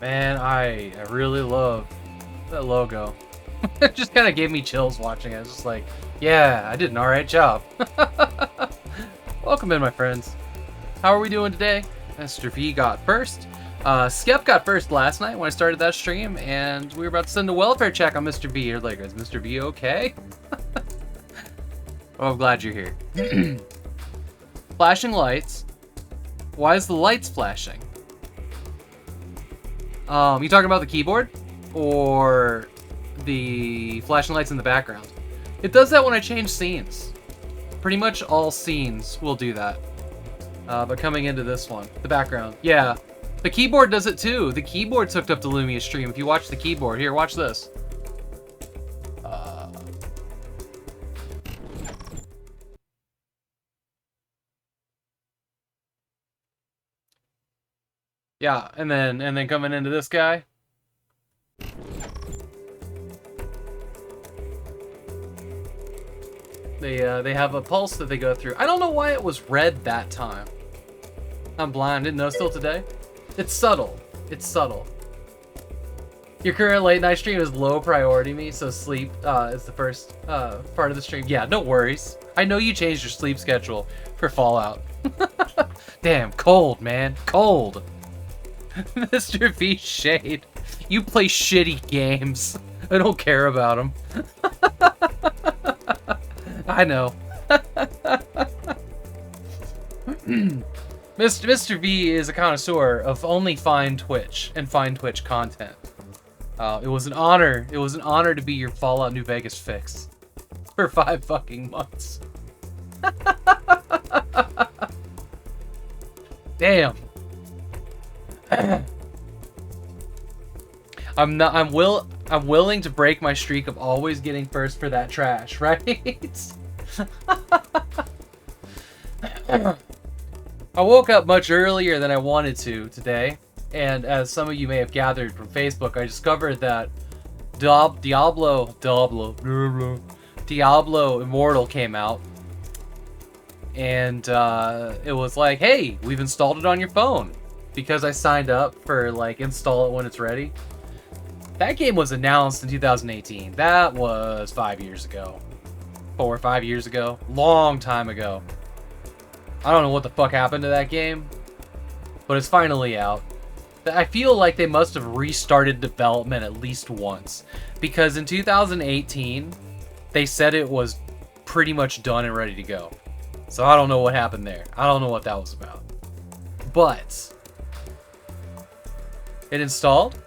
Man, I really love that logo. It just kind of gave me chills watching it. It's just like, yeah, I did an alright job. Welcome in, my friends. How are we doing today? Mr. V got first. Skep got first last night when I started that stream, and we were about to send a welfare check on Mr. V. You're like, is Mr. V okay? Oh, I'm glad you're here. Flashing lights. Why is the lights flashing? You talking about the keyboard? Or the flashing lights in the background? It does that when I change scenes. Pretty much all scenes will do that. But coming into this one, the background. Yeah, the keyboard does it too. The keyboard's hooked up to Lumia Stream. If you watch the keyboard, here, watch this. Yeah, and then coming into this guy. They have a pulse that they go through. I don't know why it was red that time. I'm blind, didn't know still today. It's subtle. It's subtle. Your current late night stream is low priority me, so sleep is the first part of the stream. Yeah, no worries. I know you changed your sleep schedule for Fallout. Damn, cold, man. Cold. Mr. V Shade. You play shitty games. I don't care about them. I know. Mr. V is a connoisseur of only fine Twitch and fine Twitch content. It was an honor. It was an honor to be your Fallout New Vegas fix for 5 fucking months. Damn. I'm willing to break my streak of always getting first for that trash, right? I woke up much earlier than I wanted to today, and as some of you may have gathered from Facebook, I discovered that Diablo Immortal came out, and it was like, hey, we've installed it on your phone, because I signed up for like install it when it's ready. That game was announced in 2018. That was 5 years ago. 4 or 5 years ago. Long time ago. I don't know what the fuck happened to that game, but it's finally out. I feel like they must have restarted development at least once, because in 2018, they said it was pretty much done and ready to go. So I don't know what happened there. I don't know what that was about. But it installed.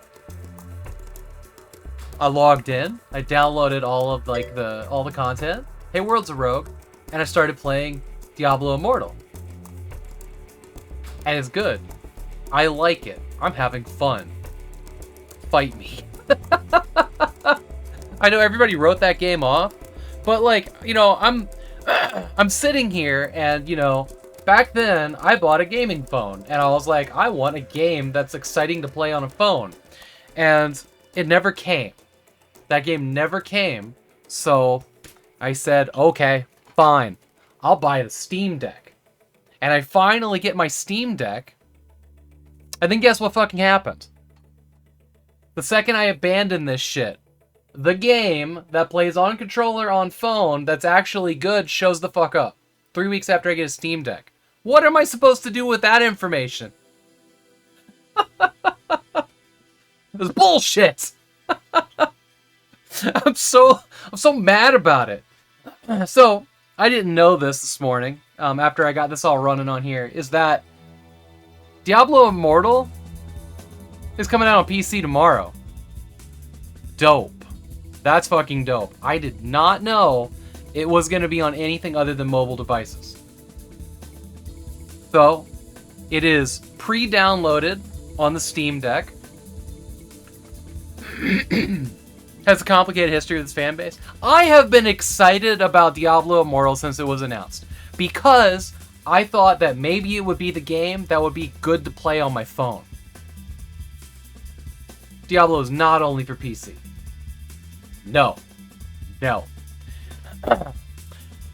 I logged in. I downloaded all of all the content. Hey, World's a Rogue, and I started playing Diablo Immortal. And it's good. I like it. I'm having fun. Fight me. I know everybody wrote that game off, but like, you know, I'm sitting here and, you know, back then I bought a gaming phone and I was like, I want a game that's exciting to play on a phone. And it never came. That game never came. So I said, okay, fine. I'll buy the Steam Deck. And I finally get my Steam Deck. And then guess what fucking happened? The second I abandoned this shit, the game that plays on controller on phone that's actually good shows the fuck up. 3 weeks after I get a Steam Deck. What am I supposed to do with that information? It's bullshit. I'm so mad about it. So I didn't know this morning. After I got this all running on here, is that Diablo Immortal is coming out on PC tomorrow. Dope. That's fucking dope. I did not know it was going to be on anything other than mobile devices. So it is pre-downloaded on the Steam Deck. Has a complicated history with its fan base. I have been excited about Diablo Immortal since it was announced, because I thought that maybe it would be the game that would be good to play on my phone. Diablo is not only for PC. No.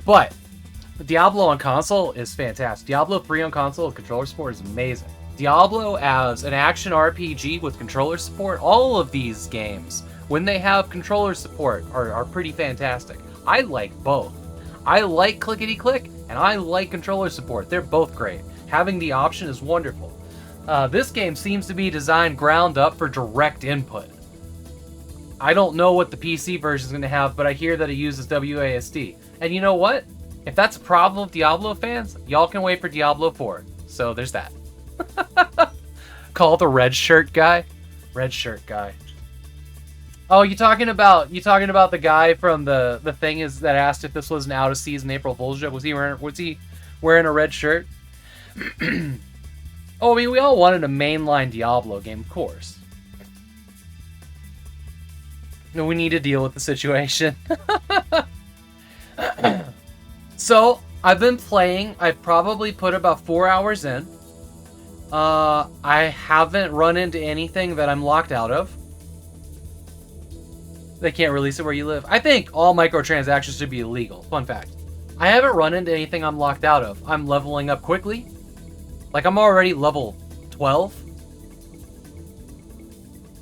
But Diablo on console is fantastic. Diablo 3 on console with controller support is amazing. Diablo as an action RPG with controller support, all of these games, when they have controller support, are pretty fantastic. I like both. I like clickety-click, and I like controller support. They're both great. Having the option is wonderful. This game seems to be designed ground up for direct input. I don't know what the PC version is going to have, but I hear that it uses WASD. And you know what? If that's a problem with Diablo fans, y'all can wait for Diablo 4. So there's that. Call the red shirt guy? Red shirt guy. Oh, you talking about the guy from the thing is that asked if this was an out of season April Fool's joke? Was he wearing a red shirt? Oh, I mean, we all wanted a mainline Diablo game, of course. No, we need to deal with the situation. So, I've been playing. I've probably put about 4 hours in. I haven't run into anything that I'm locked out of. They can't release it where you live. I think all microtransactions should be illegal. Fun fact. I haven't run into anything I'm locked out of. I'm leveling up quickly. Like, I'm already level 12.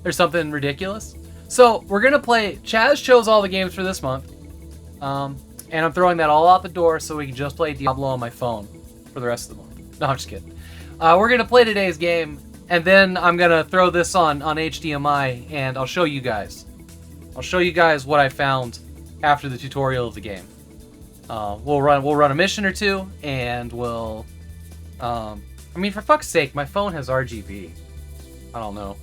There's something ridiculous. So, we're going to play... Chaz chose all the games for this month. And I'm throwing that all out the door so we can just play Diablo on my phone for the rest of the month. No, I'm just kidding. We're going to play today's game, and then I'm going to throw this on HDMI, and I'll show you guys. I'll show you guys what I found after the tutorial of the game. We'll run a mission or two, and we'll... I mean, for fuck's sake, my phone has RGB. I don't know.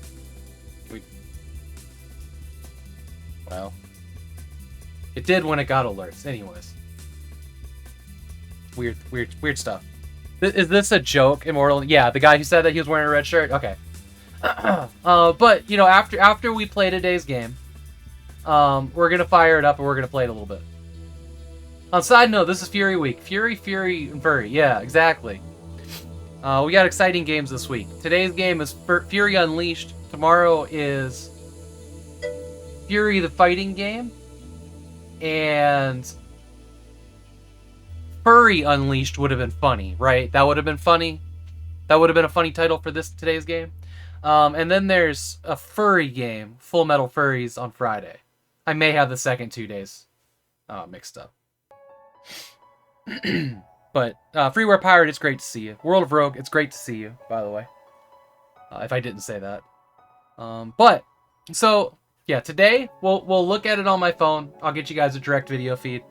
Well, it did when it got alerts. Anyways, weird stuff. Is this a joke, Immortal? Yeah, the guy who said that he was wearing a red shirt. Okay. But you know, after we play today's game, we're gonna fire it up and we're gonna play it a little bit. On side note, this is Fury Week. Fury, and Furry. Yeah, exactly. We got exciting games this week. Today's game is Fury Unleashed. Tomorrow is Fury the Fighting Game. And Furry Unleashed would have been funny, right? That would have been funny. That would have been a funny title for today's game. And then there's a furry game, Full Metal Furries, on Friday. I may have the second 2 days mixed up. But Freeware Pirate, it's great to see you. World of Rogue, it's great to see you, by the way. If I didn't say that. But, so, yeah, today, we'll look at it on my phone. I'll get you guys a direct video feed.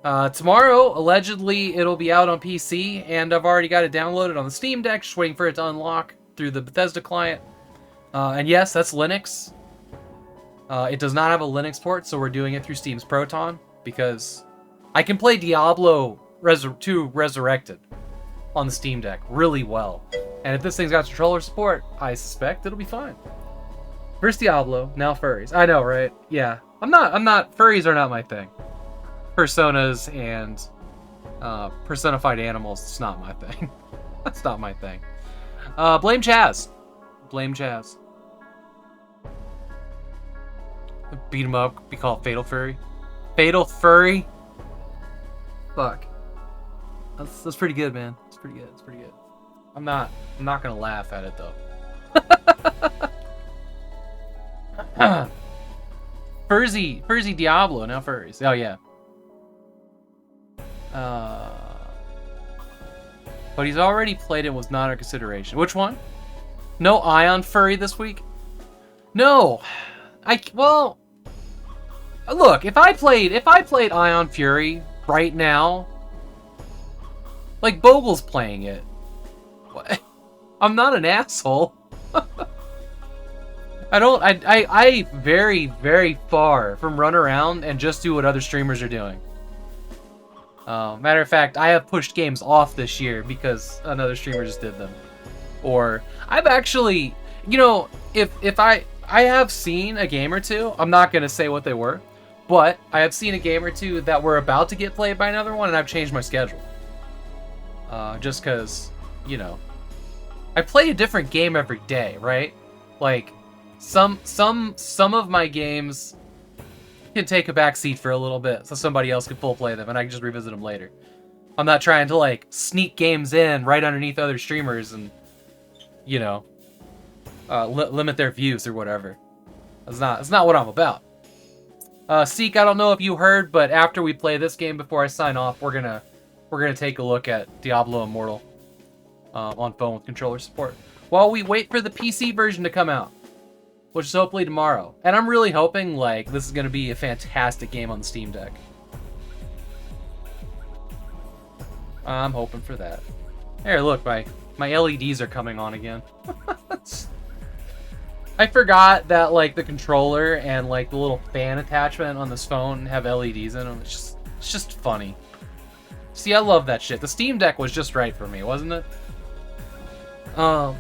Tomorrow, allegedly, it'll be out on PC, and I've already got it downloaded on the Steam Deck, just waiting for it to unlock through the Bethesda client. And yes, that's Linux. It does not have a Linux port, so we're doing it through Steam's Proton, because I can play Diablo 2 Resurrected on the Steam Deck really well. And if this thing's got controller support, I suspect it'll be fine. First Diablo, now furries. I know, right? Yeah. Furries are not my thing. Personas and personified animals, it's not my thing. That's not my thing. Blame Chaz. Blame Chaz. Beat him up, be called Fatal Furry. Fatal Furry? Fuck. That's pretty good, man. It's pretty good. It's pretty good. I'm not gonna laugh at it though. Furzy Diablo, now furries. Oh yeah. But he's already played it, was not a consideration. Which one? No Ion Furry this week? No. Well, look, if I played Ion Fury right now, like Bogle's playing it. What? I'm not an asshole. I very, very far from run around and just do what other streamers are doing. Matter of fact, I have pushed games off this year because another streamer just did them. Or I've actually, you know, if I have seen a game or two, I'm not gonna say what they were, but I have seen a game or two that were about to get played by another one, and I've changed my schedule. Just because, you know, I play a different game every day, right? Like, some of my games can take a backseat for a little bit, so somebody else can full play them, and I can just revisit them later. I'm not trying to, like, sneak games in right underneath other streamers and you know, limit their views or whatever. That's not what I'm about. Seek, I don't know if you heard, but after we play this game, before I sign off, we're gonna take a look at Diablo Immortal on phone with controller support while we wait for the PC version to come out, which is hopefully tomorrow. And I'm really hoping like this is gonna be a fantastic game on the Steam Deck. I'm hoping for that. Here, look, my LEDs are coming on again. I forgot that like the controller and like the little fan attachment on this phone have LEDs in them. It's just funny. See, I love that shit. The Steam Deck was just right for me, wasn't it? So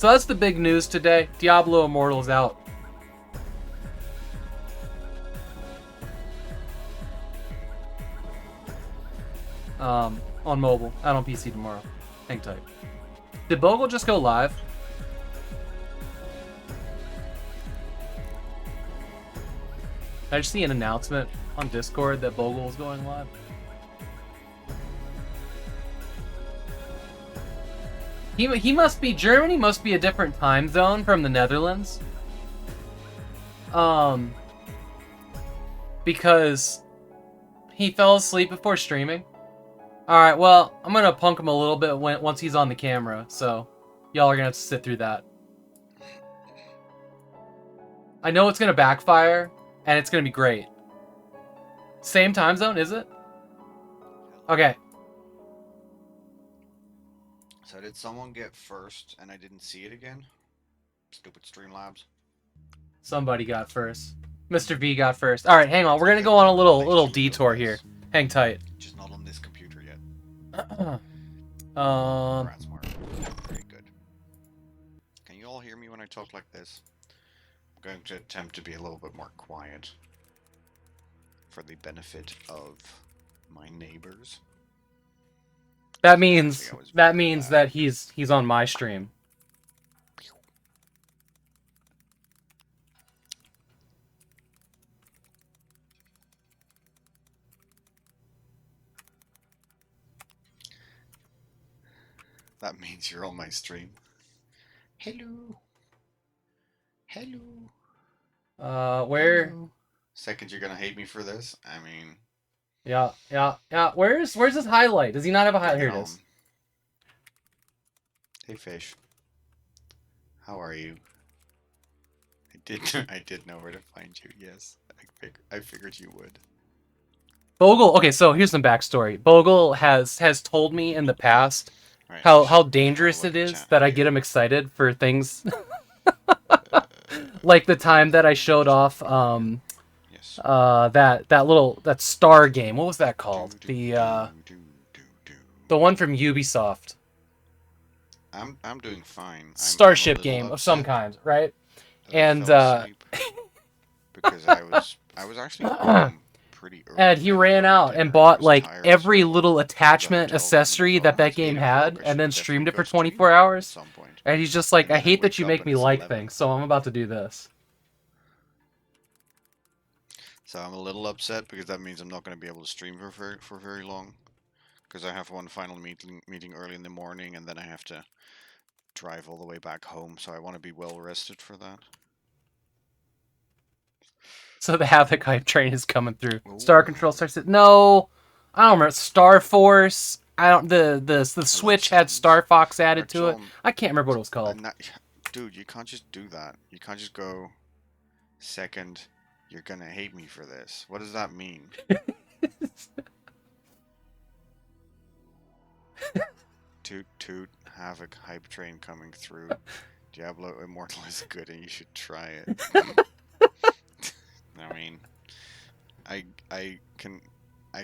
that's the big news today. Diablo Immortal's out. On mobile, out on PC tomorrow. Hang tight. Did Bogle just go live? Did I just see an announcement on Discord that Bogle was going live? He must be Germany. Must be a different time zone from the Netherlands. Because he fell asleep before streaming. Alright, well, I'm gonna punk him a little bit once he's on the camera, so y'all are gonna have to sit through that. I know it's gonna backfire, and it's gonna be great. Same time zone, is it? Okay. So did someone get first and I didn't see it again? Stupid Streamlabs. Somebody got first. Mr. V got first. Alright, hang on. We're gonna go on a little detour here. Hang tight. Just not on this computer yet. Congrats, Mark. Very good. Can you all hear me when I talk like this? I'm going to attempt to be a little bit more quiet for the benefit of my neighbors. That means that he's on my stream. That means you're on my stream. Hello. Hello. Where? Hello. Second, you're gonna hate me for this. I mean. Yeah. Where's his highlight? Does he not have a highlight? Here it is. Hey, fish. How are you? I did know where to find you. Yes, I figured you would. Bogle. Okay, so here's some backstory. Bogle has told me in the past how dangerous it is that I get him excited for things. Like the time that I showed off that star game. What was that called? The one from Ubisoft. I'm doing fine. Starship game of some kind, right? And because I was actually pretty early. And he ran out and bought like every little attachment accessory that game had, and then streamed it for 24 hours. And he's just like, I hate that you make me like things, so I'm about to do this. So I'm a little upset because that means I'm not going to be able to stream for very long. Because I have one final meeting early in the morning, and then I have to drive all the way back home, so I want to be well rested for that. So the Havok hype train is coming through. Ooh. Star Control starts it. No, I don't remember. Star Force. I don't. The Switch had Star Fox added to it. I can't remember what it was called. Dude, you can't just do that. You can't just go. Second, you're gonna hate me for this. What does that mean? Toot, Havok hype train coming through. Diablo Immortal is good, and you should try it. I mean, I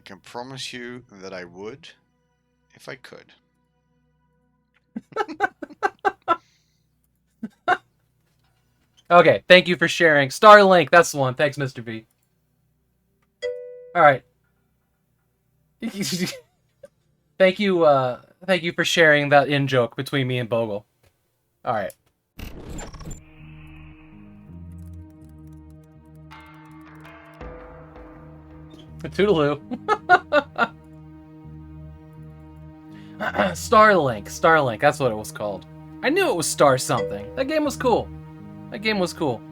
can promise you that I would, if I could. Okay, thank you for sharing. Starlink, that's the one. Thanks, Mr. B. All right. Thank you for sharing that in-joke between me and Bogle. All right. Toodaloo. Starlink, that's what it was called. I knew it was Star something. That game was cool. That game was cool.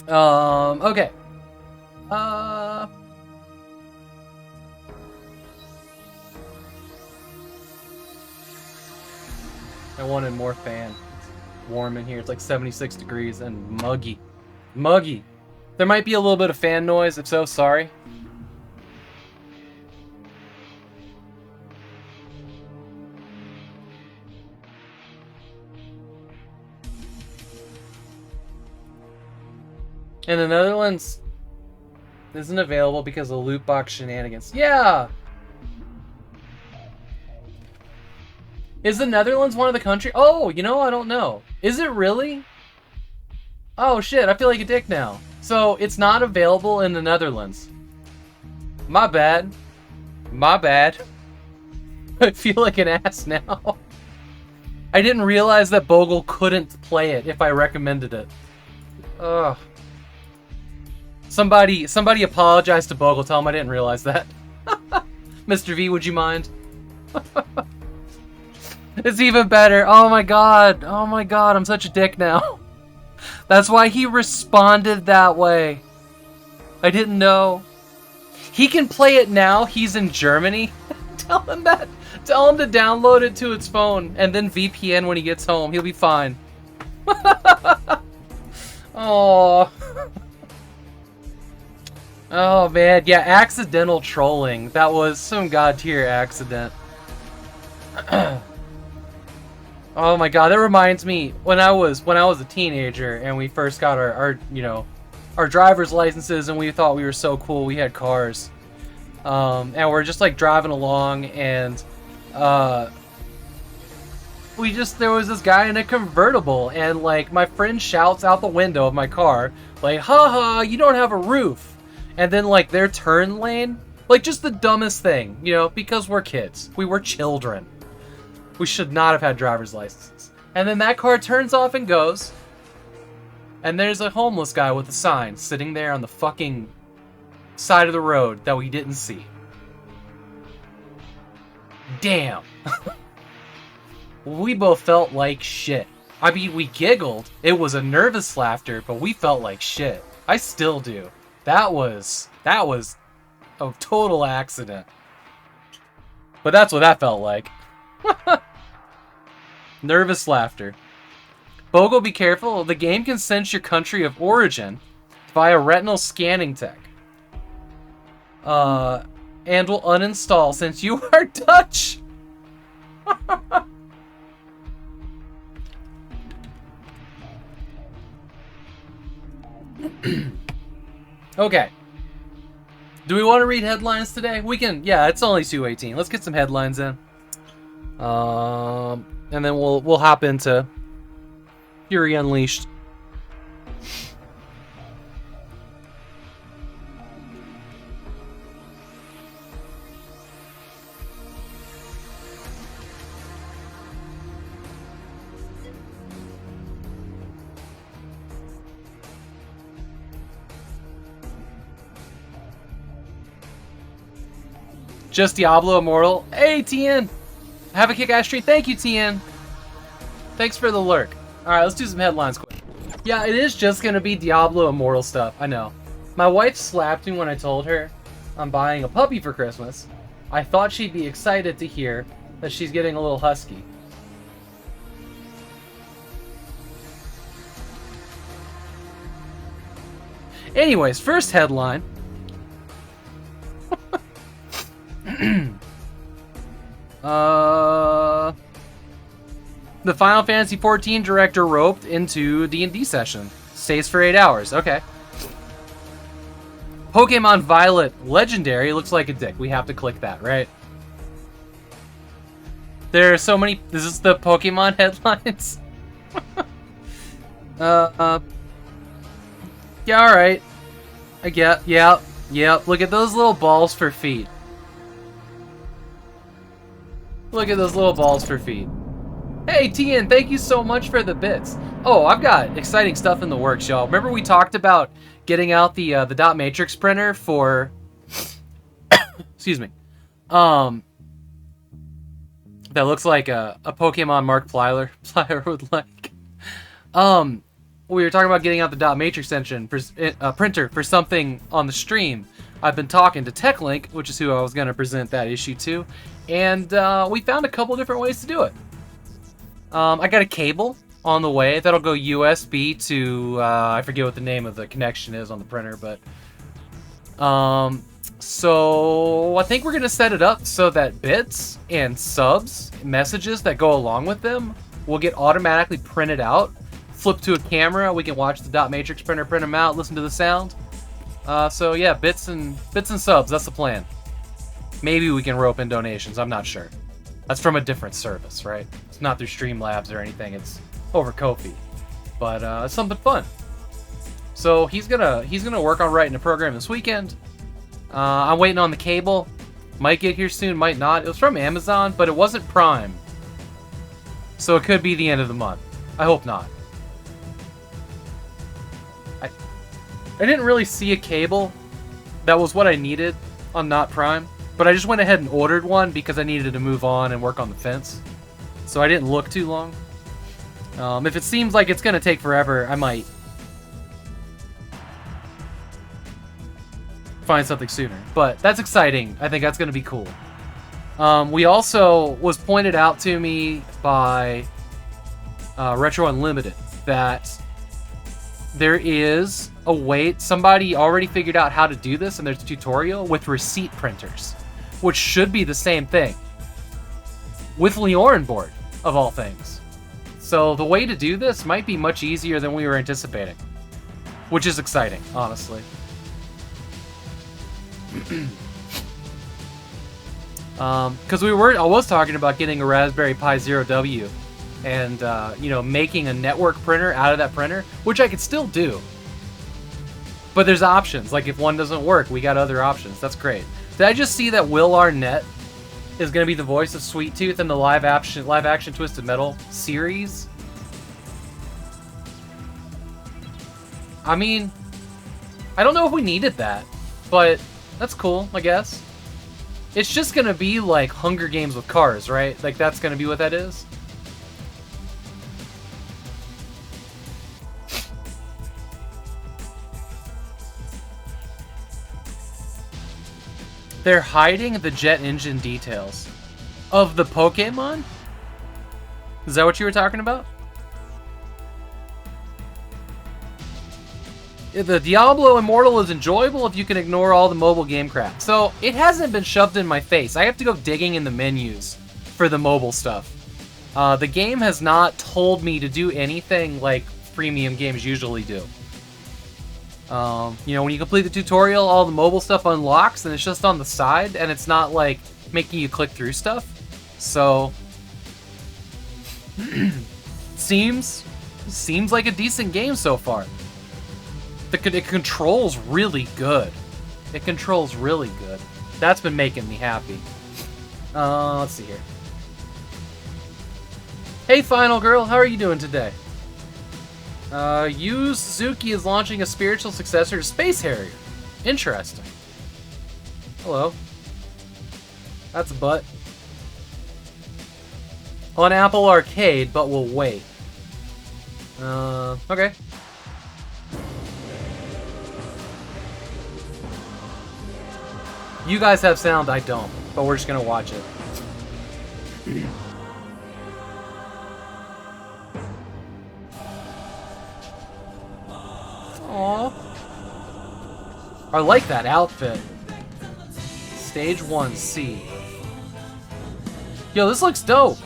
Okay. I wanted more fan. It's warm in here. It's like 76 degrees and muggy. Muggy. There might be a little bit of fan noise. If so, sorry. In the Netherlands, isn't available because of loot box shenanigans. Yeah! Is the Netherlands one of the countries? Oh, you know, I don't know. Is it really? Oh shit, I feel like a dick now. So, it's not available in the Netherlands. My bad. My bad. I feel like an ass now. I didn't realize that Bogle couldn't play it if I recommended it. Ugh. Somebody apologize to Bogle. Tell him I didn't realize that. Mr. V, would you mind? It's even better. Oh my god. Oh my god. I'm such a dick now. That's why he responded that way. I didn't know. He can play it now. He's in Germany. Tell him that. Tell him to download it to his phone and then VPN when he gets home. He'll be fine. Oh. Oh man, yeah, accidental trolling. That was some god tier accident. Oh my god, that reminds me when I was a teenager and we first got our driver's licenses and we thought we were so cool. We had cars, and we're just like driving along and there was this guy in a convertible and like my friend shouts out the window of my car like, haha, you don't have a roof. And then, like, their turn lane, like, just the dumbest thing, you know, because we're kids. We were children. We should not have had driver's licenses. And then that car turns off and goes, and there's a homeless guy with a sign sitting there on the fucking side of the road that we didn't see. Damn. We both felt like shit. I mean, we giggled. It was a nervous laughter, but we felt like shit. I still do. That was a total accident. But that's what that felt like. Nervous laughter. Bogle, be careful. The game can sense your country of origin via retinal scanning tech. And will uninstall since you are Dutch. Okay. Do we want to read headlines today? We can. Yeah, it's only 2:18. Let's get some headlines in. And then we'll hop into Fury Unleashed. Just Diablo Immortal. Hey, TN! Have a kick-ass street. Thank you, TN. Thanks for the lurk. Alright, let's do some headlines quick. Yeah, it is just gonna be Diablo Immortal stuff. I know. My wife slapped me when I told her I'm buying a puppy for Christmas. I thought she'd be excited to hear that she's getting a little husky. Anyways, first headline. The Final Fantasy XIV director roped into D&D session. Stays for 8 hours. Okay. Pokemon Violet Legendary looks like a dick. We have to click that, right? There are so many... This is the Pokemon headlines? Yeah, alright. I get... Yep. Look at those little balls for feet. Look at those little balls for feet. Hey, TN, thank you so much for the bits. Oh, I've got exciting stuff in the works, y'all. Remember we talked about getting out the dot matrix printer for Excuse me. That looks like a Pokemon Mark Plyler would like. We were talking about getting out the dot matrix engine printer for something on the stream. I've been talking to TechLink, which is who I was going to present that issue to, and we found a couple different ways to do it. I got a cable on the way that'll go USB to I forget what the name of the connection is on the printer, but so I think we're gonna set it up so that bits and subs, messages that go along with them, will get automatically printed out, flip to a camera. We can watch the dot matrix printer, print them out, listen to the sound. So yeah, bits and subs. That's the plan. Maybe we can rope in donations. I'm not sure. That's from a different service, right? It's not through Streamlabs or anything. It's over Ko-fi, but it's something fun. So he's gonna work on writing a program this weekend. I'm waiting on the cable. Might get here soon, might not. It was from Amazon, but it wasn't Prime. So it could be the end of the month. I hope not. I didn't really see a cable that was what I needed on Not Prime, but I just went ahead and ordered one because I needed to move on and work on the fence. So I didn't look too long. If it seems like it's going to take forever, I might find something sooner. But that's exciting. I think that's going to be cool. We also was pointed out to me by Retro Unlimited that there is a way, somebody already figured out how to do this, and there's a tutorial with receipt printers, which should be the same thing with Leorin board, of all things. So the way to do this might be much easier than we were anticipating, which is exciting, honestly. Because I was talking about getting a Raspberry Pi Zero W and making a network printer out of that printer, which I could still do. But there's options. Like if one doesn't work, we got other options. That's great. Did I just see that Will Arnett is going to be the voice of Sweet Tooth in the live action Twisted Metal series? I mean, I don't know if we needed that, but that's cool, I guess. It's just going to be like Hunger Games with cars, right? Like that's going to be what that is. They're hiding the jet engine details of the Pokemon? Is that what you were talking about? The Diablo Immortal is enjoyable if you can ignore all the mobile game crap. So, it hasn't been shoved in my face. I have to go digging in the menus for the mobile stuff. The game has not told me to do anything like premium games usually do. When you complete the tutorial, all the mobile stuff unlocks, and it's just on the side, and it's not, like, making you click through stuff. So, seems like a decent game so far. It controls really good. It controls really good. That's been making me happy. Let's see here. Hey, Final Girl, how are you doing today? Yu Suzuki is launching a spiritual successor to Space Harrier. Interesting. Hello. That's a butt. On Apple Arcade, but we'll wait. Okay. You guys have sound, I don't, but we're just gonna watch it. Aww. I like that outfit. Stage 1C. Yo, this looks dope.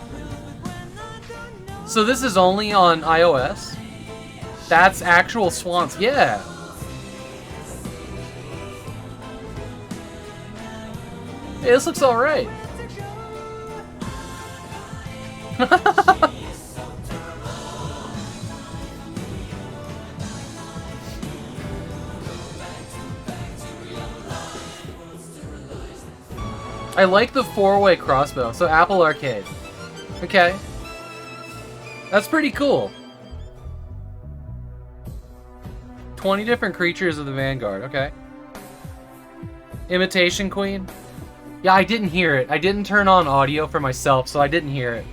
So this is only on iOS? That's actual swans. Yeah. Hey, this looks alright. I like the 4-way crossbow, so Apple Arcade. Okay. That's pretty cool. 20 different creatures of the Vanguard, okay. Imitation Queen. Yeah, I didn't hear it. I didn't turn on audio for myself, so I didn't hear it.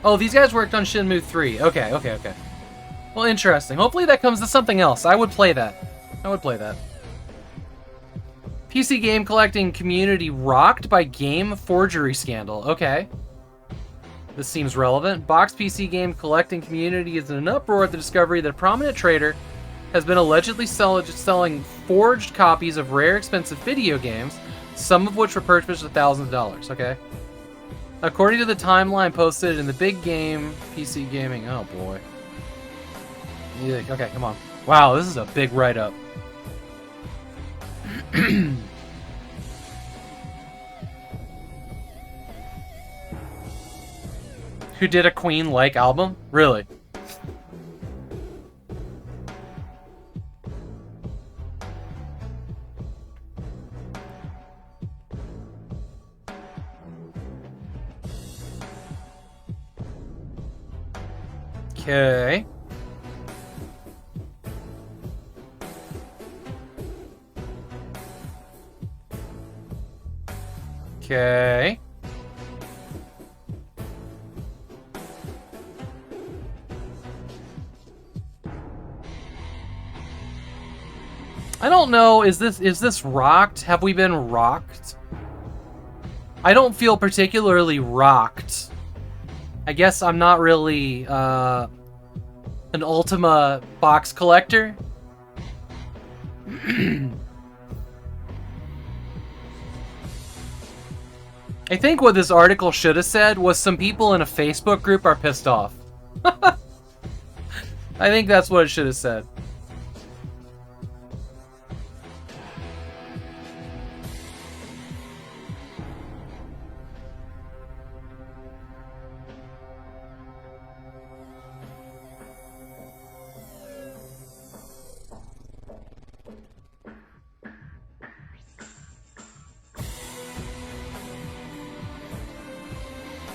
Oh, these guys worked on Shenmue 3. Okay, okay, okay. Well, interesting. Hopefully that comes to something else. I would play that. I would play that. PC game collecting community rocked by game forgery scandal. Okay. This seems relevant. Box PC game collecting community is in an uproar at the discovery that a prominent trader has been allegedly selling forged copies of rare, expensive video games, some of which were purchased for thousands of dollars. Okay. According to the timeline posted in the Big Game PC Gaming... Oh, boy. Yeah, okay, come on. Wow, this is a big write-up. Who did a Queen-like album? Really? Okay. Okay. I don't know, is this rocked? Have we been rocked? I don't feel particularly rocked. I guess I'm not really an Ultima box collector. I think what this article should have said was some people in a Facebook group are pissed off. I think that's what it should have said.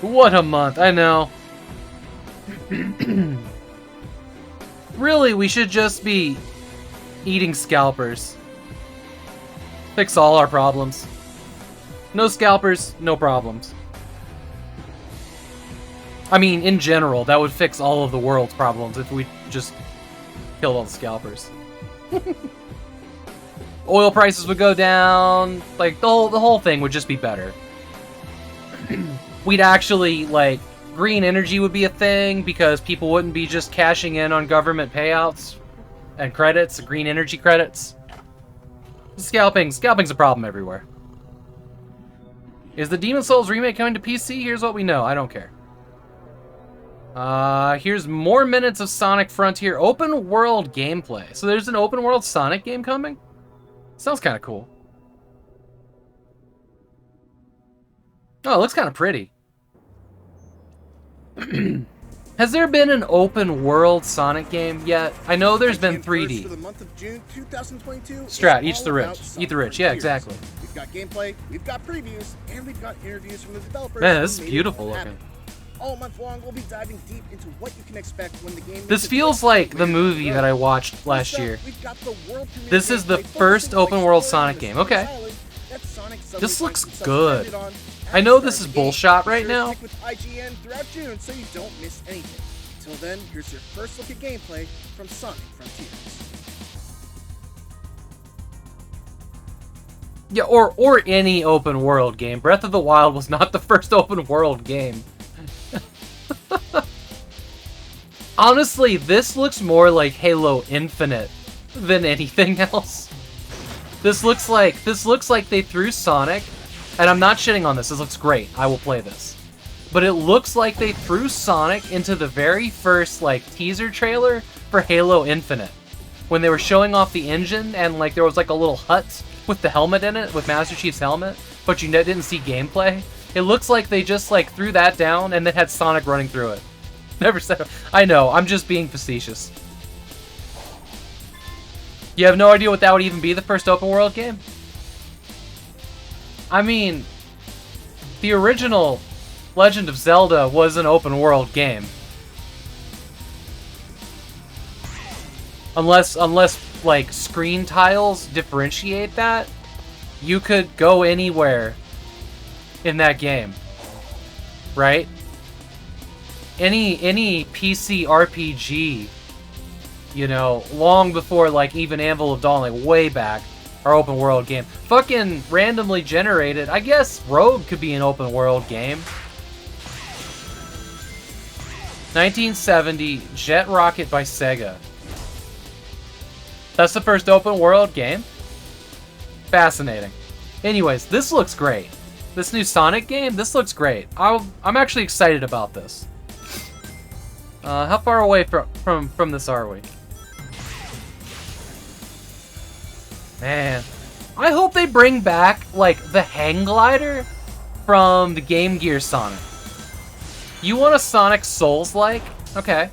What a month, I know. Really, we should just be eating scalpers. Fix all our problems. No scalpers, no problems. I mean, in general, that would fix all of the world's problems if we just killed all the scalpers. Oil prices would go down, like, the whole thing would just be better. We'd actually, like, green energy would be a thing because people wouldn't be just cashing in on government payouts and credits, green energy credits. Scalping's a problem everywhere. Is the Demon's Souls remake coming to PC? Here's what we know. I don't care. Here's more minutes of Sonic Frontier open world gameplay. So there's an open world Sonic game coming? Sounds kind of cool. Oh, it looks kind of pretty. Has there been an open world Sonic game yet? I know there's been 3D. For the month of June 2022, Strat, eat the rich. Eat the rich, yeah, exactly. We've got gameplay, we've got previews, and we've got interviews from the developers. Man, this is beautiful looking. All month long, we'll be diving deep into what you can expect when the game... This feels like the movie that I watched last year. This is the first open world Sonic game. Okay. This looks good. I know this is bullshot right now. With IGN throughout June so you don't miss anything. Until then, here's your first look at gameplay from Sonic Frontiers. Yeah, or any open world game. Breath of the Wild was not the first open world game. Honestly, this looks more like Halo Infinite than anything else. This looks like they threw Sonic. And I'm not shitting on this. This looks great. I will play this. But it looks like they threw Sonic into the very first, like, teaser trailer for Halo Infinite. When they were showing off the engine, and, like, there was, like, a little hut with the helmet in it, with Master Chief's helmet, but you didn't see gameplay. It looks like they just, like, threw that down and then had Sonic running through it. Never said... I know, I'm just being facetious. You have no idea what that would even be, the first open world game? I mean, the original Legend of Zelda was an open world game. Unless like screen tiles differentiate that, you could go anywhere in that game, right? Any PC RPG, you know, long before like even Anvil of Dawn, like way back, are open world game. Fucking randomly generated. I guess Rogue could be an open world game. 1970 Jet Rocket by Sega. That's the first open world game. Fascinating. Anyways, this looks great. This new Sonic game, this looks great. I'm actually excited about this. How far away from this are we? Man, I hope they bring back like the hang glider from the Game Gear Sonic. You want a Sonic Souls-like? Okay.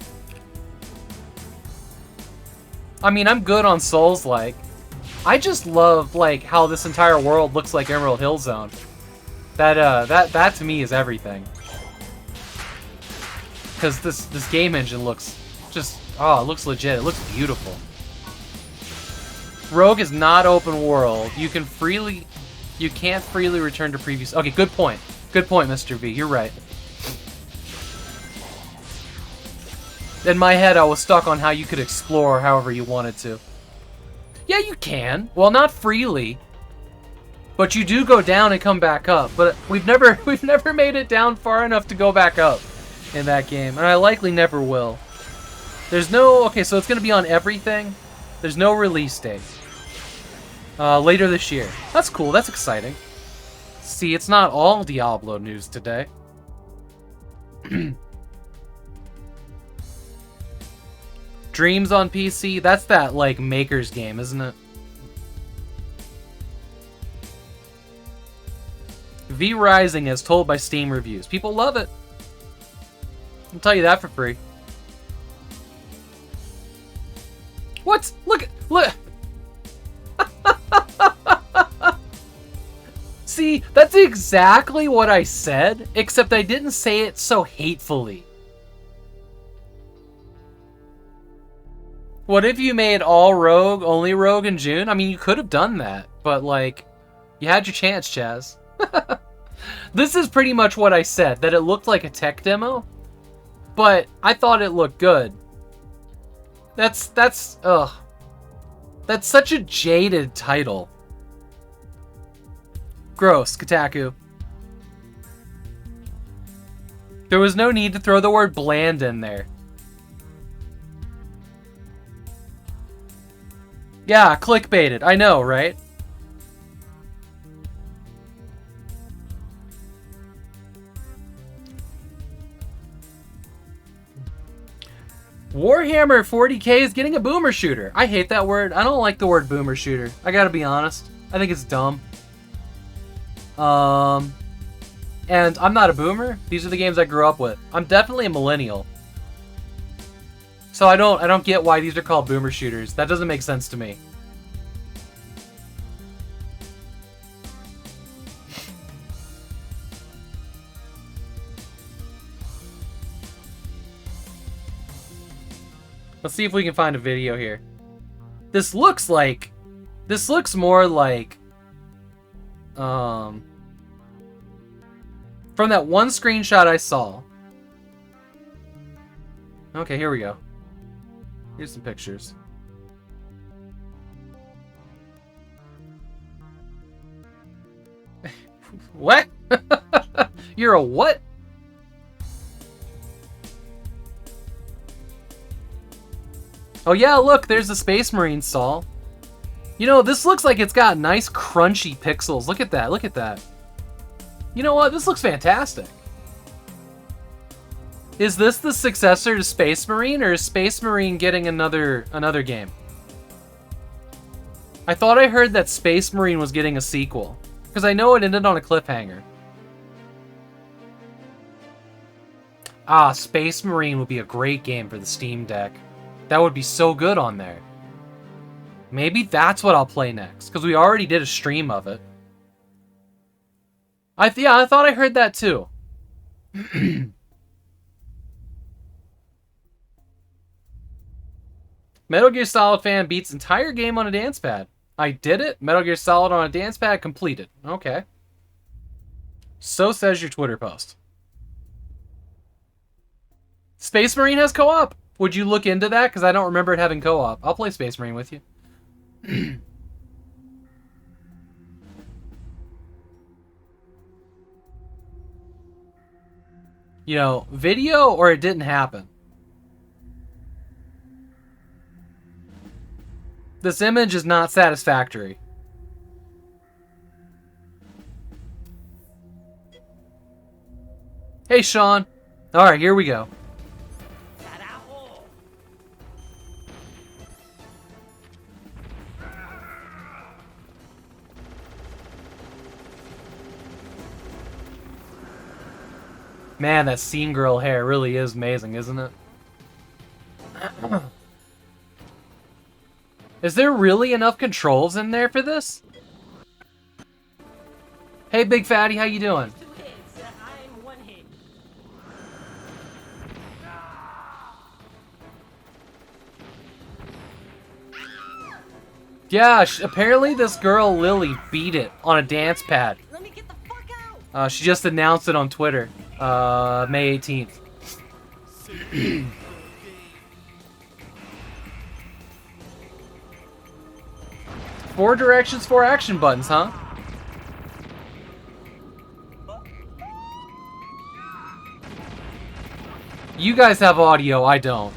I mean, I'm good on Souls-like. I just love like how this entire world looks like Emerald Hill Zone. That to me is everything. Because this game engine looks just, oh, it looks legit. It looks beautiful. Rogue is not open world. You can't freely return to previous. Okay, good point. Good point, Mr. V. You're right. In my head, I was stuck on how you could explore however you wanted to. Yeah, you can. Well, not freely. But you do go down and come back up. But we've never made it down far enough to go back up in that game, and I likely never will. There's no, okay, so it's gonna be on everything. There's no release date. Later this year. That's cool. That's exciting. See, it's not all Diablo news today. Dreams on PC? That's that, like, Maker's game, isn't it? V Rising as told by Steam reviews. People love it. I'll tell you that for free. What? Look! See, that's exactly what I said, except I didn't say it so hatefully. What if you made all Rogue, only Rogue in June? I mean, you could have done that, but, like, you had your chance, Chaz. This is pretty much what I said, that it looked like a tech demo, but I thought it looked good. That's such a jaded title. Gross, Kotaku. There was no need to throw the word bland in there. Yeah, clickbaited. I know, right? Warhammer 40k is getting a boomer shooter. I hate that word. I don't like the word boomer shooter. I gotta be honest. I think it's dumb. And I'm not a boomer. These are the games I grew up with. I'm definitely a millennial. So I don't get why these are called boomer shooters. That doesn't make sense to me. Let's see if we can find a video here. This looks more like, from that one screenshot I saw. Okay, here we go. Here's some pictures. What? You're a what? Oh yeah, look, there's the Space Marine stall. You know, this looks like it's got nice crunchy pixels. Look at that, look at that. You know what? This looks fantastic. Is this the successor to Space Marine, or is Space Marine getting another game? I thought I heard that Space Marine was getting a sequel, because I know it ended on a cliffhanger. Ah, Space Marine would be a great game for the Steam Deck. That would be so good on there. Maybe that's what I'll play next, because we already did a stream of it. Yeah, I thought I heard that too. Metal Gear Solid fan beats entire game on a dance pad. I did it. Metal Gear Solid on a dance pad completed. Okay. So says your Twitter post. Space Marine has co-op. Would you look into that? Because I don't remember it having co-op. I'll play Space Marine with you. You know, video or it didn't happen. This image is not satisfactory. Hey, Sean. Alright, here we go. Man, that scene girl hair really is amazing, isn't it? Is there really enough controls in there for this? Hey, Big Fatty, how you doing? Yeah, apparently this girl, Lily, beat it on a dance pad. Let me get the fuck out. She just announced it on Twitter, May 18th. 4 directions, 4 action buttons, huh? You guys have audio, I don't.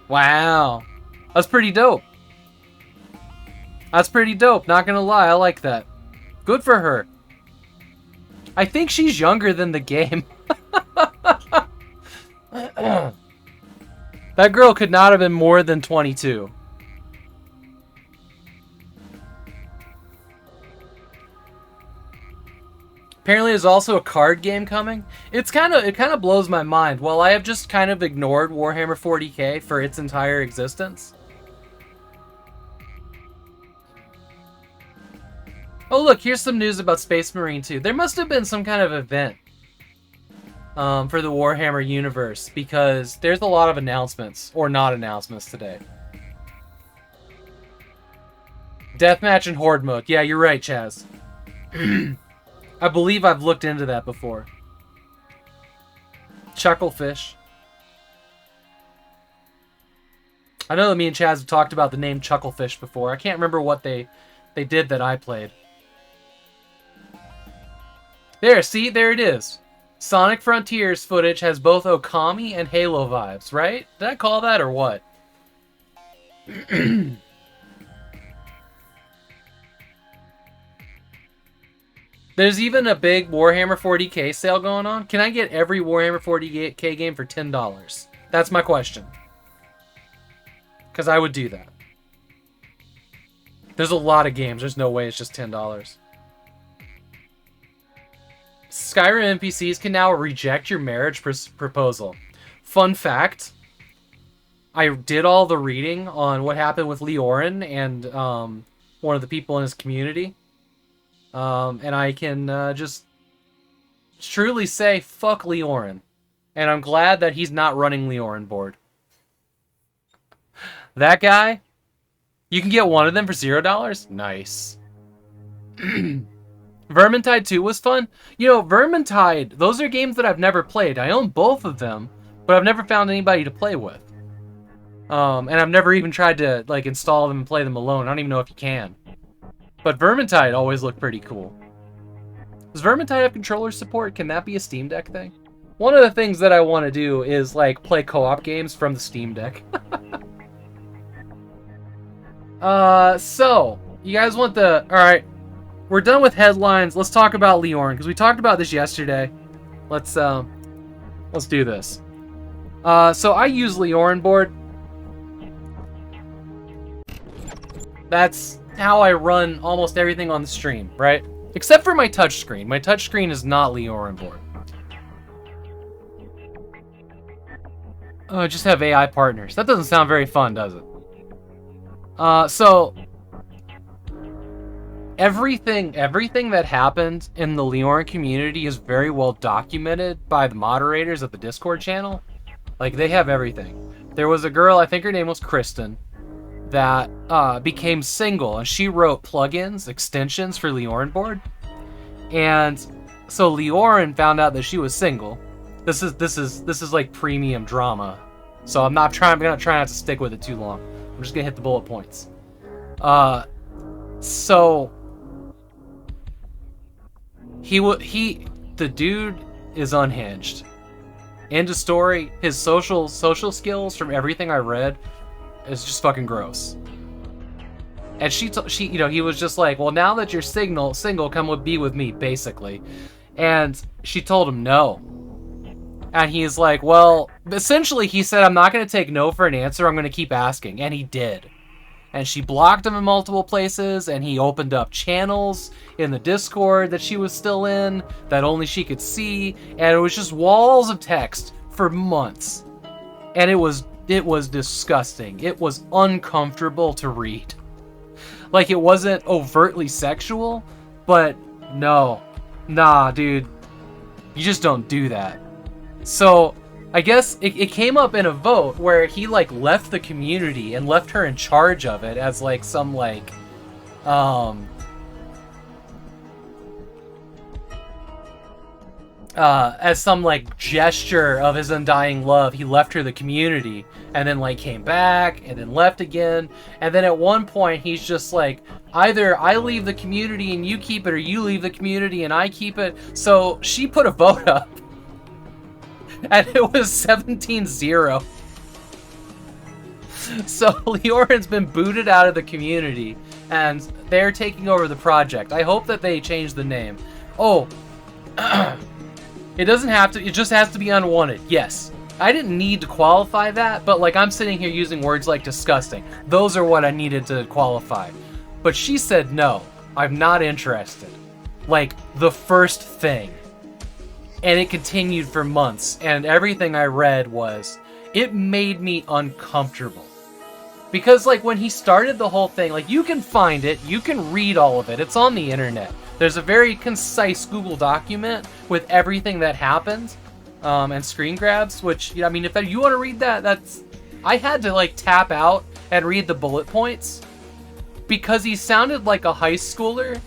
Wow. That's pretty dope. That's pretty dope, not gonna lie, I like that. Good for her. I think she's younger than the game. That girl could not have been more than 22. Apparently there's also a card game coming. It kind of blows my mind. While I have just kind of ignored Warhammer 40k for its entire existence. Oh look, here's some news about Space Marine 2. There must have been some kind of event for the Warhammer universe, because there's a lot of announcements, or not announcements, today. Deathmatch and Horde mode. Yeah, you're right, Chaz. I believe I've looked into that before. Chucklefish. I know that me and Chaz have talked about the name Chucklefish before. I can't remember what they did that I played. There, see? There it is. Sonic Frontiers footage has both Okami and Halo vibes, right? Did I call that or what? There's even a big Warhammer 40k sale going on. Can I get every Warhammer 40k game for $10? That's my question. Because I would do that. There's a lot of games. There's no way it's just $10. Skyrim NPCs can now reject your marriage proposal. Fun fact, I did all the reading on what happened with Leorin and one of the people in his community. And I can just truly say, fuck Leorin. And I'm glad that he's not running Leorin board. That guy, you can get one of them for $0? Nice. Vermintide 2 was fun. You know, Vermintide, those are games that I've never played. I own both of them, but I've never found anybody to play with. And I've never even tried to, like, install them and play them alone. I don't even know if you can. But Vermintide always looked pretty cool. Does Vermintide have controller support? Can that be a Steam Deck thing? One of the things that I want to do is, like, play co-op games from the Steam Deck. So, you guys want the... Alright, we're done with headlines. Let's talk about Leorin, because we talked about this yesterday. Let's do this. So I use Leorin board. That's how I run almost everything on the stream, right? Except for my touchscreen. My touchscreen is not Leorin board. Just have AI partners. That doesn't sound very fun, does it? So everything that happened in the Leorin community is very well documented by the moderators of the Discord channel. Like, they have everything. There was a girl, I think her name was Kristen, that became single, and she wrote plugins, extensions for Leorin board. And so Leorin found out that she was single. This is like premium drama. So I'm gonna try not to stick with it too long. I'm just gonna hit the bullet points. So the dude is unhinged. End of story. His social skills, from everything I read, is just fucking gross. And she he was just like, well, now that you're single, be with me, basically. And she told him no. And he's like, well, essentially he said, I'm not going to take no for an answer. I'm going to keep asking. And he did. And she blocked him in multiple places, and he opened up channels in the Discord that she was still in that only she could see, and it was just walls of text for months. And it was disgusting. It was uncomfortable to read. Like, it wasn't overtly sexual, but no. Nah, dude. You just don't do that. So, I guess it came up in a vote where he, like, left the community and left her in charge of it as, like, some, like, as some, like, gesture of his undying love. He left her the community and then, like, came back and then left again. And then at one point, he's just like, either I leave the community and you keep it, or you leave the community and I keep it. So she put a vote up. And it was 17-0. So Leorin's been booted out of the community, and they're taking over the project. I hope that they change the name. Oh, it doesn't have to, it just has to be unwanted. Yes. I didn't need to qualify that, but like, I'm sitting here using words like disgusting. Those are what I needed to qualify. But she said no, I'm not interested. Like, the first thing. And it continued for months, and everything I read was, it made me uncomfortable. Because, like, when he started the whole thing, like, you can find it, you can read all of it, it's on the internet. There's a very concise Google document with everything that happened, and screen grabs, which, I mean, if you want to read that, that's... I had to, like, tap out and read the bullet points, because he sounded like a high schooler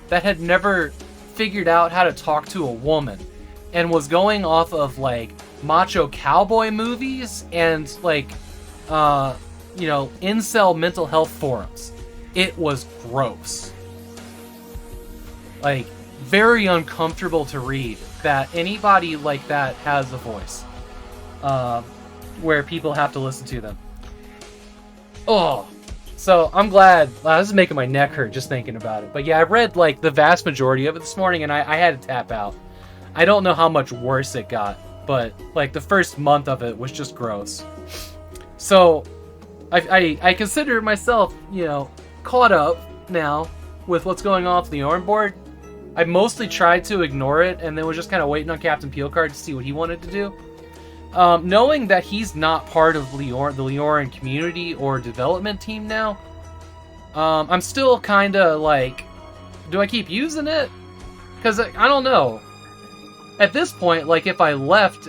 that had never figured out how to talk to a woman. And was going off of, like, macho cowboy movies and, like, incel mental health forums. It was gross. Like, very uncomfortable to read that anybody like that has a voice. Where people have to listen to them. Oh. So, I'm glad. This is making my neck hurt just thinking about it. But yeah, I read, like, the vast majority of it this morning, and I had to tap out. I don't know how much worse it got, but like the first month of it was just gross. So I consider myself, caught up now with what's going on with the Leorin board. I mostly tried to ignore it and then was just kind of waiting on Captain Peelcard to see what he wanted to do. Knowing that he's not part of the Leorin community or development team now, I'm still kind of like, do I keep using it? Because I don't know. At this point, like, if I left,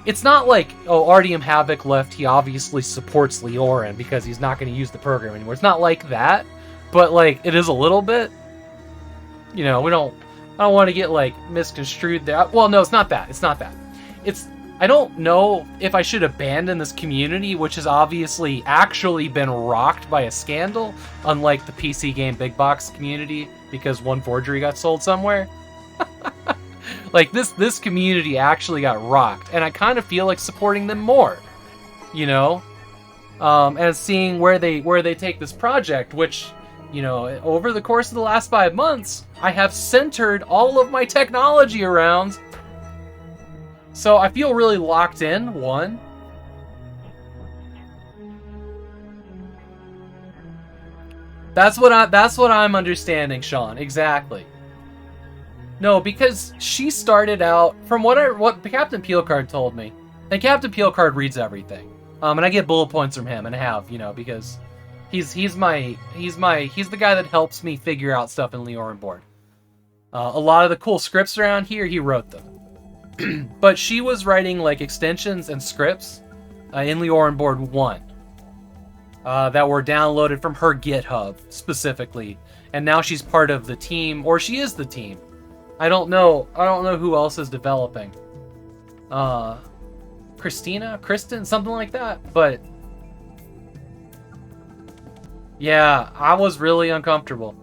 it's not like, oh, Artyom Havok left, he obviously supports Leorin because he's not going to use the program anymore. It's not like that, but, like, it is a little bit. I don't want to get, like, misconstrued there. Well, no, it's not that. It's not that. I don't know if I should abandon this community, which has obviously actually been rocked by a scandal, unlike the PC game big box community, because one forgery got sold somewhere. Like, this community actually got rocked, and I kind of feel like supporting them more, and seeing where they take this project, which, over the course of the last 5 months, I have centered all of my technology around. So I feel really locked in, one. That's what I'm understanding, Sean, exactly. No, because she started out, from what Captain Peelcard told me, and Captain Peelcard reads everything, and I get bullet points from him, and I have, because he's the guy that helps me figure out stuff in Leorin board. A lot of the cool scripts around here, he wrote them. But she was writing like extensions and scripts in Leorin Board 1 that were downloaded from her GitHub specifically. And now she's part of the team, or she is the team. I don't know who else is developing. Kristen, something like that. But yeah, I was really uncomfortable.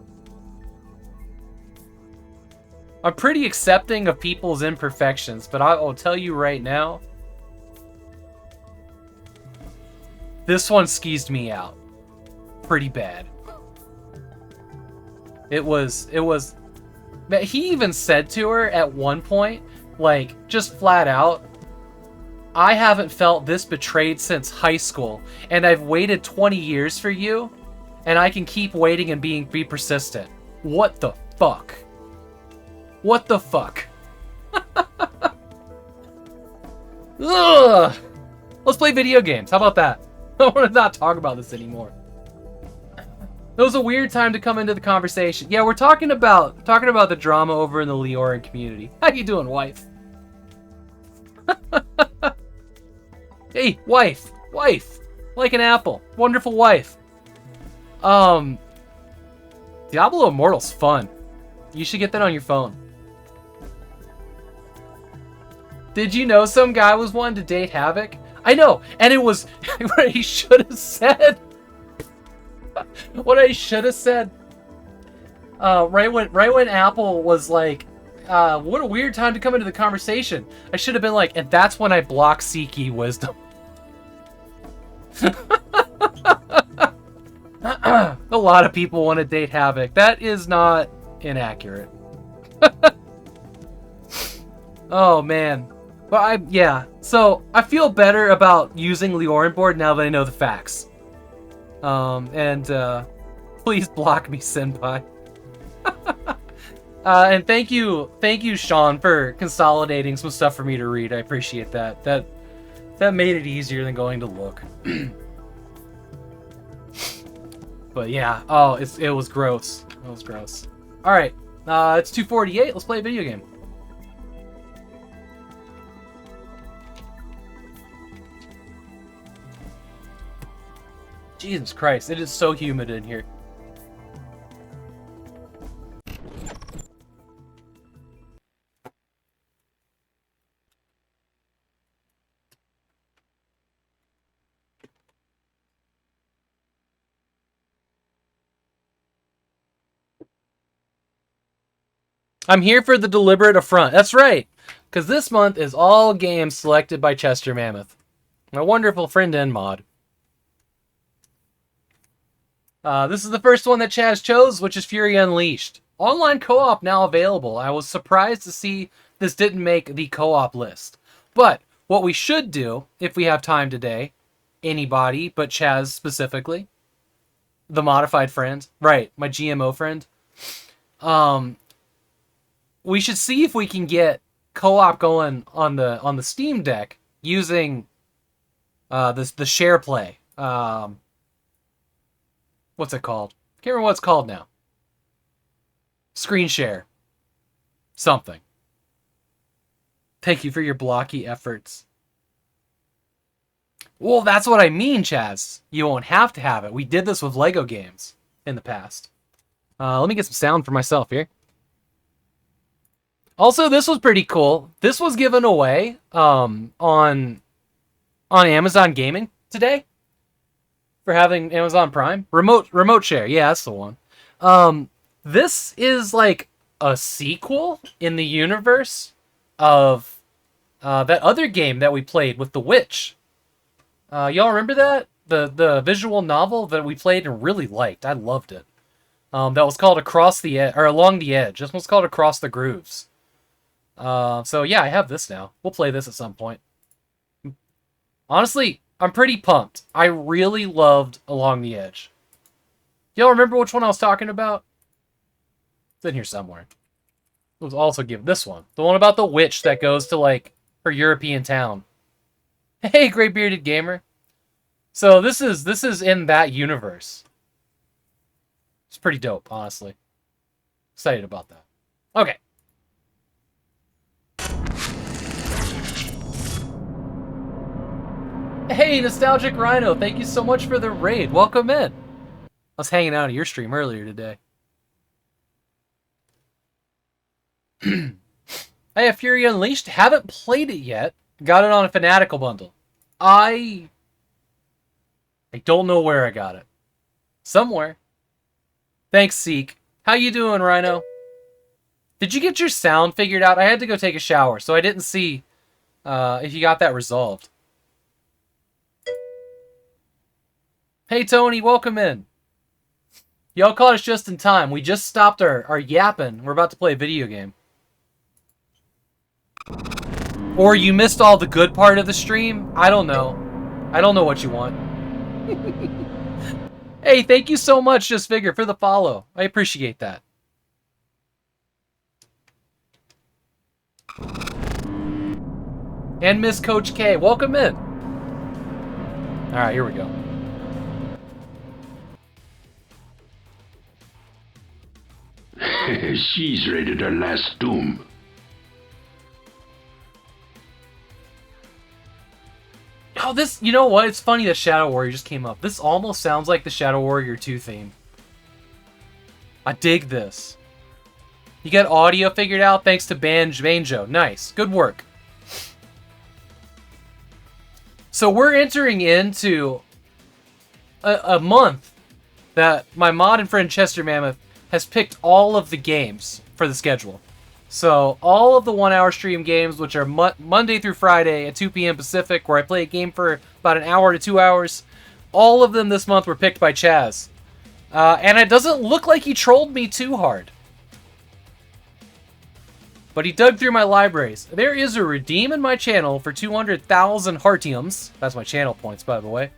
I'm pretty accepting of people's imperfections, but I'll tell you right now, this one skeezed me out pretty bad. It was, he even said to her at one point, like, just flat out, I haven't felt this betrayed since high school, and I've waited 20 years for you, and I can keep waiting and be persistent. What the fuck? What the fuck? Ugh! Let's play video games. How about that? I want to not talk about this anymore. It was a weird time to come into the conversation. Yeah, we're talking about the drama over in the Leorin community. How you doing, wife? Hey, wife, like an apple, wonderful wife. Diablo Immortal's fun. You should get that on your phone. Did you know some guy was wanting to date Havok? I know, and it was what he should have said. What I should have said. Right when Apple was like, what a weird time to come into the conversation. I should have been like, and that's when I block Seeky Wisdom. A lot of people want to date Havok. That is not inaccurate. Oh man. But yeah. So I feel better about using Leorin Board now that I know the facts. Please block me, Senpai. And thank you, Sean, for consolidating some stuff for me to read. I appreciate that. That made it easier than going to look. But yeah, it was gross. It was gross. All right, it's 2:48. Let's play a video game. Jesus Christ, it is so humid in here. I'm here for the deliberate affront. That's right, because this month is all games selected by Chester Mammoth, my wonderful friend and mod. This is the first one that Chaz chose, which is Fury Unleashed. Online co-op now available. I was surprised to see this didn't make the co-op list. But what we should do, if we have time today, anybody but Chaz specifically, the modified friend, right, my GMO friend, we should see if we can get co-op going on the Steam Deck using the share play. What's it called? Can't remember what it's called now. Screen share. Something. Thank you for your blocky efforts. Well, that's what I mean, Chaz. You won't have to have it. We did this with Lego games in the past. Let me get some sound for myself here. Also, this was pretty cool. This was given away on Amazon Gaming today. For having Amazon Prime. Remote share. Yeah, that's the one. This is like a sequel in the universe of that other game that we played with the witch. Y'all remember that? The visual novel that we played and really liked. I loved it. That was called Across the Edge, or Along the Edge. This one's called Across the Grooves. So yeah, I have this now. We'll play this at some point. Honestly, I'm pretty pumped. I really loved Along the Edge. Y'all remember which one I was talking about? It's in here somewhere. It was also given this one. The one about the witch that goes to, like, her European town. Hey, gray bearded gamer. So this is in that universe. It's pretty dope, honestly. Excited about that. Okay. Hey, Nostalgic Rhino, thank you so much for the raid. Welcome in. I was hanging out at your stream earlier today. Hey, Fury Unleashed, haven't played it yet. Got it on a Fanatical bundle. I don't know where I got it. Somewhere. Thanks, Seek. How you doing, Rhino? Did you get your sound figured out? I had to go take a shower, so I didn't see if you got that resolved. Hey, Tony, welcome in. Y'all caught us just in time. We just stopped our yapping. We're about to play a video game. Or you missed all the good part of the stream? I don't know. I don't know what you want. Hey, thank you so much, Just Figure, for the follow. I appreciate that. And Miss Coach K, welcome in. Alright, here we go. She's raided her last tomb. Oh, this, you know what? It's funny that Shadow Warrior just came up. This almost sounds like the Shadow Warrior 2 theme. I dig this. You got audio figured out thanks to Banjo. Nice. Good work. So we're entering into a month that my mod and friend Chester Mammoth has picked all of the games for the schedule. So all of the 1 hour stream games, which are Monday through Friday at 2 p.m. Pacific, where I play a game for about an hour to 2 hours, all of them this month were picked by Chaz. And it doesn't look like he trolled me too hard. But he dug through my libraries. There is a redeem in my channel for 200,000 Artyoms. That's my channel points, by the way.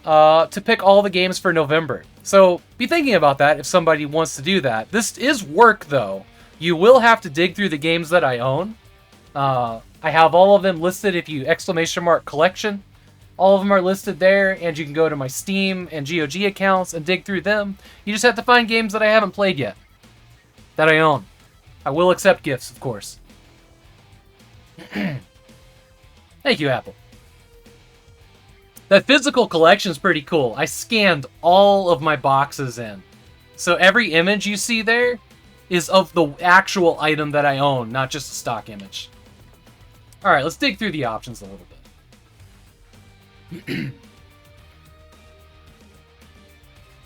To pick all the games for November. So be thinking about that if somebody wants to do that. This is work, though. You will have to dig through the games that I own. I have all of them listed if you ! collection. All of them are listed there, and you can go to my Steam and GOG accounts and dig through them. You just have to find games that I haven't played yet. That I own. I will accept gifts, of course. Thank you, Apple. That physical collection is pretty cool. I scanned all of my boxes in. So every image you see there is of the actual item that I own, not just a stock image. Alright, let's dig through the options a little bit.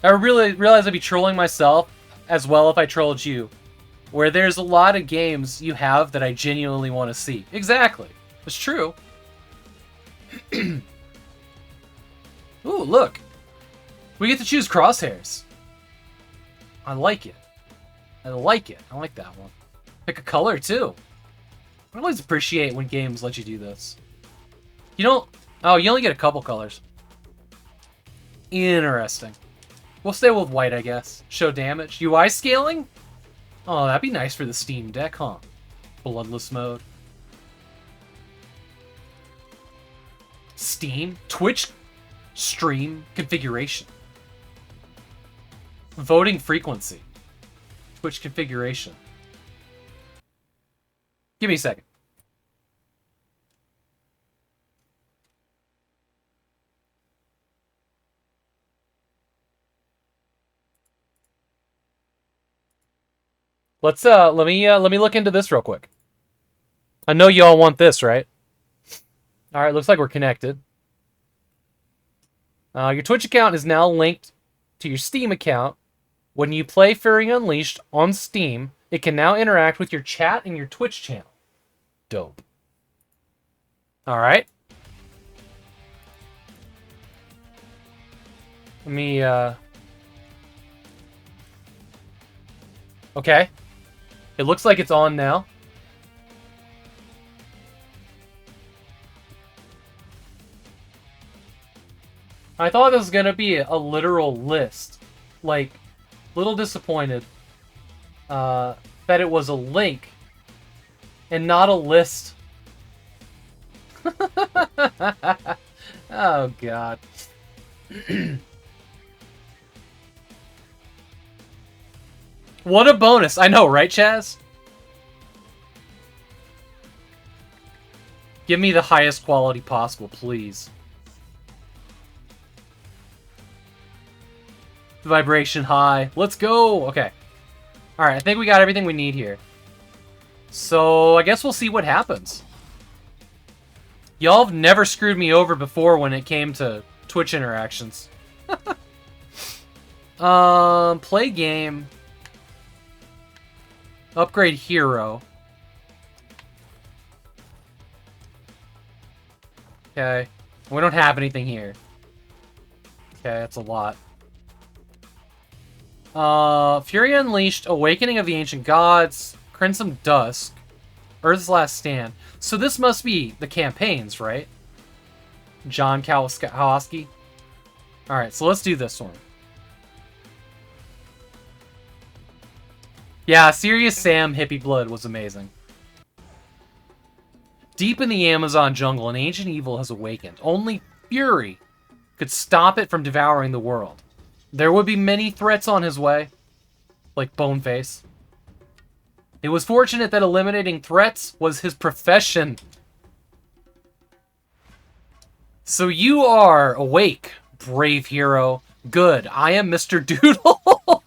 I really realize I'd be trolling myself as well if I trolled you. Where there's a lot of games you have that I genuinely want to see. Exactly. It's true. Ooh, look. We get to choose crosshairs. I like it. I like it. I like that one. Pick a color, too. I always appreciate when games let you do this. You don't... Oh, you only get a couple colors. Interesting. We'll stay with white, I guess. Show damage. UI scaling? Oh, that'd be nice for the Steam Deck, huh? Bloodless mode. Steam? Twitch stream configuration. Voting frequency. Twitch configuration. Give me a second. Let's let me look into this real quick. I know you all want this, right? All right, looks like we're connected. Your Twitch account is now linked to your Steam account. When you play Fury Unleashed on Steam, it can now interact with your chat and your Twitch channel. Dope. All right. Let me, Okay. It looks like it's on now. I thought this was gonna be a literal list. Like, little disappointed that it was a link and not a list. Oh, God. What a bonus. I know, right, Chaz? Give me the highest quality possible, please. Vibration high. Let's go. Okay. All right, I think we got everything we need here. So I guess we'll see what happens. Y'all have never screwed me over before when it came to Twitch interactions. Play game. Upgrade hero. Okay. We don't have anything here. Okay, that's a lot. Fury Unleashed, Awakening of the Ancient Gods, Crimson Dusk, Earth's Last Stand. So this must be the campaigns, right? John Kowalski. Alright, so let's do this one. Yeah, Serious Sam Hippie Blood was amazing. Deep in the Amazon jungle, an ancient evil has awakened. Only Fury could stop it from devouring the world. There would be many threats on his way, like Boneface. It was fortunate that eliminating threats was his profession. So you are awake, brave hero. Good, I am Mr. Doodle.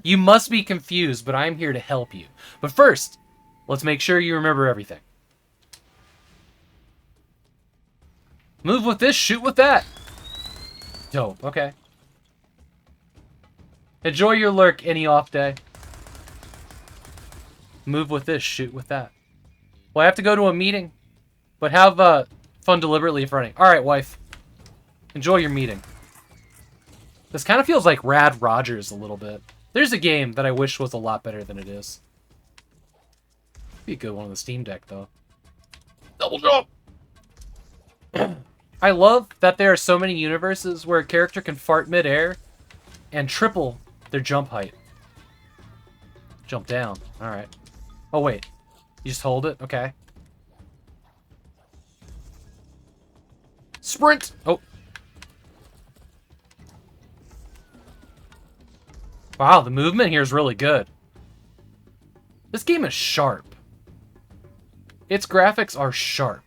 You must be confused, but I'm here to help you. But first, let's make sure you remember everything. Move with this, shoot with that. Dope, okay. Enjoy your lurk any off day. Move with this, shoot with that. Well, I have to go to a meeting, but have fun deliberately fronting. Alright, wife. Enjoy your meeting. This kind of feels like Rad Rogers a little bit. There's a game that I wish was a lot better than it is. Be a good one on the Steam Deck, though. Double jump! I love that there are so many universes where a character can fart mid-air and triple their jump height. Jump down. Alright. Oh, wait. You just hold it? Okay. Sprint! Oh. Wow, the movement here is really good. This game is sharp. Its graphics are sharp.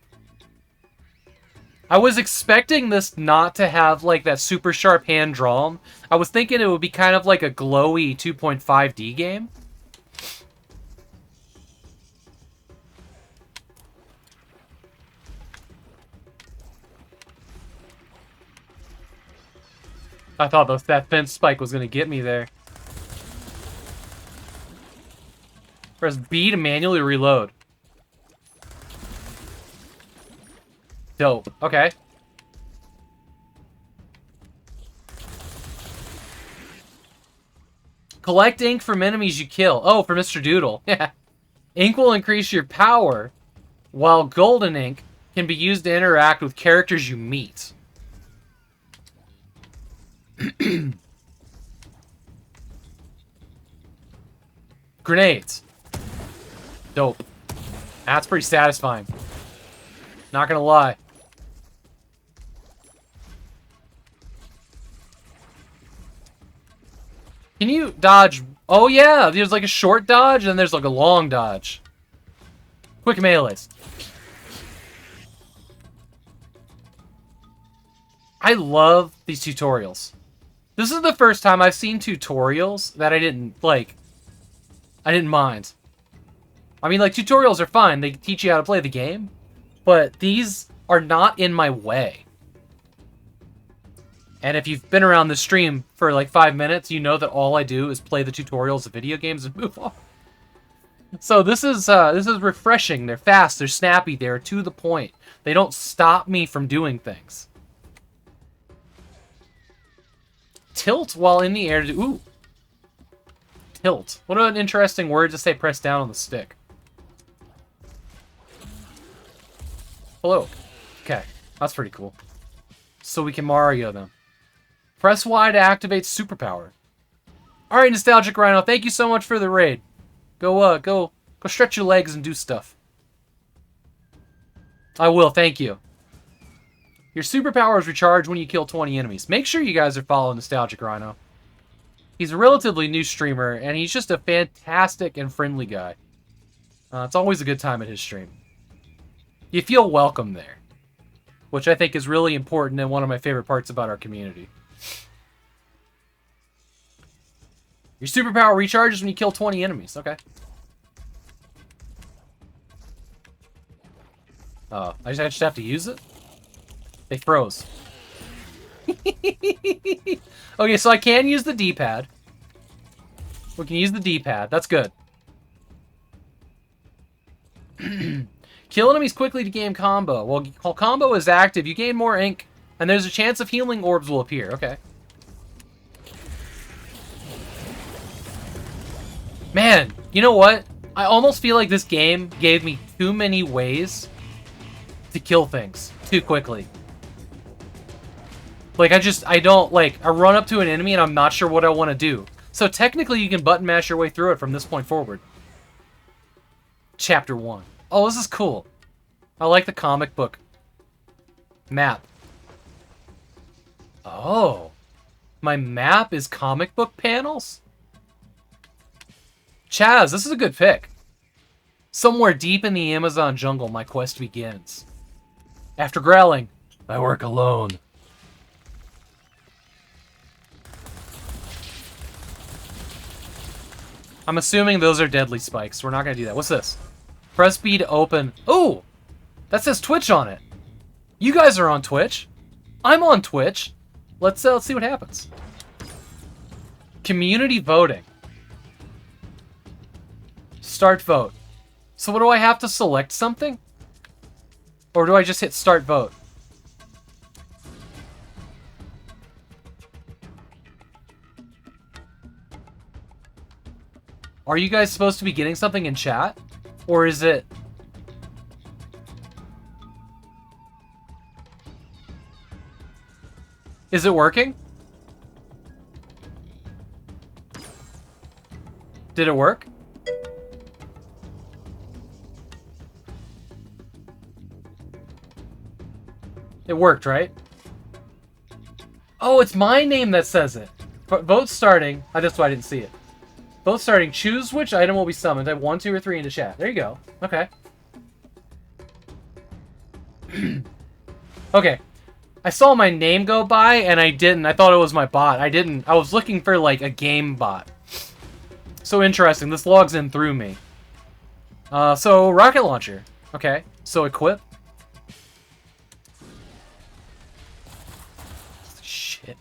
I was expecting this not to have, like, that super sharp hand drawn. I was thinking it would be kind of like a glowy 2.5D game. I thought that fence spike was going to get me there. Press B to manually reload. Dope. Okay. Collect ink from enemies you kill. Oh, for Mr. Doodle. Yeah. Ink will increase your power, while golden ink can be used to interact with characters you meet. Grenades. Dope. That's pretty satisfying. Not gonna lie. Can you dodge? Oh yeah, there's like a short dodge and there's like a long dodge. Quick melees. I love these tutorials. This is the first time I've seen tutorials that I didn't mind. I mean, like, tutorials are fine. They teach you how to play the game. But these are not in my way. And if you've been around the stream for like 5 minutes, you know that all I do is play the tutorials of video games and move on. So this is refreshing. They're fast, they're snappy, they're to the point. They don't stop me from doing things. Tilt while in the air to... Ooh. Tilt. What an interesting word to say press down on the stick. Hello. Okay. That's pretty cool. So we can Mario them. Press Y to activate superpower. Alright, Nostalgic Rhino, thank you so much for the raid. Go stretch your legs and do stuff. I will, thank you. Your superpowers recharge when you kill 20 enemies. Make sure you guys are following Nostalgic Rhino. He's a relatively new streamer, and he's just a fantastic and friendly guy. It's always a good time at his stream. You feel welcome there, which I think is really important and one of my favorite parts about our community. Your superpower recharges when you kill 20 enemies. Okay. Oh, I just have to use it? They froze. Okay, so I can use the D-pad. We can use the D-pad. That's good. Kill enemies quickly to gain combo. Well, while combo is active, you gain more ink, and there's a chance of healing orbs will appear. Okay. Man, you know what? I almost feel like this game gave me too many ways to kill things too quickly. Like, I run up to an enemy and I'm not sure what I want to do. So technically you can button mash your way through it from this point forward. Chapter 1. Oh, this is cool. I like the comic book map. Oh. My map is comic book panels? Chaz, this is a good pick. Somewhere deep in the Amazon jungle, my quest begins. After growling, I work alone. I'm assuming those are deadly spikes. We're not going to do that. What's this? Press B to open. Oh! That says Twitch on it. You guys are on Twitch. I'm on Twitch. Let's see what happens. Community voting. Start vote. So what do I have to select something? Or do I just hit start vote? Are you guys supposed to be getting something in chat? Or is it... Is it working? Did it work? It worked, right? Oh, it's my name that says it. Vote starting. That's why I didn't see it. Vote starting. Choose which item will be summoned. Type 1, 2, or 3 into chat. There you go. Okay. Okay. I saw my name go by, and I didn't. I thought it was my bot. I didn't. I was looking for, like, a game bot. So interesting. This logs in through me. So, rocket launcher. Okay. So, equip. Shit.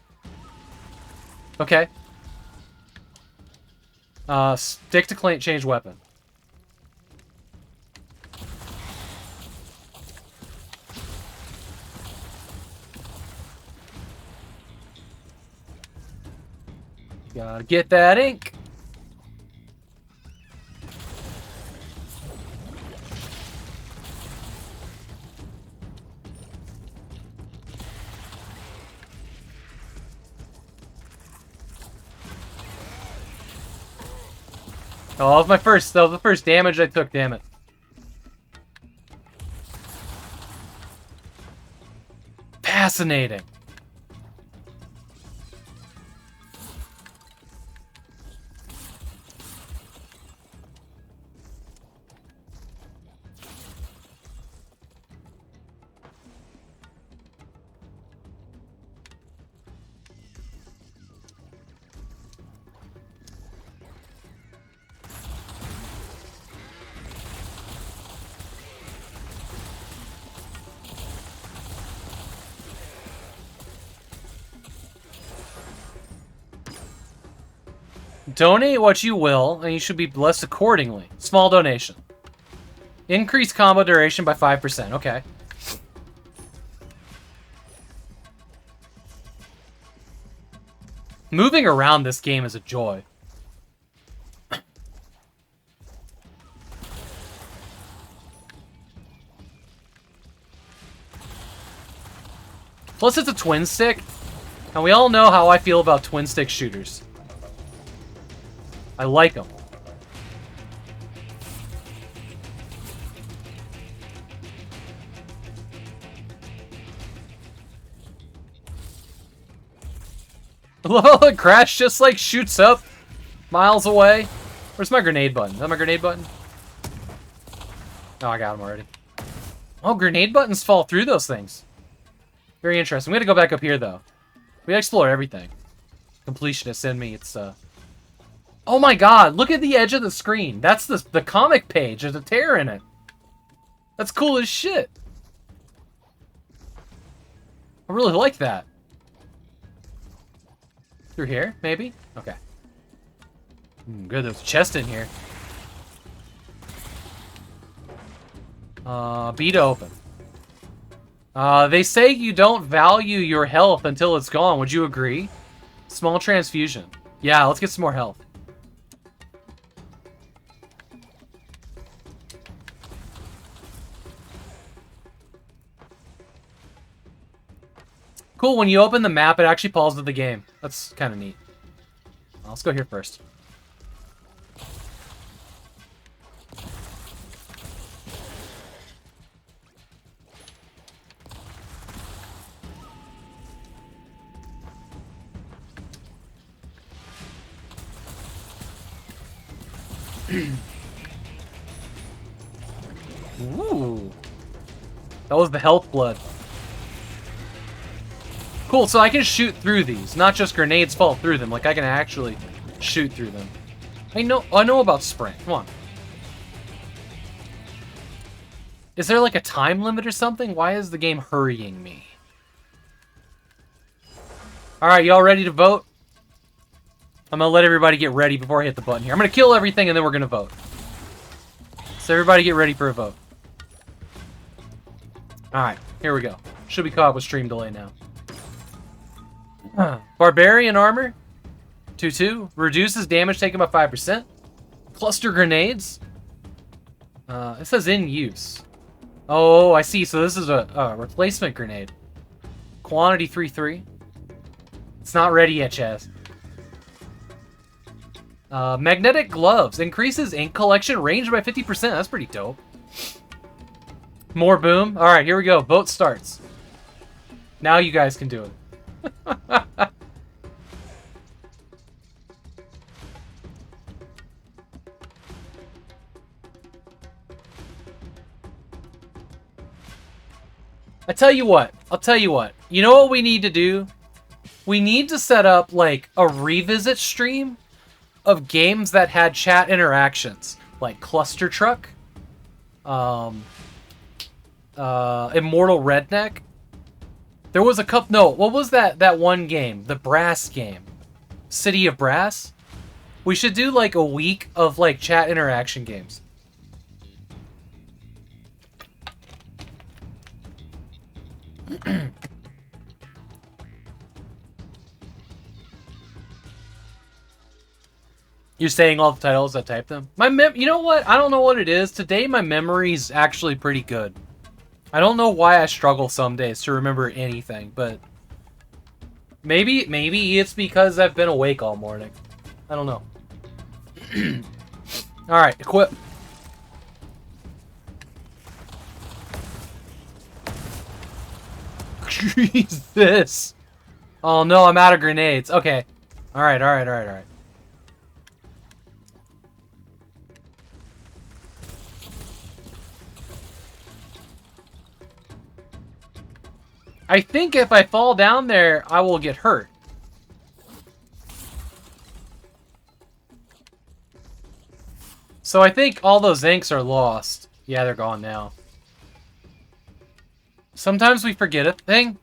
Okay. Stick to change weapon. Gotta get that ink. Oh, that was the first damage I took, damn it. Fascinating. Donate what you will, and you should be blessed accordingly. Small donation. Increase combo duration by 5%. Okay. Moving around this game is a joy. Plus, it's a twin stick, and we all know how I feel about twin stick shooters. I like them. I love how the crash just like shoots up miles away. Where's my grenade button? Is that my grenade button? Oh, I got him already. Oh, grenade buttons fall through those things. Very interesting. We gotta go back up here though. We gotta explore everything. Completionist in me, it's Oh my god, look at the edge of the screen. That's the comic page. There's a tear in it. That's cool as shit. I really like that. Through here, maybe? Okay. Good, there's a chest in here. B to open. They say you don't value your health until it's gone. Would you agree? Small transfusion. Yeah, let's get some more health. Cool, when you open the map, it actually pauses the game. That's kind of neat. Let's go here first. Ooh. That was the health blood. Cool, so I can shoot through these, not just grenades fall through them. Like, I can actually shoot through them. I know about sprint. Come on. Is there like a time limit or something? Why is the game hurrying me? Alright, y'all ready to vote? I'm gonna let everybody get ready before I hit the button here. I'm gonna kill everything and then we're gonna vote. So everybody get ready for a vote. Alright, here we go. Should be caught up with stream delay now. Barbarian armor. 2-2. Reduces damage taken by 5%. Cluster grenades. It says in use. Oh, I see. So this is a replacement grenade. Quantity 3-3. It's not ready yet, Chaz. Magnetic gloves. Increases ink collection range by 50%. That's pretty dope. More boom. Alright, here we go. Vote starts. Now you guys can do it. I'll tell you what. You know what we need to do? We need to set up, like, a revisit stream of games that had chat interactions. Like Cluster Truck. Immortal Redneck. There was a couple... No, what was that one game? The Brass game. City of Brass? We should do, like, a week of, like, chat interaction games. You're saying all the titles, I typed them? You know what? I don't know what it is. Today, my memory's actually pretty good. I don't know why I struggle some days to remember anything, but... Maybe it's because I've been awake all morning. I don't know. Alright, equip. Jesus! Oh no, I'm out of grenades. Okay. Alright. I think if I fall down there, I will get hurt. So I think all those inks are lost. Yeah, they're gone now. Sometimes we forget a thing.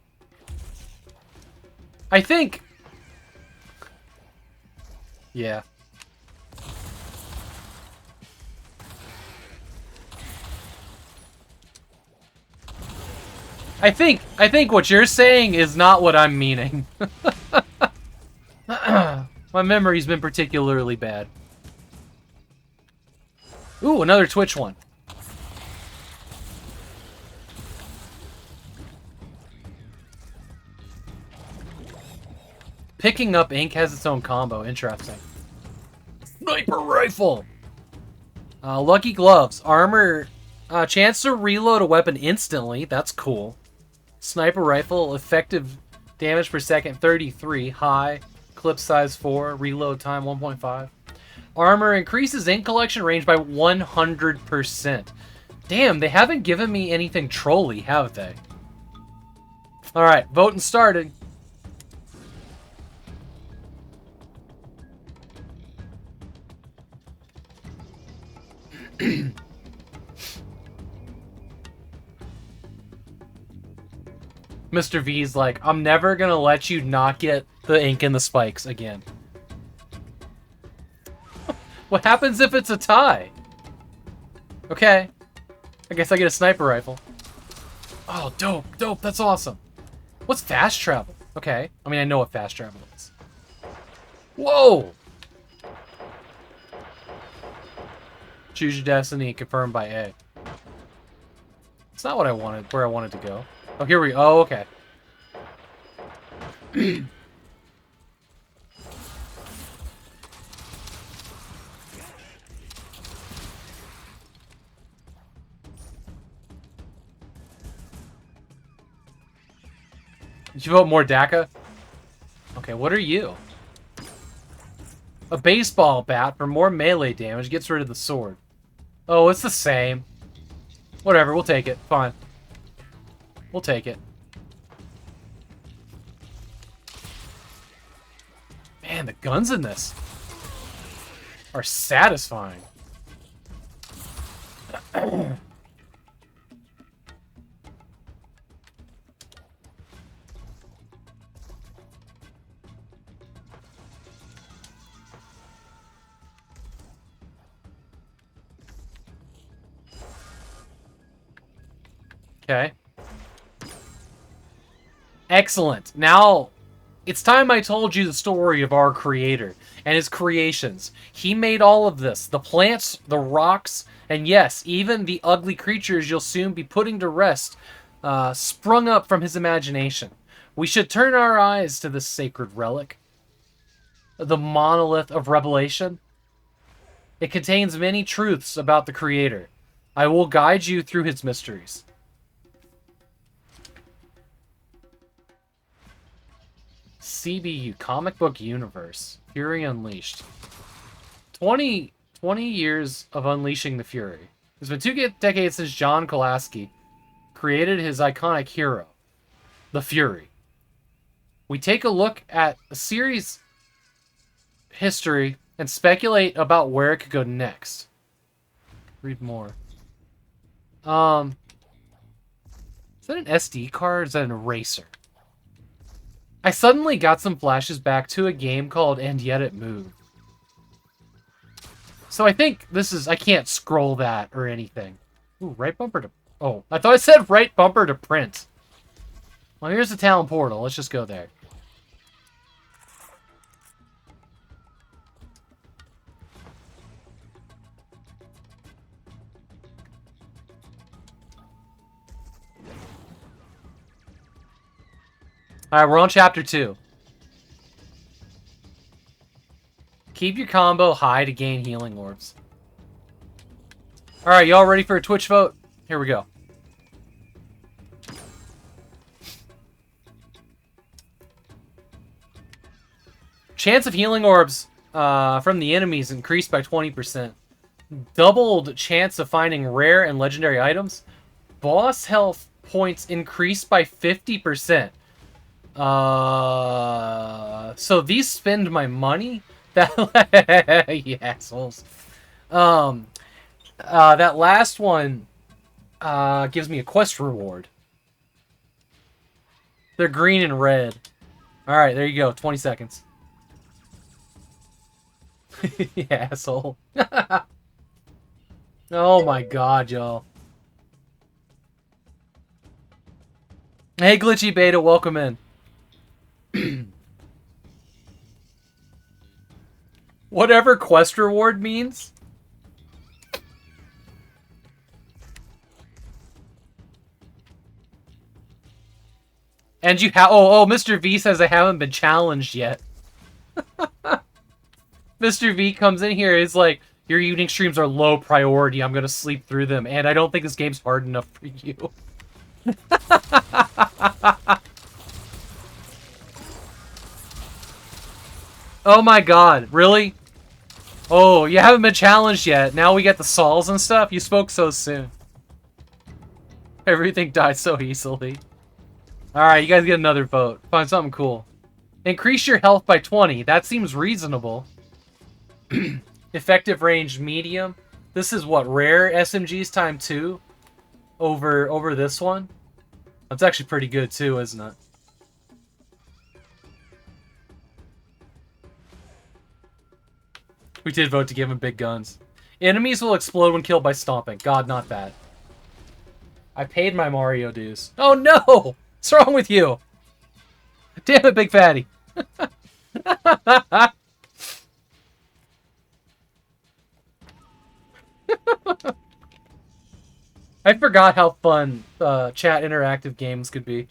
I think... Yeah. I think what you're saying is not what I'm meaning. My memory's been particularly bad. Ooh, another Twitch one. Picking up ink has its own combo. Interesting. Sniper rifle. Lucky gloves. Armor. Chance to reload a weapon instantly. That's cool. Sniper rifle. Effective damage per second 33. High. Clip size 4. Reload time 1.5. Armor increases ink collection range by 100%. Damn, they haven't given me anything trolly, have they? Alright, voting started. Mr. V's like, I'm never gonna let you not get the ink and the spikes again. What happens if it's a tie? Okay. I guess I get a sniper rifle. Oh, dope, dope, that's awesome. What's fast travel? Okay. I mean, I know what fast travel is. Whoa! Choose your destiny, confirmed by A. It's not what I wanted, where I wanted to go. Oh, here we go. Oh, okay. Did you vote more DACA? Okay, what are you? A baseball bat for more melee damage gets rid of the sword. Oh, it's the same. Whatever, we'll take it. Fine. We'll take it. Man, the guns in this are satisfying. Okay. Excellent. Now, it's time I told you the story of our creator and his creations. He made all of this. The plants, the rocks, and yes, even the ugly creatures you'll soon be putting to rest sprung up from his imagination. We should turn our eyes to this sacred relic. The monolith of revelation. It contains many truths about the creator. I will guide you through his mysteries. CBU, Comic Book Universe. Fury Unleashed. 20 years of unleashing the Fury. It's been 2 decades since John Kolaski created his iconic hero, the Fury. We take a look at a series history and speculate about where it could go next. Read more. Is that an SD card or is that an eraser? I suddenly got some flashes back to a game called And Yet It Moved. So I think this is... I can't scroll that or anything. Ooh, right bumper to... Oh, I thought I said right bumper to print. Well, here's the town portal. Let's just go there. Alright, we're on chapter 2. Keep your combo high to gain healing orbs. Alright, y'all ready for a Twitch vote? Here we go. Chance of healing orbs from the enemies increased by 20%. Doubled chance of finding rare and legendary items. Boss health points increased by 50%. So these spend my money? That you assholes. That last one gives me a quest reward. They're green and red. Alright, there you go. 20 seconds. You asshole. Oh my god, y'all. Hey, Glitchy Beta, welcome in. Whatever quest reward means. And you have... Oh, Mr. V says I haven't been challenged yet. Mr. V comes in here, is like, your evening streams are low priority. I'm gonna sleep through them. And I don't think this game's hard enough for you. Oh my god, really? Oh, you haven't been challenged yet. Now we get the Sauls and stuff? You spoke so soon. Everything died so easily. Alright, you guys get another vote. Find something cool. Increase your health by 20. That seems reasonable. Effective range medium. This is what, rare SMGs time 2? Over this one? That's actually pretty good too, isn't it? We did vote to give him big guns. Enemies will explode when killed by stomping. God, not that. I paid my Mario dues. Oh no! What's wrong with you? Damn it, big fatty. I forgot how fun chat interactive games could be.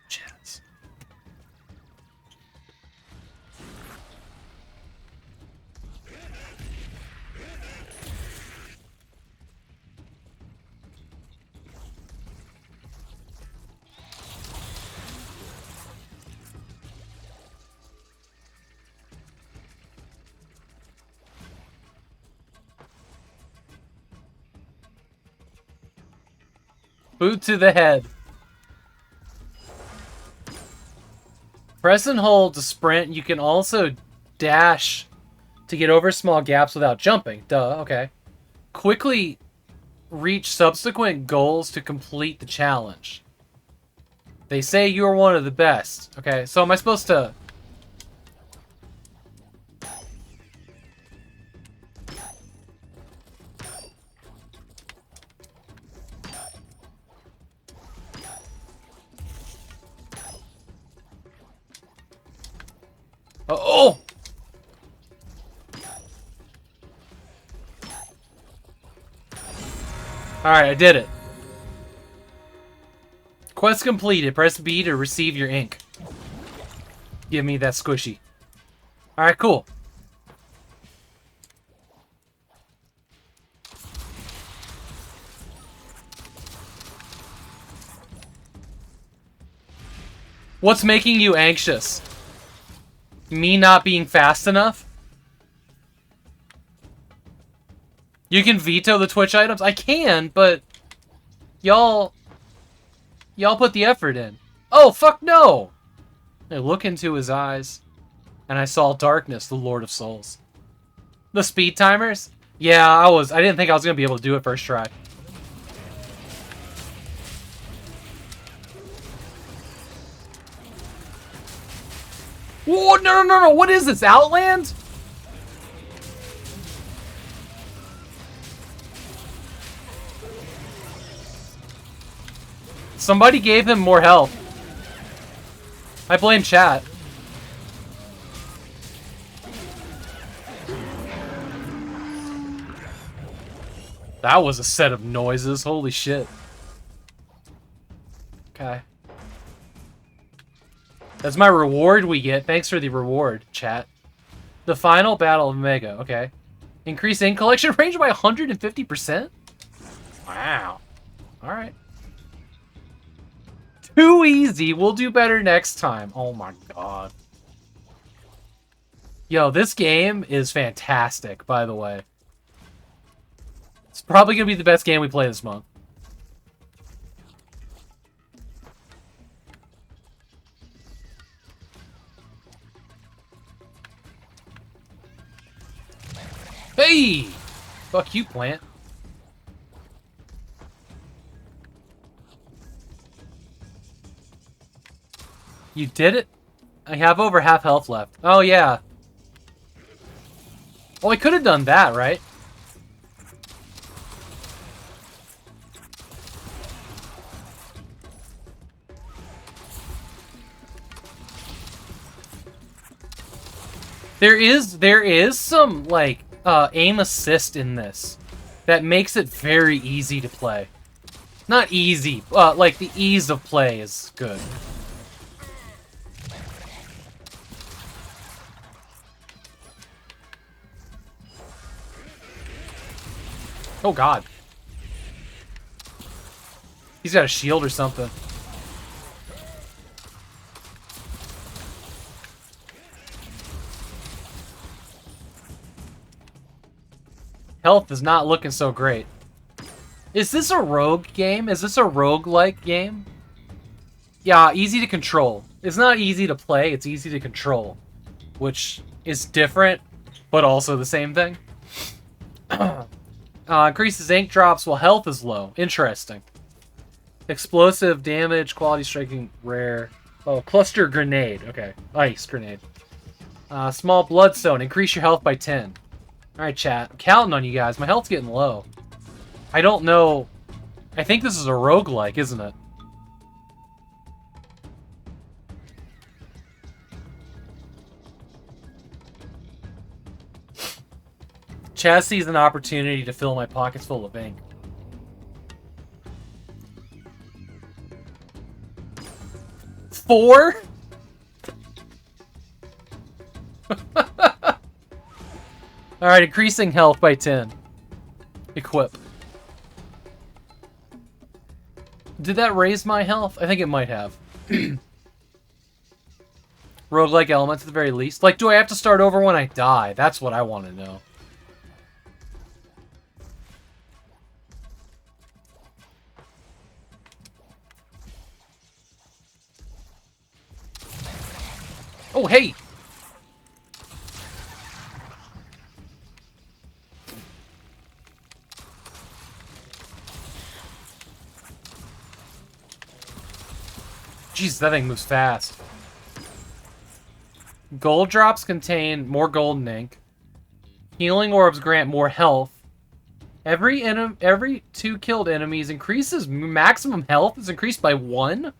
Chats. Boot to the head. Press and hold to sprint. You can also dash to get over small gaps without jumping. Duh, okay. Quickly reach subsequent goals to complete the challenge. They say you are one of the best. Okay, so am I supposed to... Oh! Alright, I did it. Quest completed. Press B to receive your ink. Give me that squishy. Alright, cool. What's making you anxious? Me not being fast enough? You can veto the Twitch items? I can, but... Y'all put the effort in. Oh, fuck no! I look into his eyes, and I saw darkness, the Lord of Souls. The speed timers? Yeah, I didn't think I was gonna be able to do it first try. Whoa, no, what is this, Outland? Somebody gave him more health. I blame chat. That was a set of noises, holy shit. Okay. That's my reward we get. Thanks for the reward, chat. The final battle of Mega. Okay. Increase ink collection range by 150%? Wow. Alright. Too easy. We'll do better next time. Oh my god. Yo, this game is fantastic, by the way. It's probably going to be the best game we play this month. Hey! Fuck you, plant. You did it? I have over half health left. Oh, yeah. Well, I could have done that, right? There is some, like, aim assist in this that makes it very easy to play. Not easy, like, the ease of play is good. Oh god. He's got a shield or something. Health is not looking so great. Is this a rogue game? Is this a rogue-like game? Yeah, easy to control. It's not easy to play, it's easy to control. Which is different, but also the same thing. Increases ink drops while health is low. Interesting. Explosive damage, quality striking, rare. Oh, cluster grenade. Okay, ice grenade. Small bloodstone. Increase your health by 10. Alright, chat. I'm counting on you guys. My health's getting low. I don't know. I think this is a roguelike, isn't it? Chaz sees an opportunity to fill my pockets full of ink. Four? Alright, increasing health by 10. Equip. Did that raise my health? I think it might have. Roguelike elements at the very least. Like, do I have to start over when I die? That's what I want to know. Oh, hey! Jeez, that thing moves fast. Gold drops contain more golden ink. Healing orbs grant more health. Every 2 killed enemies increases maximum health is increased by 1.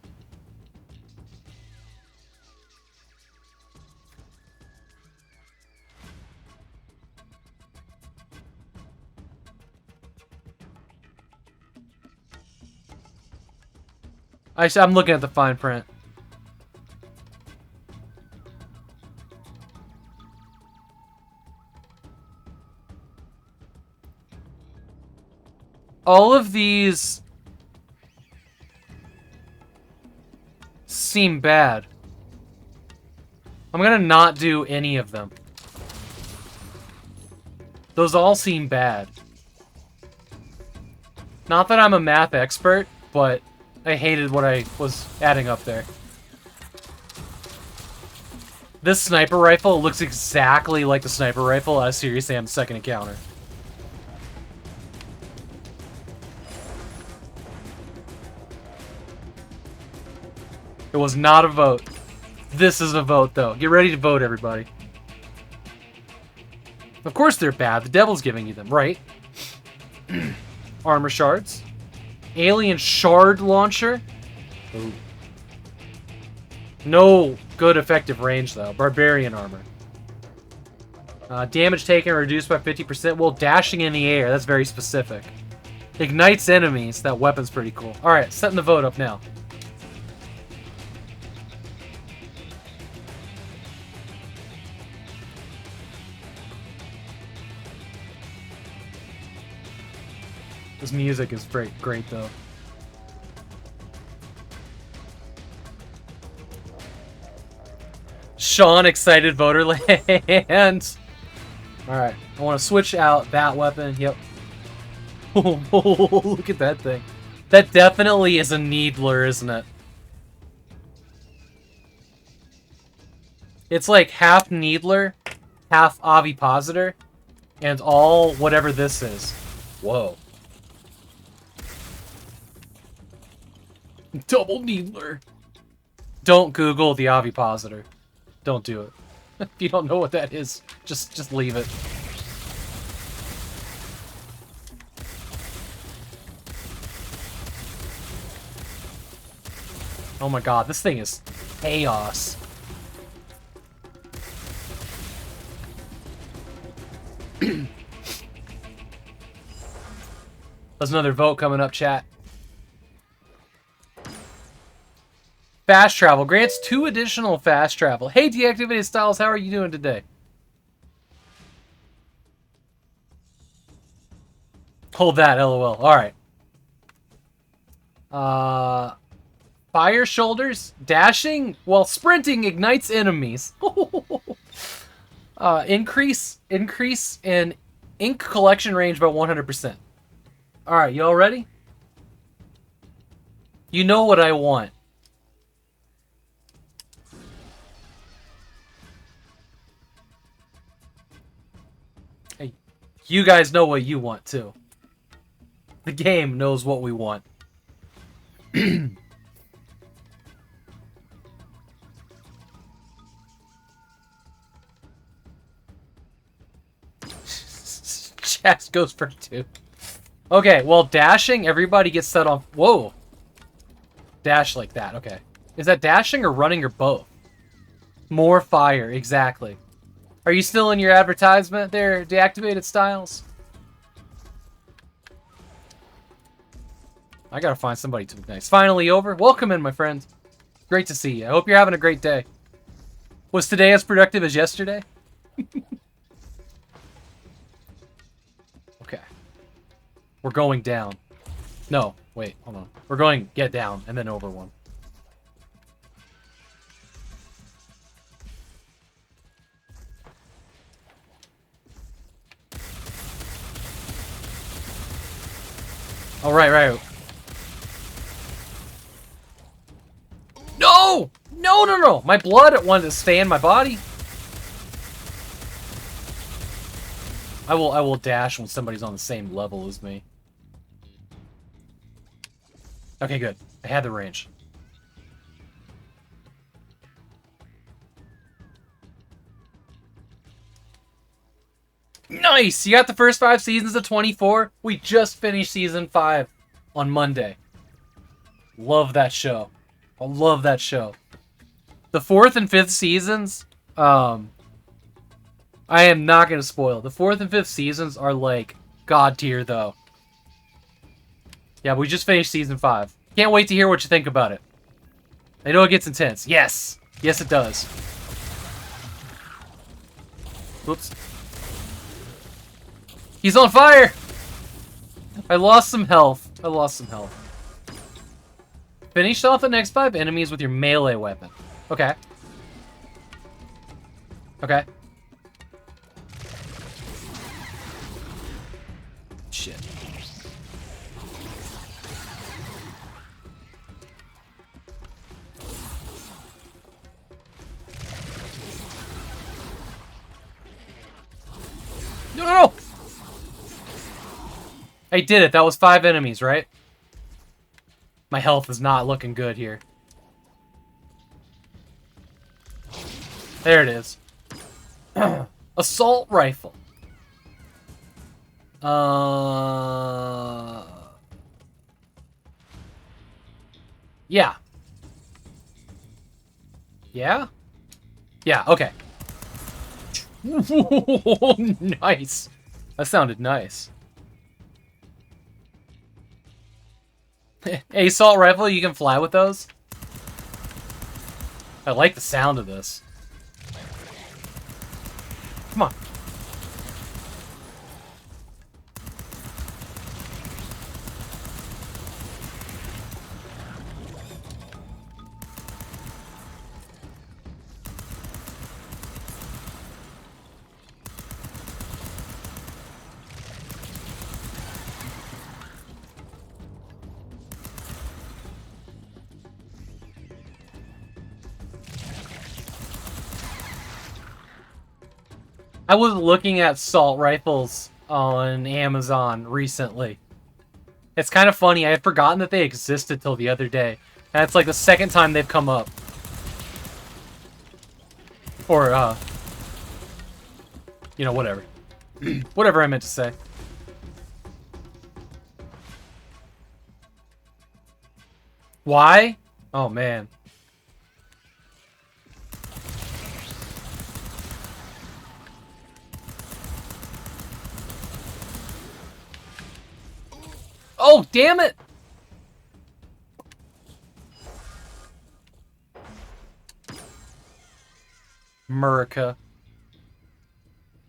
I'm looking at the fine print. All of these seem bad. I'm gonna not do any of them. Those all seem bad. Not that I'm a math expert, but I hated what I was adding up there. This sniper rifle looks exactly like the sniper rifle out of Serious Sam's second encounter. It was not a vote. This is a vote, though. Get ready to vote, everybody. Of course they're bad. The devil's giving you them, right? Armor shards. Alien shard launcher. Ooh. No good effective range, though. Barbarian armor. Damage taken reduced by 50%. Well, dashing in the air. That's very specific. Ignites enemies. That weapon's pretty cool. Alright, setting the vote up now. This music is great though. Sean, excited voter land. Alright, I want to switch out that weapon. Yep. Look at that thing. That definitely is a needler, isn't it? It's like half needler, half ovipositor, and all whatever this is. Whoa. Double needler. Don't Google the ovipositor. Don't do it. If you don't know what that is, just leave it. Oh my god, this thing is chaos. There's another vote coming up, chat. Fast travel. Grants 2 additional fast travel. Hey, Deactivated Styles, how are you doing today? Hold that, LOL. Alright. Fire shoulders. Dashing while sprinting ignites enemies. Increase in ink collection range by 100%. Alright, y'all ready? You know what I want. Hey, you guys know what you want too. The game knows what we want. Jax goes for 2. Okay, well, dashing, everybody gets set off. Whoa. Dash like that, okay. Is that dashing or running or both? More fire, exactly. Are you still in your advertisement there, deactivated styles? I gotta find somebody to look nice. Finally over. Welcome in, my friend. Great to see you. I hope you're having a great day. Was today as productive as yesterday? Okay. We're going down. No, wait, hold on. We're going get down and then over 1. Oh, right. No! No! My blood wanted to stay in my body. I will dash when somebody's on the same level as me. Okay, good. I had the range. Nice! You got the first 5 seasons of 24. We just finished season 5 on Monday. Love that show. I love that show. The 4th and 5th seasons, I am not going to spoil. The 4th and 5th seasons are like god tier, though. Yeah, we just finished season 5. Can't wait to hear what you think about it. I know it gets intense. Yes! Yes, it does. Whoops. He's on fire! I lost some health. Finish off the next 5 enemies with your melee weapon. Okay. Okay. Shit. No! I did it. That was 5 enemies, right? My health is not looking good here. There it is. Assault rifle. Yeah. Yeah? Yeah, okay. Nice. That sounded nice. Hey, assault rifle, you can fly with those? I like the sound of this. Come on. I was looking at assault rifles on Amazon recently. It's kind of funny. I had forgotten that they existed till the other day. And it's like the second time they've come up. Or, you know, whatever. Whatever I meant to say. Why? Oh, man. Oh, damn it! Murica.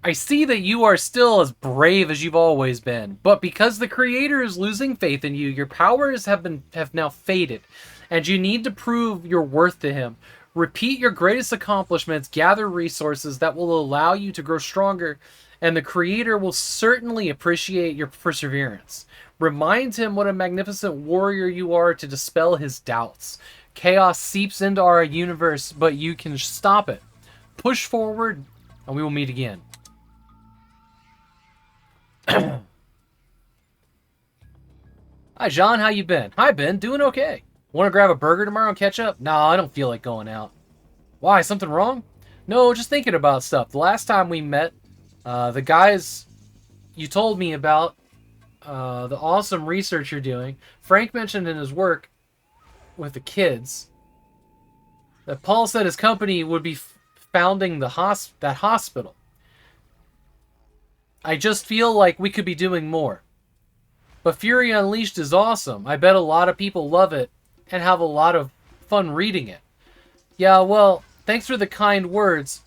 I see that you are still as brave as you've always been, but because the creator is losing faith in you, your powers have now faded, and you need to prove your worth to him. Repeat your greatest accomplishments, gather resources that will allow you to grow stronger, and the creator will certainly appreciate your perseverance. Remind him what a magnificent warrior you are to dispel his doubts. Chaos seeps into our universe, but you can stop it. Push forward, and we will meet again. Hi, John. How you been? Hi, Ben. Doing okay. Want to grab a burger tomorrow and catch up? Nah, I don't feel like going out. Why? Something wrong? No, just thinking about stuff. The last time we met, the guys you told me about, the awesome research you're doing, Frank mentioned in his work with the kids that Paul said his company would be founding that hospital. I just feel like we could be doing more. But Fury Unleashed is awesome. I bet a lot of people love it and have a lot of fun reading it. Yeah, well, thanks for the kind words,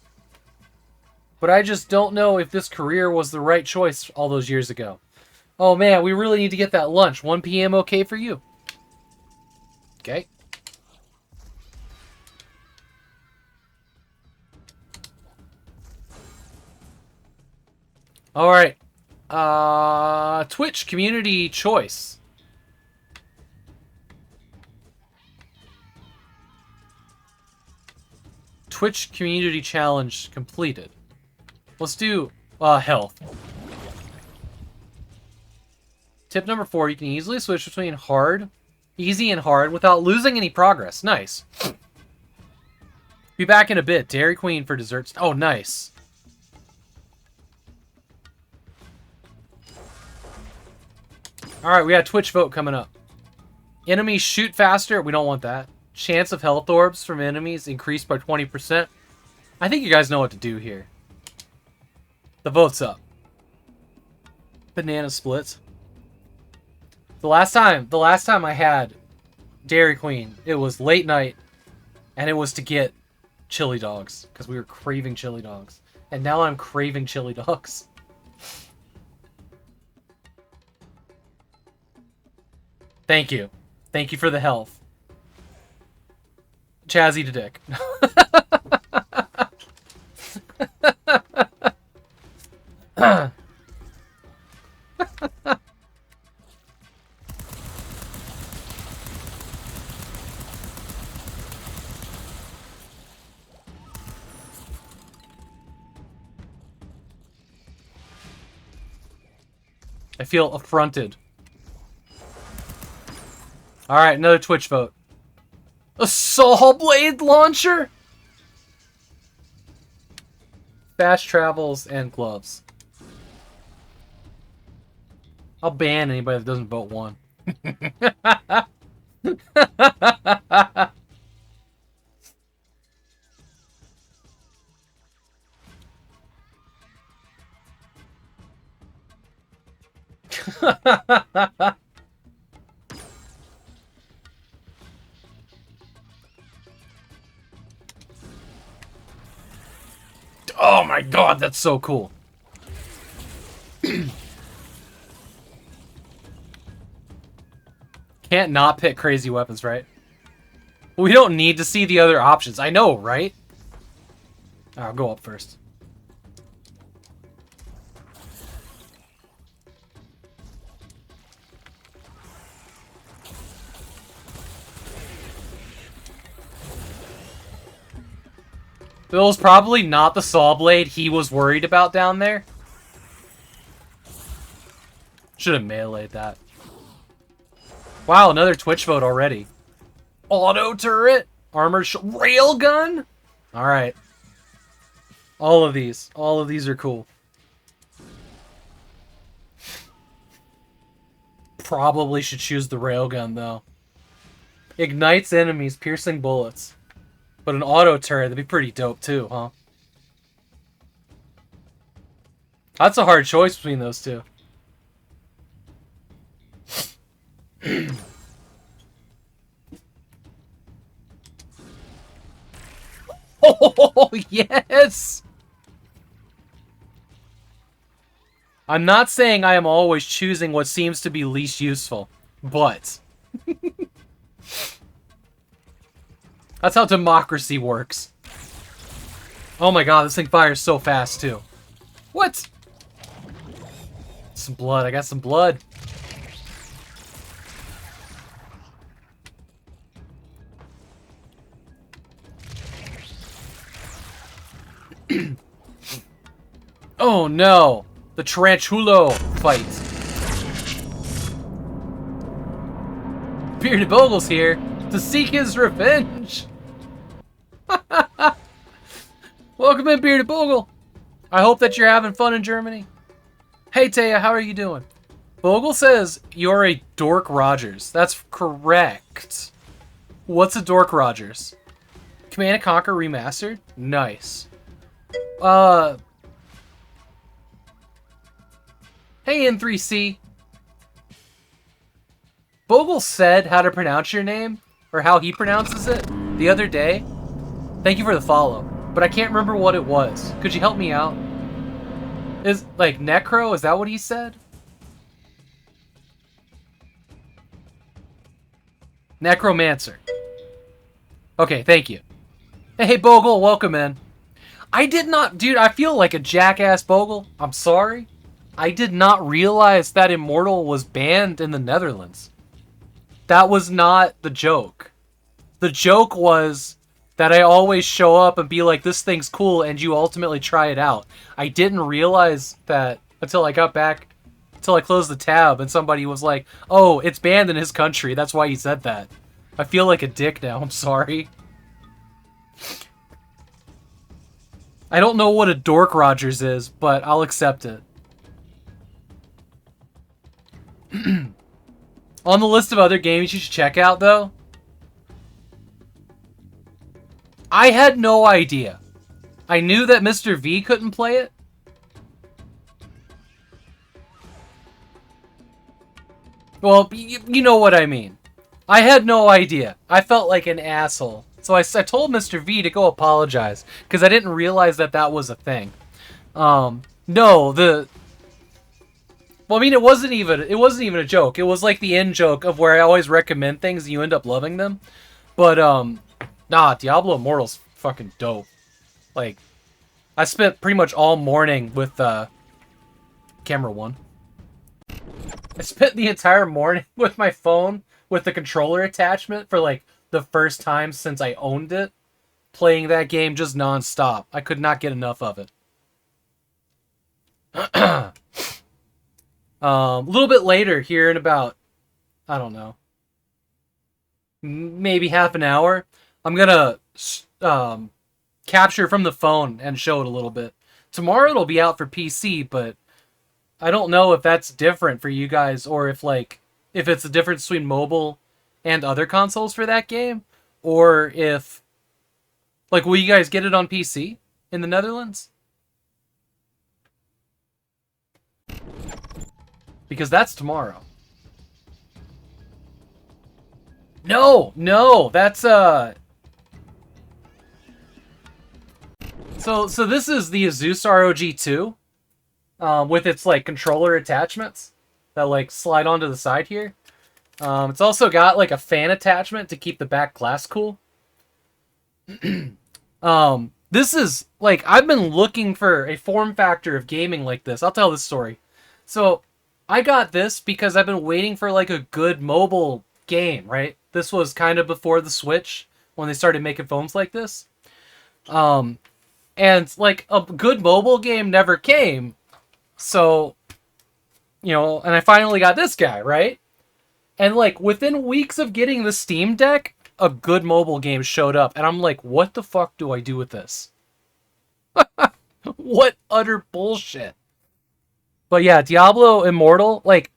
but I just don't know if this career was the right choice all those years ago. Oh man, we really need to get that lunch. 1 p.m. okay for you? Okay. Alright. Twitch community choice. Twitch community challenge completed. Let's do health. Tip number 4, you can easily switch between easy and hard without losing any progress. Nice. Be back in a bit. Dairy Queen for desserts. Oh, nice. Alright, we got a Twitch vote coming up. Enemies shoot faster. We don't want that. Chance of health orbs from enemies increased by 20%. I think you guys know what to do here. The vote's up. Banana splits. The last time I had Dairy Queen, it was late night, and it was to get chili dogs, because we were craving chili dogs. And now I'm craving chili dogs. Thank you. Thank you for the health. Chaz, eat a dick. I feel affronted. Alright, another Twitch vote. A saw blade launcher? Fast travels and gloves. I'll ban anybody that doesn't vote 1. Oh my god, that's so cool. Can't not pick crazy weapons, right? We don't need to see the other options. I know, right? I'll go up first. Bill's probably not the saw blade he was worried about down there. Should have meleeed that. Wow, another Twitch vote already. Auto turret, armored railgun. All right. All of these are cool. Probably should choose the railgun though. Ignites enemies, piercing bullets. But an auto turret, that'd be pretty dope too, huh? That's a hard choice between those two. Oh, yes! I'm not saying I am always choosing what seems to be least useful, but... That's how democracy works. Oh my god, this thing fires so fast, too. What? Some blood. I got some blood. Oh no! The Tarantulo fight. Bearded Bogle's here to seek his revenge. Welcome in, Bearded Bogle. I hope that you're having fun in Germany. Hey, Taya, how are you doing? Bogle says you're a Dork Rogers. That's correct. What's a Dork Rogers? Command & Conquer Remastered? Nice. Hey, N3C. Bogle said how to pronounce your name, or how he pronounces it, the other day. Thank you for the follow. But I can't remember what it was. Could you help me out? Is, like, Necro? Is that what he said? Necromancer. Okay, thank you. Hey, Bogle, welcome in. I did not... Dude, I feel like a jackass, Bogle. I'm sorry. I did not realize that Immortal was banned in the Netherlands. That was not the joke. The joke was that I always show up and be like, this thing's cool, and you ultimately try it out. I didn't realize that until I got back, until I closed the tab, and somebody was like, oh, it's banned in his country. That's why he said that. I feel like a dick now. I'm sorry. I don't know what a Dork Rogers is, but I'll accept it. On the list of other games you should check out, though, I had no idea. I knew that Mr. V couldn't play it. Well, you know what I mean. I had no idea. I felt like an asshole. So I told Mr. V to go apologize, because I didn't realize that that was a thing. No, well, I mean, it wasn't even a joke. It was like the in joke of where I always recommend things and you end up loving them. But, nah, Diablo Immortal's fucking dope. Like, I spent pretty much all morning with, camera one. I spent the entire morning with my phone with the controller attachment for, like, the first time since I owned it, playing that game just non-stop. I could not get enough of it. A little bit later, here in about, I don't know, maybe half an hour, I'm gonna capture from the phone and show it a little bit. Tomorrow it'll be out for PC, but I don't know if that's different for you guys, or if it's the difference between mobile and other consoles for that game, or if, like, will you guys get it on PC in the Netherlands? Because that's tomorrow. No, that's So this is the Asus ROG 2 with its like controller attachments that like slide onto the side here. It's also got like a fan attachment to keep the back glass cool. This is like, I've been looking for a form factor of gaming like this. I'll tell this story. So I got this because I've been waiting for like a good mobile game, right? This was kind of before the Switch when they started making phones like this. And like a good mobile game never came. So, you know, and I finally got this guy, right? And like within weeks of getting the Steam Deck, a good mobile game showed up. And I'm like, what the fuck do I do with this? What utter bullshit. But yeah, Diablo Immortal, like,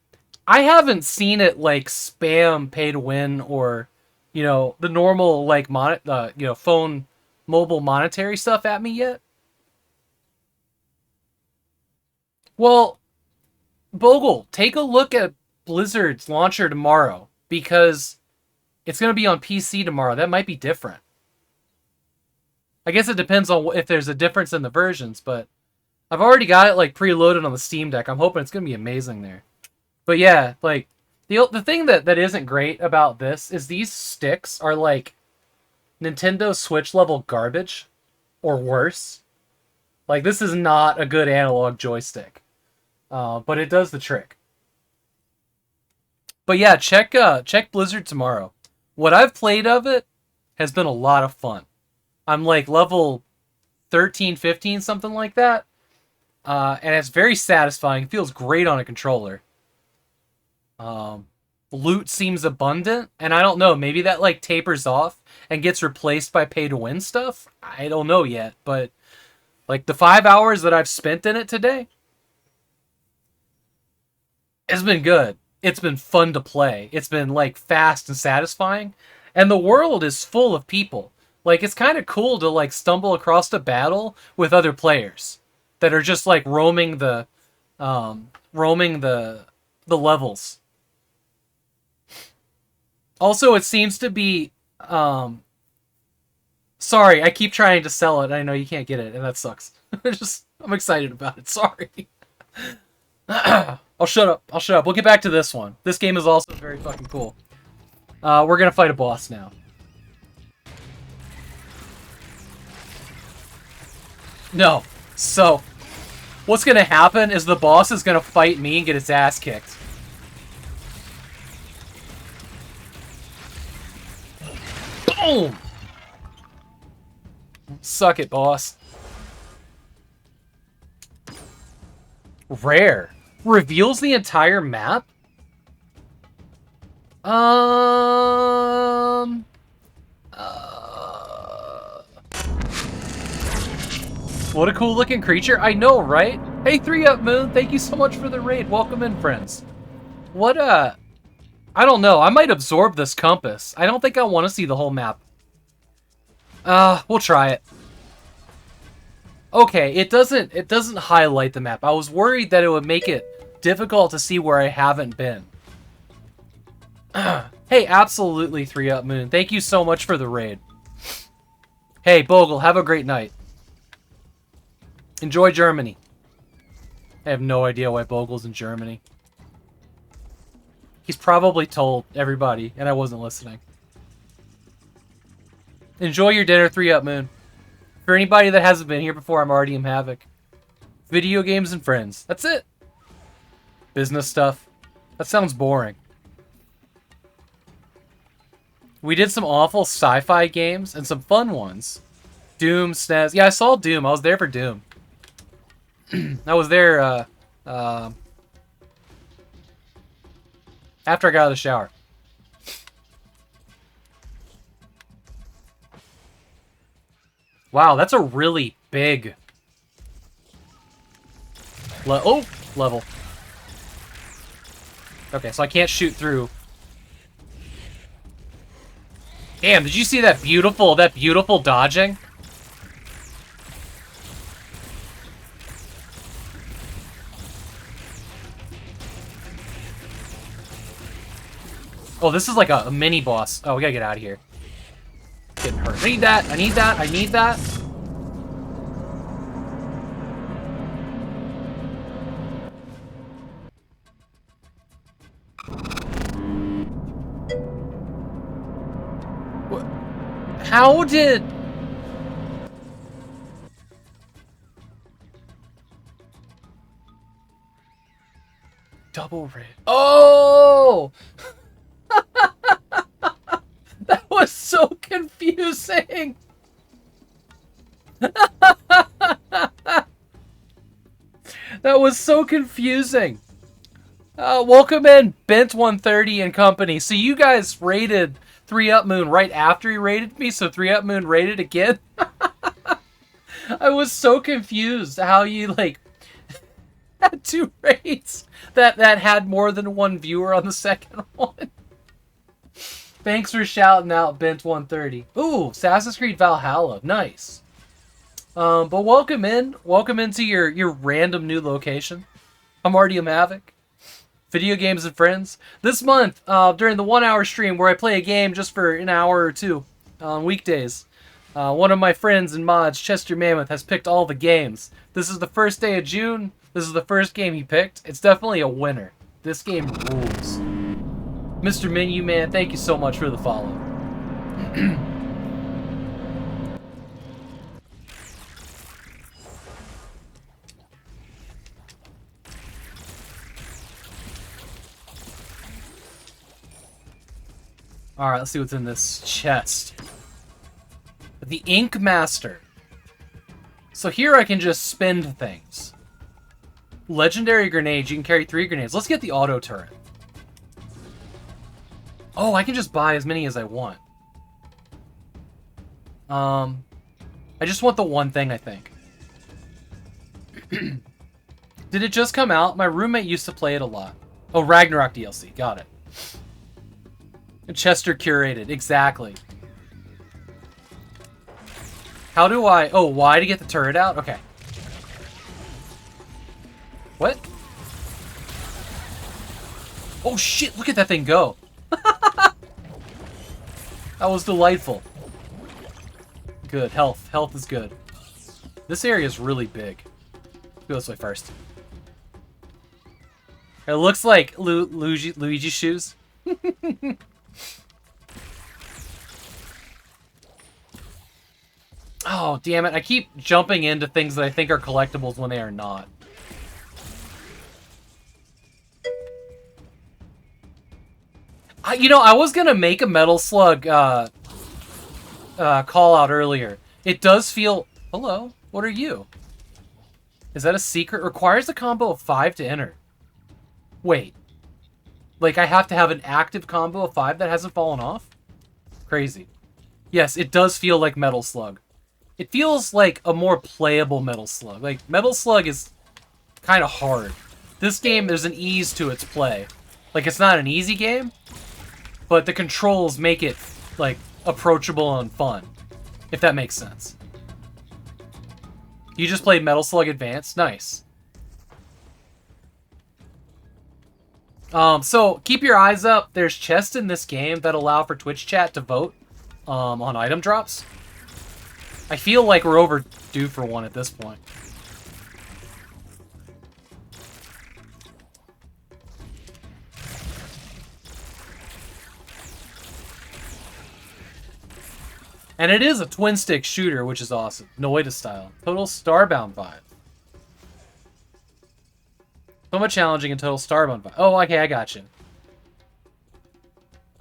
I haven't seen it like spam pay to win or, you know, the normal like phone mobile monetary stuff at me yet. Well, Bogle, take a look at Blizzard's launcher tomorrow, because it's going to be on PC tomorrow. That might be different. I guess it depends on if there's a difference in the versions, but I've already got it like preloaded on the Steam Deck. I'm hoping it's going to be amazing there. But yeah, like the thing that isn't great about this is these sticks are like Nintendo Switch level garbage or worse. Like, this is not a good analog joystick. But it does the trick. But yeah, check Blizzard tomorrow. What I've played of it has been a lot of fun. I'm like level 13, 15, something like that. And it's very satisfying. Feels great on a controller. loot seems abundant, and I don't know, maybe that like tapers off and gets replaced by pay-to-win stuff? I don't know yet, but like the 5 hours that I've spent in it today, it's been good. It's been fun to play. It's been like fast and satisfying, and the world is full of people. Like, it's kind of cool to like stumble across a battle with other players that are just like roaming the levels. Also, it seems to be sorry, I keep trying to sell it. I know you can't get it, and that sucks. I'm excited about it. Sorry. I'll shut up. We'll get back to this one. This game is also very fucking cool. We're gonna fight a boss now. No. So, what's gonna happen is the boss is gonna fight me and get his ass kicked. Boom! Suck it, boss. Rare. Reveals the entire map? What a cool looking creature. I know, right? Hey, 3UP Moon, thank you so much for the raid. Welcome in, friends. What, I don't know. I might absorb this compass. I don't think I want to see the whole map. We'll try it. Okay, it doesn't highlight the map. I was worried that it would make it difficult to see where I haven't been. Hey, absolutely, 3UP Moon. Thank you so much for the raid. Hey, Bogle, have a great night. Enjoy Germany. I have no idea why Bogle's in Germany. He's probably told everybody, and I wasn't listening. Enjoy your dinner, 3UP Moon. For anybody that hasn't been here before, I'm Artyom Havok. Video games and friends. That's it. Business stuff. That sounds boring. We did some awful sci-fi games and some fun ones. Doom, SNES. Yeah, I saw Doom. I was there for Doom. I was there, after I got out of the shower. Wow, that's a really big... level. Okay, so I can't shoot through. Damn, did you see that beautiful dodging? Oh, this is like a mini boss. Oh, we gotta get out of here. Getting hurt. I need that. I need that. I need that. What? How did... Double raid. Oh! That was so confusing. That was so confusing. Welcome in, Bent130 and company. So you guys raided 3UP Moon right after he raided me, so 3UP Moon raided again? I was so confused how you, like, had two raids that had more than one viewer on the second one. Thanks for shouting out, Bent130. Ooh, Assassin's Creed Valhalla. Nice. But welcome in. Welcome into your random new location. I'm Artyom Havok. Video games and friends. This month, during the 1 hour stream where I play a game just for an hour or two on weekdays, one of my friends and mods, Chester Mammoth, has picked all the games. This is the first day of June. This is the first game he picked. It's definitely a winner. This game rules. Mr. Menu Man, thank you so much for the follow. Alright, let's see what's in this chest. The Ink Master. So here I can just spend things. Legendary grenades, you can carry 3 grenades. Let's get the auto turret. Oh, I can just buy as many as I want. I just want the one thing, I think. Did it just come out? My roommate used to play it a lot. Oh, Ragnarok DLC. Got it. Chester curated. Exactly. How do I... Oh, why to get the turret out? Okay. What? Oh, shit. Look at that thing go. That was delightful. Good. Health. Health is good. This area is really big. Go this way first. It looks like Luigi's shoes. Oh, damn it. I keep jumping into things that I think are collectibles when they are not. I was going to make a Metal Slug call out earlier. It does feel... Hello? What are you? Is that a secret? Requires a combo of 5 to enter. Wait. Like, I have to have an active combo of 5 that hasn't fallen off? Crazy. Yes, it does feel like Metal Slug. It feels like a more playable Metal Slug. Like, Metal Slug is kind of hard. This game, there's an ease to its play. Like, it's not an easy game, but the controls make it, like, approachable and fun. If that makes sense. You just played Metal Slug Advance? Nice. So, keep your eyes up. There's chests in this game that allow for Twitch chat to vote on item drops. I feel like we're overdue for one at this point. And it is a twin-stick shooter, which is awesome. Noida style. Total Starbound vibe. Somewhat challenging and total Starbound vibe. Oh, okay, I got you.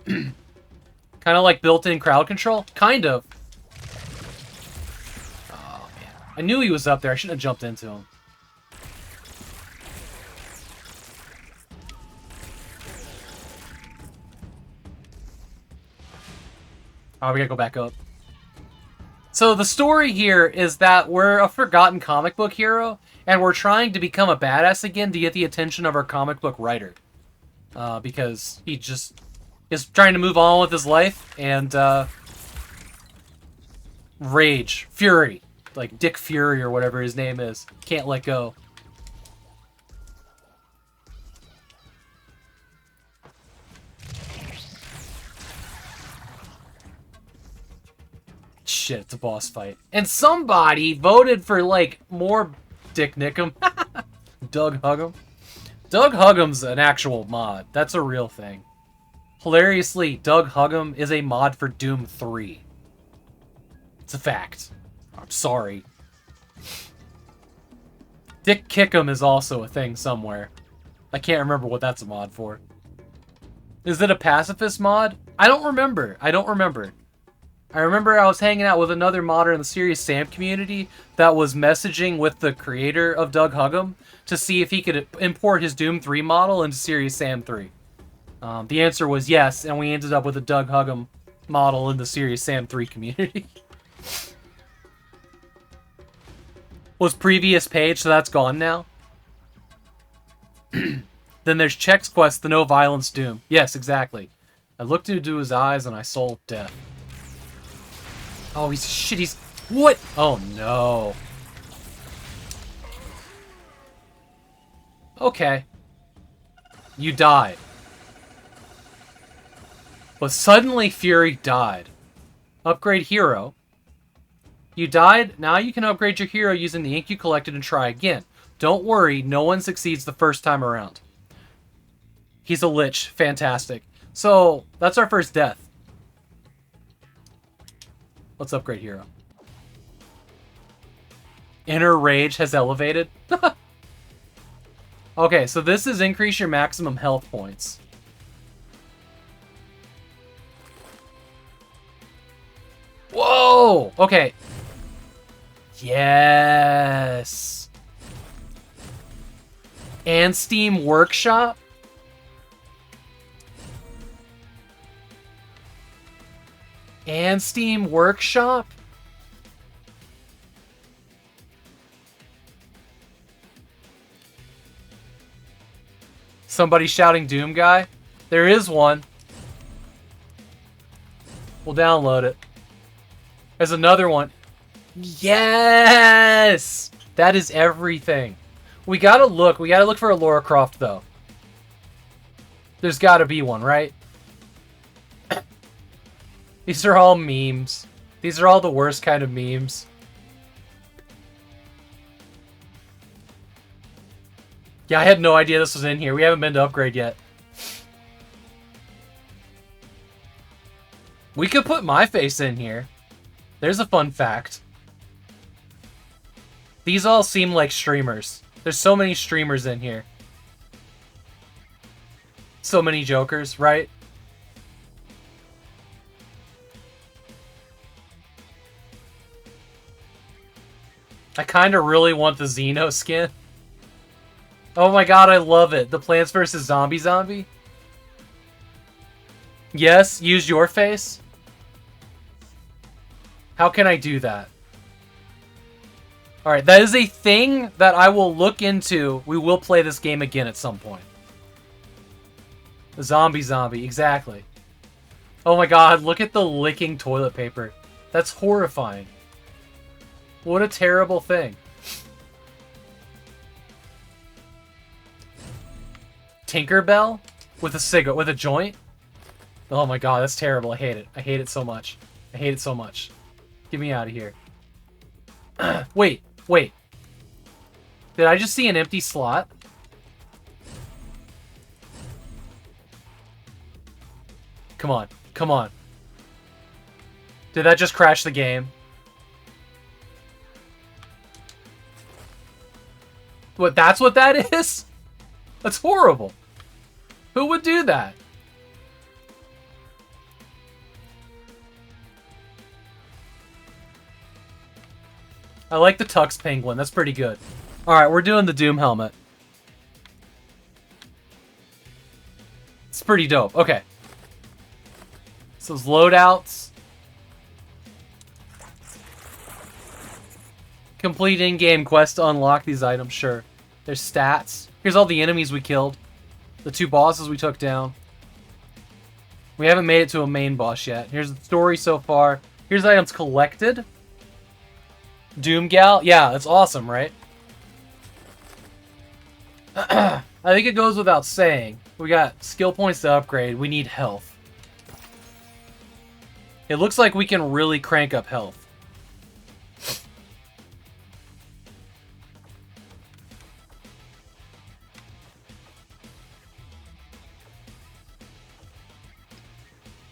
Kind of like built-in crowd control? Kind of. Oh, man. I knew he was up there. I shouldn't have jumped into him. Oh, we gotta go back up. So the story here is that we're a forgotten comic book hero, and we're trying to become a badass again to get the attention of our comic book writer. Because he just is trying to move on with his life, and rage, fury, like Dick Fury or whatever his name is, can't let go. Shit, it's a boss fight. And somebody voted for, like, more Dick Nickum. Doug Huggum. Doug Huggum's an actual mod. That's a real thing. Hilariously, Doug Huggum is a mod for Doom 3. It's a fact. I'm sorry. Dick Kickum is also a thing somewhere. I can't remember what that's a mod for. Is it a pacifist mod? I don't remember. I remember I was hanging out with another modder in the Serious Sam community that was messaging with the creator of Doug Huggum to see if he could import his Doom 3 model into Serious Sam 3. The answer was yes, and we ended up with a Doug Huggum model in the Serious Sam 3 community. Was previous page, so that's gone now. Then there's Chex Quest, the No Violence Doom. Yes, exactly. I looked into his eyes and I saw death. Oh, he's shit, he's... What? Oh, no. Okay. You died. But suddenly Fury died. Upgrade hero. You died, now you can upgrade your hero using the ink you collected and try again. Don't worry, no one succeeds the first time around. He's a lich. Fantastic. So, that's our first death. Let's upgrade hero. Inner rage has elevated. Okay, so this is increase your maximum health points. Whoa! Okay. Yes. And Steam Workshop. And Steam Workshop? Somebody shouting Doom Guy? There is one. We'll download it. There's another one. Yes! That is everything. We gotta look. We gotta look for a Lara Croft, though. There's gotta be one, right? These are all memes. These are all the worst kind of memes. Yeah, I had no idea this was in here. We haven't been to upgrade yet. We could put my face in here. There's a fun fact. These all seem like streamers. There's so many streamers in here. So many jokers, right? I kind of really want the Xeno skin. Oh my god, I love it. The Plants vs. Zombie. Yes, use your face. How can I do that? Alright, that is a thing that I will look into. We will play this game again at some point. The zombie, exactly. Oh my god, look at the licking toilet paper. That's horrifying. What a terrible thing. Tinkerbell? With a cigarette, with a joint? Oh my god, that's terrible. I hate it. I hate it so much. I hate it so much. Get me out of here. Wait. Did I just see an empty slot? Come on. Did that just crash the game? What, that's what that is? That's horrible. Who would do that? I like the Tux Penguin. That's pretty good. Alright, we're doing the Doom helmet. It's pretty dope. Okay. So those loadouts. Complete in-game quest to unlock these items, sure. There's stats. Here's all the enemies we killed. The 2 bosses we took down. We haven't made it to a main boss yet. Here's the story so far. Here's items collected. Doom Gal? Yeah, that's awesome, right? I think it goes without saying. We got skill points to upgrade. We need health. It looks like we can really crank up health.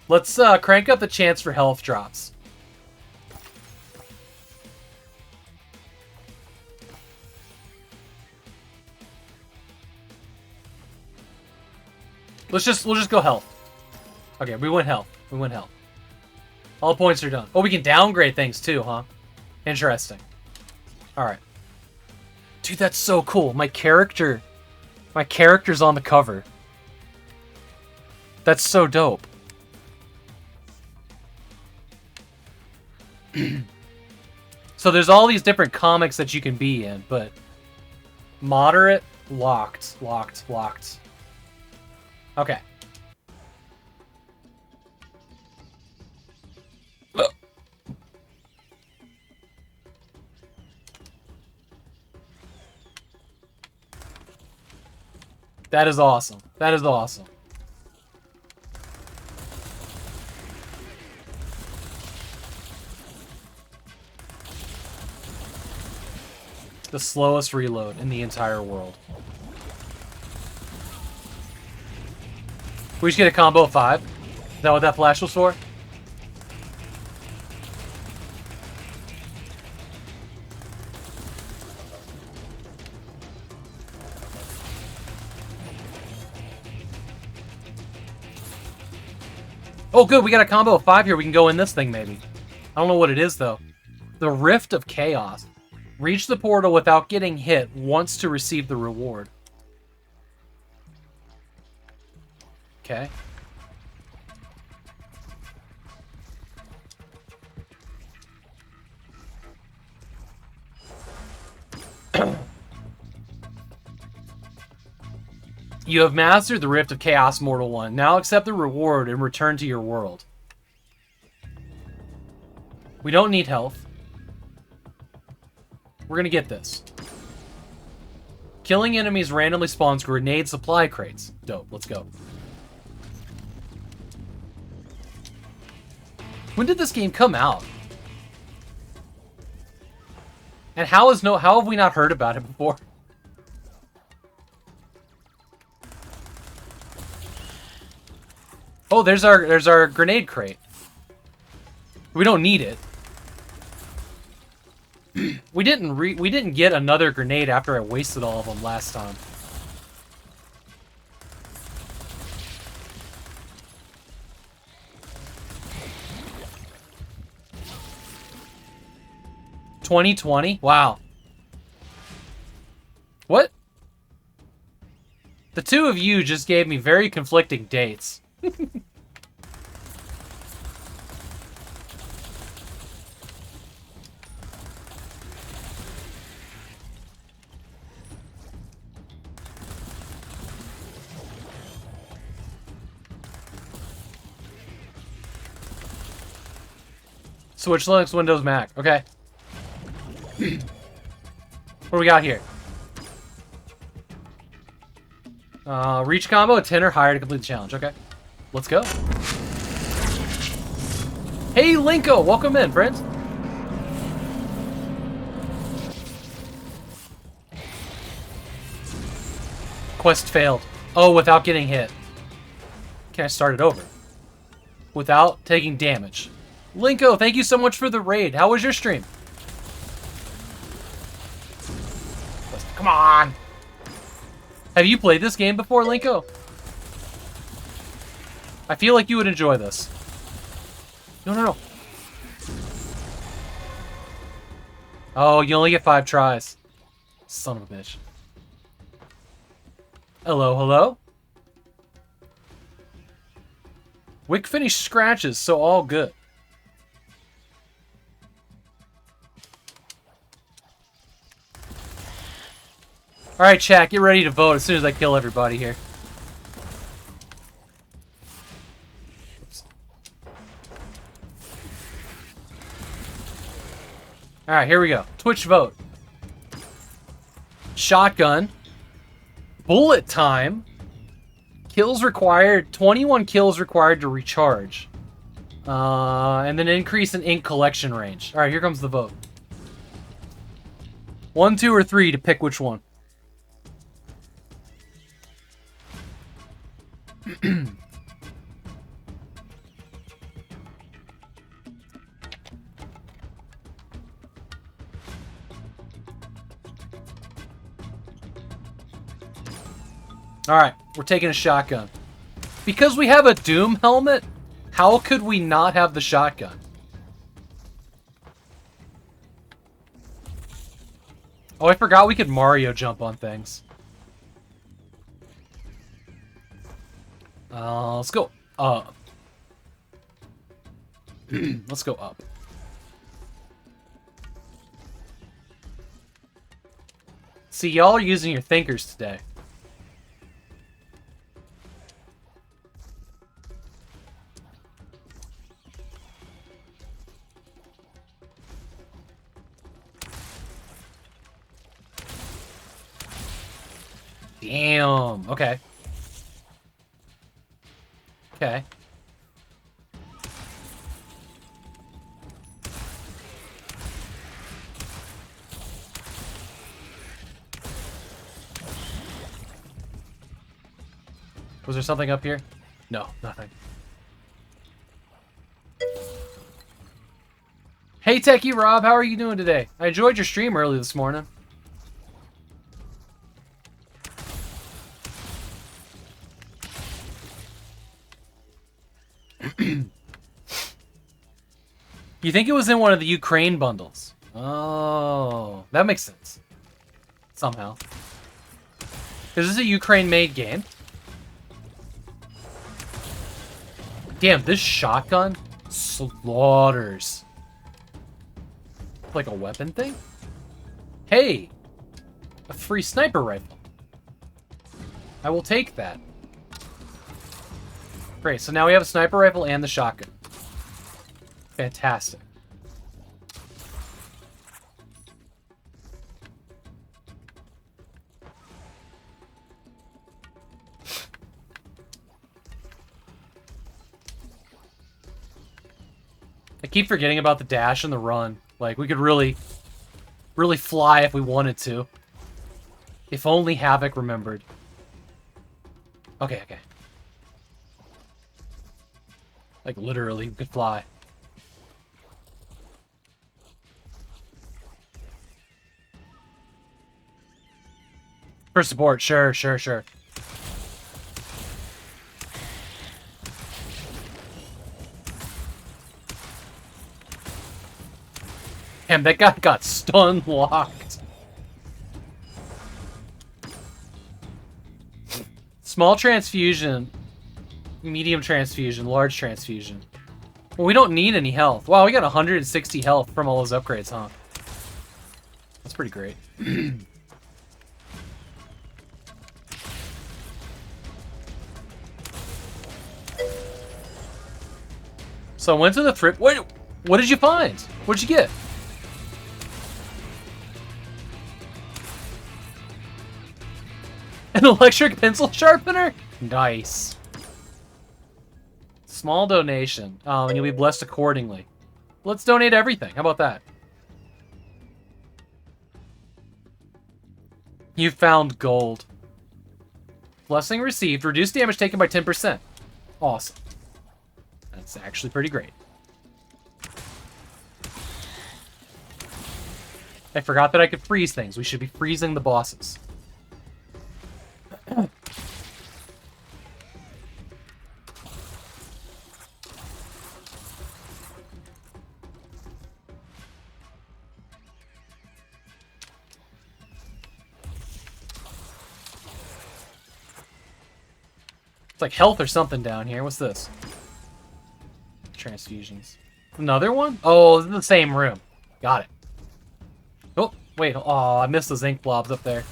Let's crank up the chance for health drops. We'll just go health. Okay, we went health. All points are done. Oh, we can downgrade things too, huh? Interesting. Alright. Dude, that's so cool. My character's on the cover. That's so dope. So there's all these different comics that you can be in, but moderate, locked. Okay. That is awesome. That is awesome. The slowest reload in the entire world. We just get a combo of 5. Is that what that flash was for? Oh, good. We got a combo of 5 here. We can go in this thing, maybe. I don't know what it is, though. The Rift of Chaos. Reach the portal without getting hit once to receive the reward. Okay. You have mastered the Rift of Chaos, Mortal One. Now accept the reward and return to your world. We don't need health. We're gonna get this. Killing enemies randomly spawns grenade supply crates. Dope, let's go. When did this game come out? And how have we not heard about it before? Oh, there's our grenade crate. We don't need it. We didn't get another grenade after I wasted all of them last time. $2020? Wow. What? The two of you just gave me very conflicting dates. Switch Linux, Windows, Mac. Okay. What do we got here? Reach combo, a 10 or higher to complete the challenge. Okay. Let's go. Hey, Linko! Welcome in, friends. Quest failed. Oh, without getting hit. Can I start it over? Without taking damage. Linko, thank you so much for the raid. How was your stream? Come on! Have you played this game before, Linko? I feel like you would enjoy this. No. Oh, you only get 5 tries. Son of a bitch. Hello? Wick finished scratches, so all good. Alright, chat, get ready to vote as soon as I kill everybody here. Alright, here we go. Twitch vote. Shotgun. Bullet time. Kills required. 21 kills required to recharge. And then increase in ink collection range. Alright, here comes the vote. 1, 2, or 3 to pick which one. Alright, we're taking a shotgun. Because we have a Doom helmet, how could we not have the shotgun? Oh, I forgot we could Mario jump on things. Let's go up. Let's go up. See, y'all are using your thinkers today. Damn. Okay. Okay. Was there something up here? No, nothing. Hey, Techie Rob, how are you doing today? I enjoyed your stream early this morning. You think it was in one of the Ukraine bundles? Oh, that makes sense. Somehow. Is this a Ukraine-made game? Damn, this shotgun slaughters. Like a weapon thing? Hey! A free sniper rifle. I will take that. Great, so now we have a sniper rifle and the shotgun. Fantastic. I keep forgetting about the dash and the run. Like, we could really fly if we wanted to. If only Havok remembered. Okay, okay. Like, literally, we could fly. For support, sure, sure, sure. Damn, that guy got stun locked. Small transfusion, medium transfusion, large transfusion. Well, we don't need any health. Wow, we got 160 health from all those upgrades, huh? That's pretty great. So I went to the thrift. Wait, what did you find? What'd you get? An electric pencil sharpener? Nice. Small donation. And you'll be blessed accordingly. Let's donate everything. How about that? You found gold. Blessing received. Reduced damage taken by 10%. Awesome. That's actually pretty great. I forgot that I could freeze things. We should be freezing the bosses. It's like health or something down here. What's this? Transfusions. Another one? Oh, it's in the same room. Got it. Oh, wait. Oh, I missed those ink blobs up there.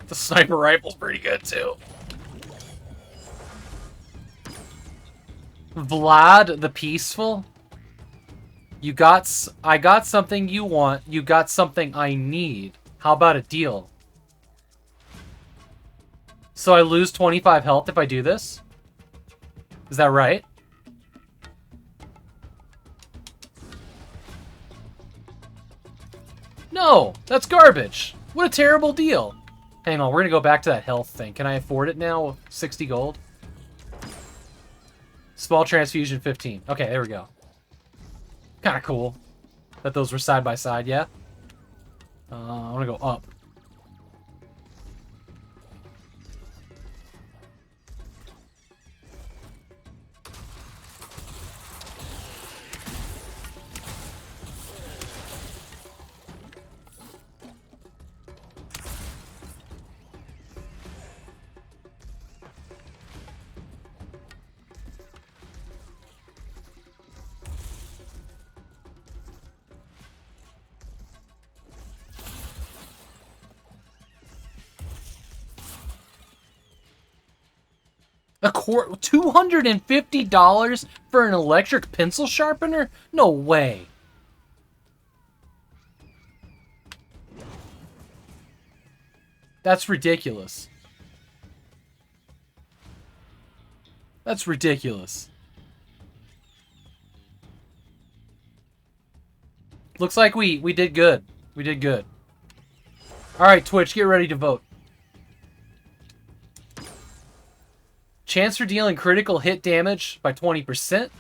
The sniper rifle's pretty good, too. Vlad the Peaceful? I got something you want. You got something I need. How about a deal? So I lose 25 health if I do this? Is that right? No! That's garbage! What a terrible deal! Hang on, we're gonna go back to that health thing. Can I afford it now with 60 gold? Small transfusion 15. Okay, there we go. Kinda cool that those were side by side, yeah? I wanna go up. $250 for an electric pencil sharpener? No way. That's ridiculous. That's ridiculous. Looks like we did good. We did good. Alright, Twitch, get ready to vote. Chance for dealing critical hit damage by 20%.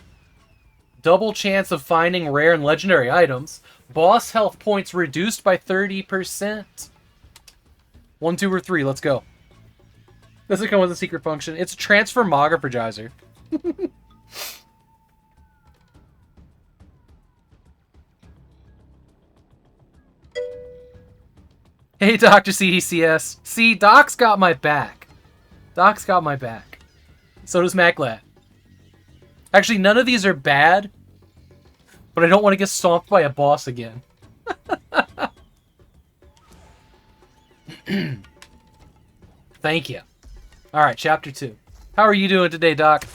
Double chance of finding rare and legendary items. Boss health points reduced by 30%. 1, 2, or 3. Let's go. Doesn't come with a secret function. It's a transformographizer. Hey, Dr. CDCS. See, Doc's got my back. Doc's got my back. So does Maclat. Actually, none of these are bad, but I don't want to get stomped by a boss again. Thank you. All right, chapter 2. How are you doing today, Doc?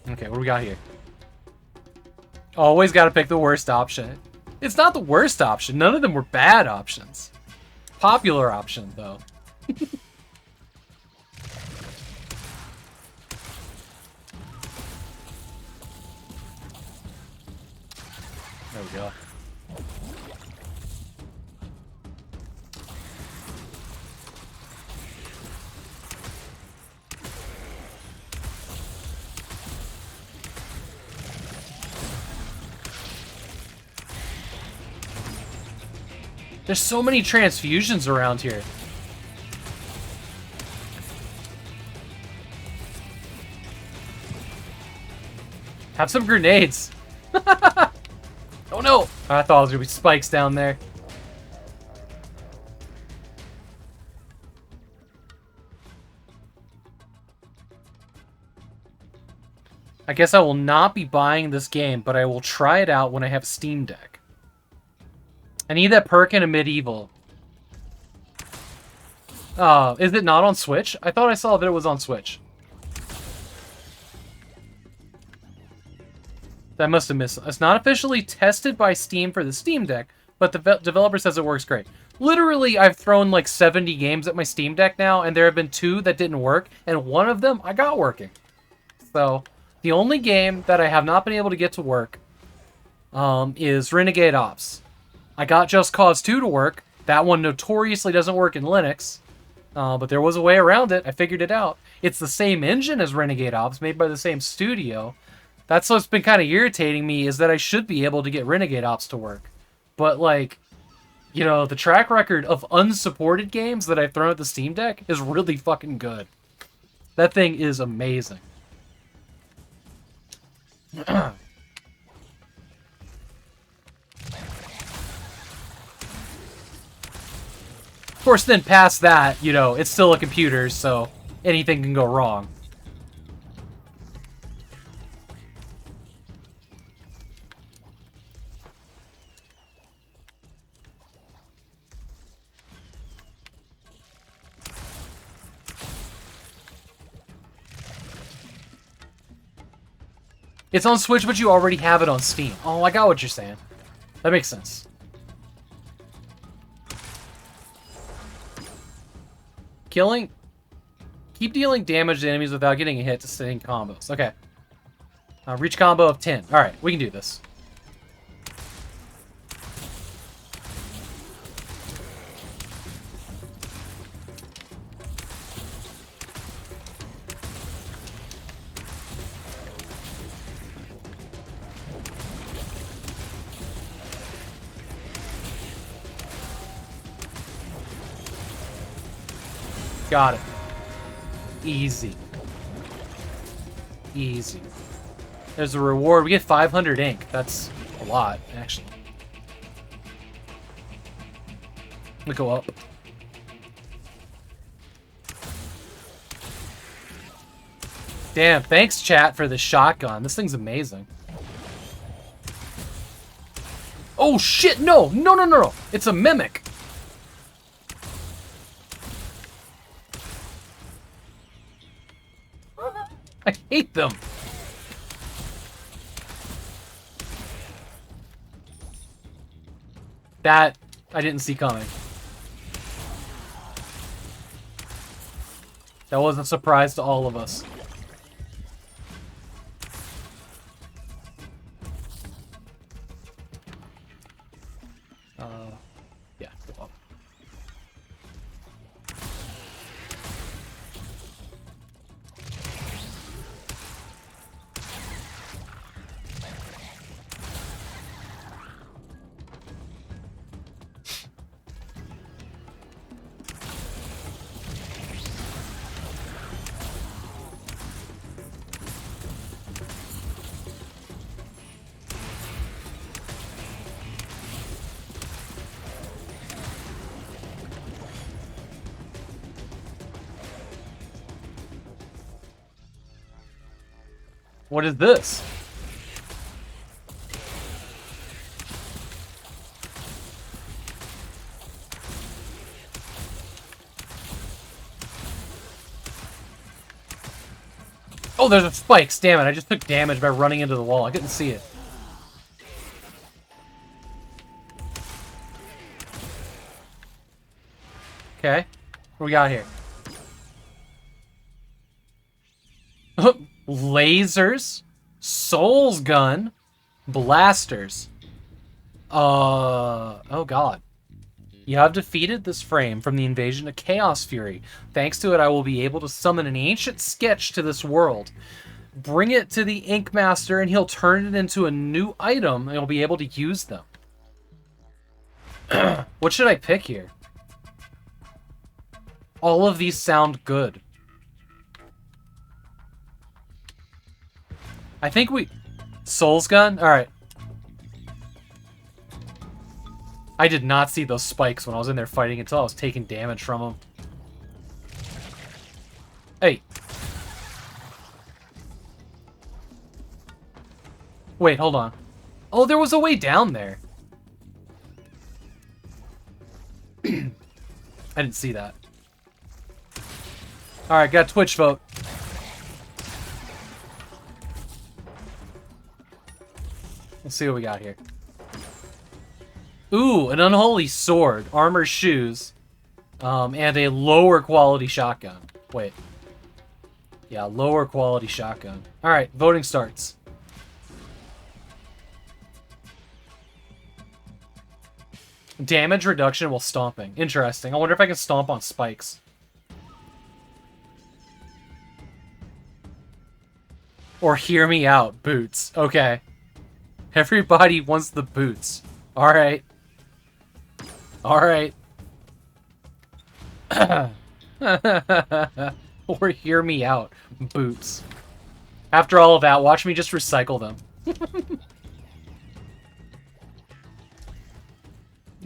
Okay, what do we got here? Always got to pick the worst option. It's not the worst option. None of them were bad options. Popular option, though. There we go. There's so many transfusions around here. Have some grenades. Oh no! I thought there was gonna be spikes down there. I guess I will not be buying this game, but I will try it out when I have a Steam Deck. I need that perk in a medieval. Is it not on Switch? I thought I saw that it was on Switch. I must have missed it. It's not officially tested by Steam for the Steam Deck, but the developer says it works great. Literally, I've thrown like 70 games at my Steam Deck now, and there have been 2 that didn't work, and one of them I got working. So, the only game that I have not been able to get to work is Renegade Ops. I got Just Cause 2 to work. That one notoriously doesn't work in Linux, but there was a way around it. I figured it out. It's the same engine as Renegade Ops, made by the same studio. That's what's been kind of irritating me, is that I should be able to get Renegade Ops to work. But, like, you know, the track record of unsupported games that I've thrown at the Steam Deck is really fucking good. That thing is amazing. Of course, then past that, you know, it's still a computer, so anything can go wrong. It's on Switch, but you already have it on Steam. Oh, I got what you're saying. That makes sense. Killing... Keep dealing damage to enemies without getting a hit to sustain combos. Okay. Reach combo of 10. Alright, we can do this. Got it. Easy. Easy. There's a reward. We get 500 ink. That's a lot, actually. We go up. Damn, thanks, chat, for the shotgun. This thing's amazing. Oh, shit, no! No, no, no, no! It's a mimic! I hate them. That I didn't see coming. That was a surprise to all of us. Yeah, go up. What is this? Oh, there's a spikes. Damn it, I just took damage by running into the wall. I couldn't see it. Okay. What we got here? Lasers. Soul's gun. Blasters. Oh god. You have defeated this frame from the invasion of Chaos Fury. Thanks to it, I will be able to summon an ancient sketch to this world. Bring it to the Ink Master, and he'll turn it into a new item, and you'll be able to use them. What should I pick here? All of these sound good. I think we... Soul's gun? Alright. I did not see those spikes when I was in there fighting until I was taking damage from them. Hey. Wait, hold on. Oh, there was a way down there. I didn't see that. Alright, got a Twitch vote. Let's see what we got here. Ooh, an unholy sword, armor shoes, and a lower quality shotgun. Wait. Yeah, lower quality shotgun. Alright, voting starts. Damage reduction while stomping. Interesting. I wonder if I can stomp on spikes. Or hear me out, boots. Okay. Everybody wants the boots. Alright. Alright. Or hear me out, boots. After all of that, watch me just recycle them.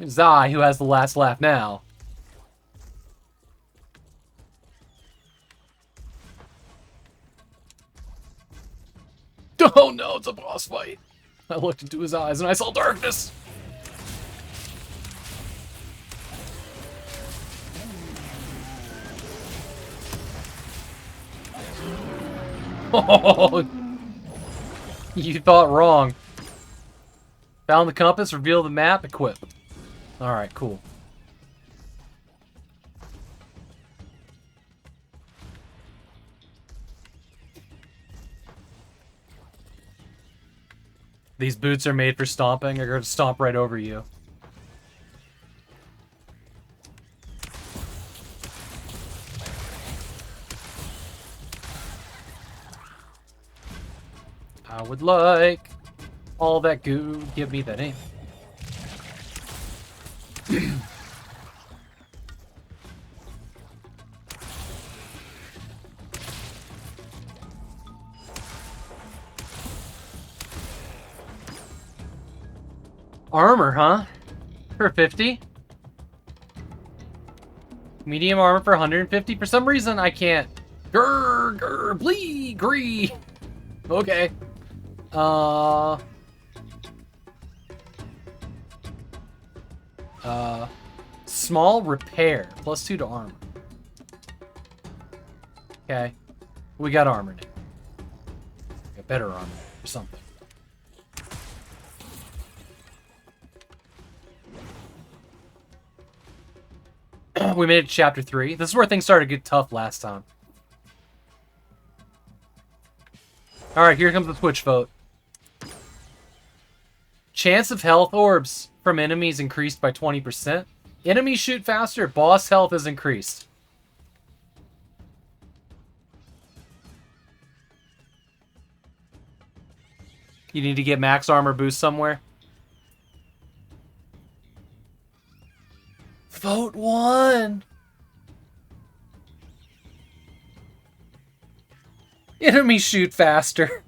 It's I who has the last laugh now. Oh no, it's a boss fight. I looked into his eyes and I saw darkness. Oh, you thought wrong. Found the compass, reveal the map, equip. Alright, cool. These boots are made for stomping. They're going to stomp right over you. I would like all that goo. Give me that name. Armor, huh? For 50? Medium armor for 150? For some reason, I can't. Grr, grr, blee, gree. Okay. Small repair. +2 to armor. Okay. We got armor now. Got better armor or something. We made it to chapter 3. This is where things started to get tough last time. Alright, here comes the Twitch vote. Chance of health orbs from enemies increased by 20%. Enemies shoot faster. Boss health is increased. You need to get max armor boost somewhere. Vote 1. Enemies shoot faster.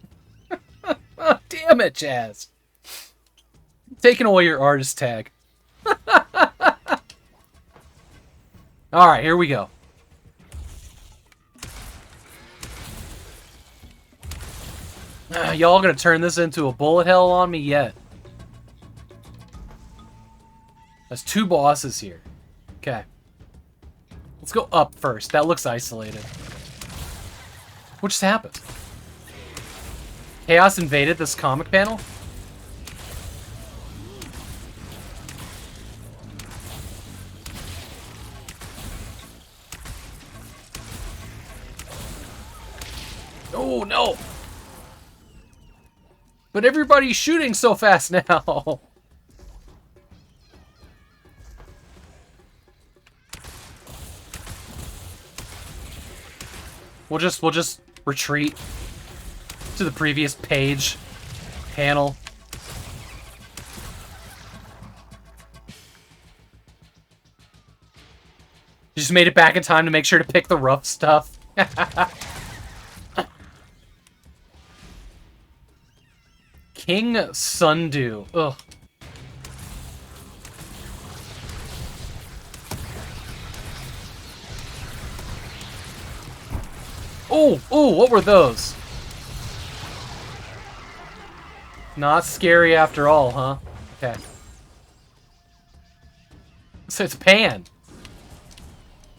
Oh, damn it, Jazz. Taking away your artist tag. Alright, here we go. Y'all gonna turn this into a bullet hell on me yet? There's 2 bosses here. Okay. Let's go up first. That looks isolated. What just happened? Chaos invaded this comic panel? Oh, no! But everybody's shooting so fast now! We'll just retreat to the previous panel. Just made it back in time to make sure to pick the rough stuff. King Sundew. Ugh. Oh, oh, what were those? Not scary after all, huh? Okay. So it's Pan.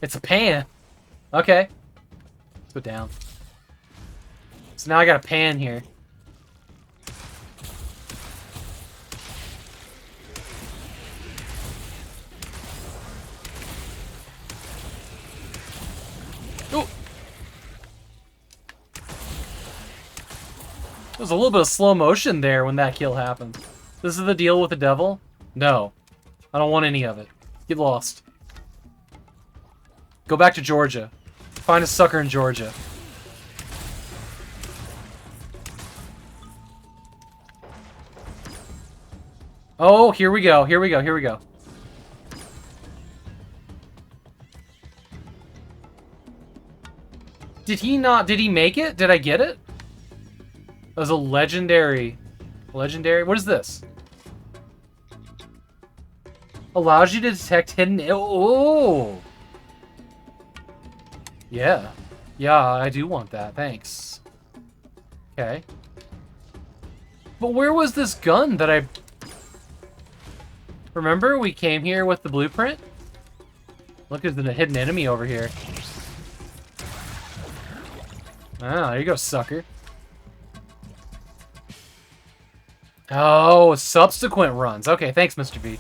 It's a pan. Okay. Let's go down. So now I got a pan here. Oh! There's a little bit of slow motion there when that kill happened. This is the deal with the devil? No. I don't want any of it. Get lost. Go back to Georgia. Find a sucker in Georgia. Oh, here we go. Here we go. Here we go. Did he not? Did he make it? Did I get it? That was a legendary. Legendary? What is this? Allows you to detect hidden... Oh! Yeah. Yeah, I do want that. Thanks. Okay. But where was this gun that I... Remember we came here with the blueprint? Look, there's a hidden enemy over here. Ah, there you go, sucker. Oh, subsequent runs. Okay, thanks, Mr. B.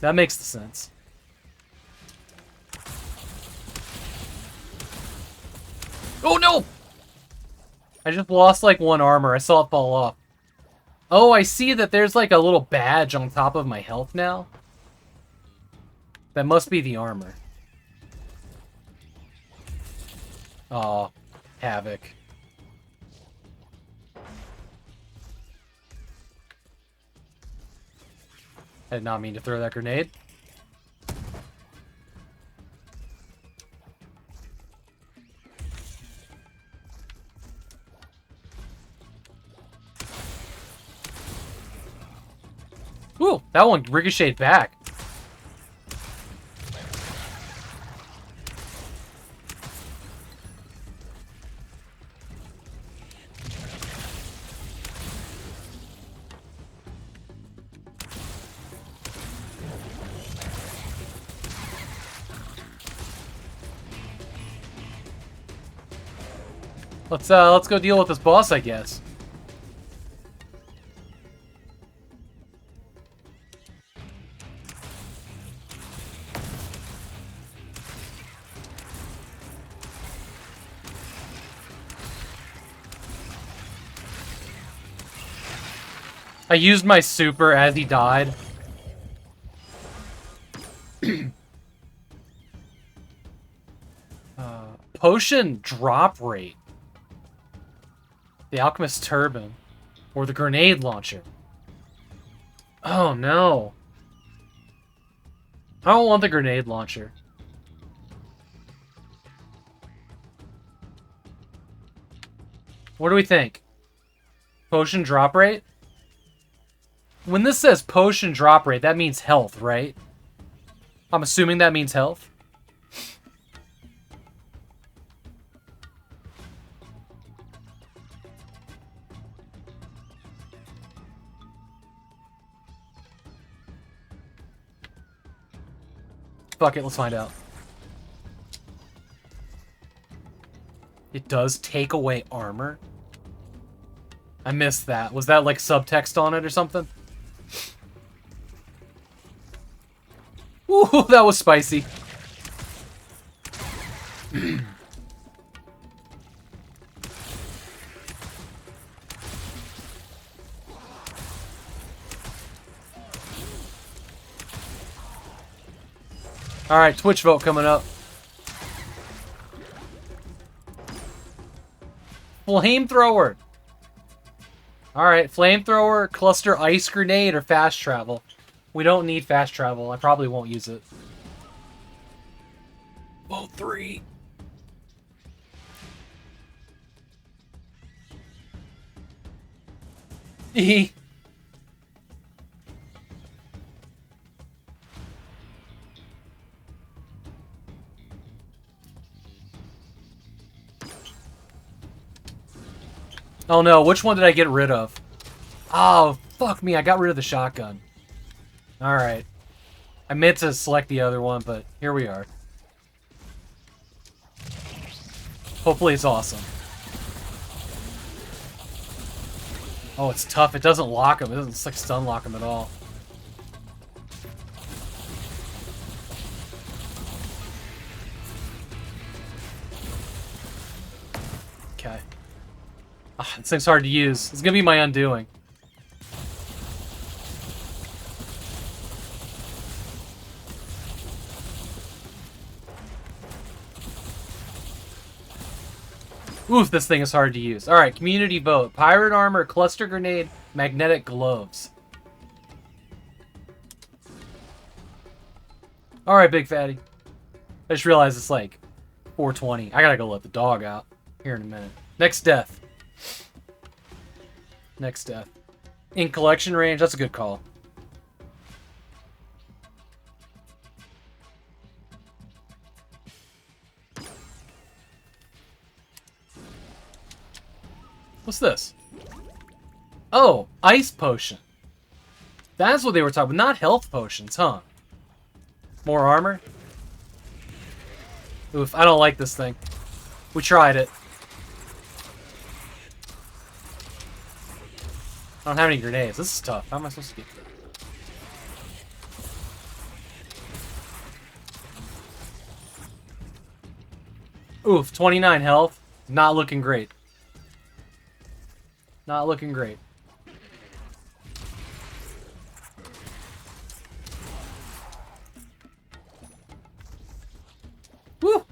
That makes sense. Oh, no! I just lost, like, one armor. I saw it fall off. Oh, I see that there's, like, a little badge on top of my health now. That must be the armor. Oh, Havok. I did not mean to throw that grenade. Ooh, that one ricocheted back. Let's go deal with this boss, I guess. I used my super as he died. Potion drop rate. The Alchemist Turban. Or the grenade launcher. Oh no. I don't want the grenade launcher. What do we think? Potion drop rate? When this says potion drop rate, that means health, right? I'm assuming that means health. Fuck it, let's find out. It does take away armor? I missed that. Was that like subtext on it or something? Ooh, that was spicy. Alright, Twitch vote coming up. Flamethrower. Alright, flamethrower, cluster ice grenade, or fast travel. We don't need fast travel. I probably won't use it. Vote 3. Ehe. Oh no, which one did I get rid of? Oh, fuck me, I got rid of the shotgun. Alright. I meant to select the other one, but here we are. Hopefully it's awesome. Oh, it's tough. It doesn't lock him. It doesn't like stun lock him at all. Okay. Ah, this thing's hard to use. It's gonna be my undoing. Oof, this thing is hard to use. Alright, community vote. Pirate armor, cluster grenade, magnetic gloves. Alright, big fatty. I just realized it's like 4:20. I gotta go let the dog out here in a minute. Next death. Next death. In collection range, that's a good call. What's this? Oh, ice potion. That's what they were talking about. Not health potions, huh? More armor? Oof, I don't like this thing. We tried it. I don't have any grenades. This is tough. How am I supposed to get through? Oof, 29 health. Not looking great. Not looking great. Woo!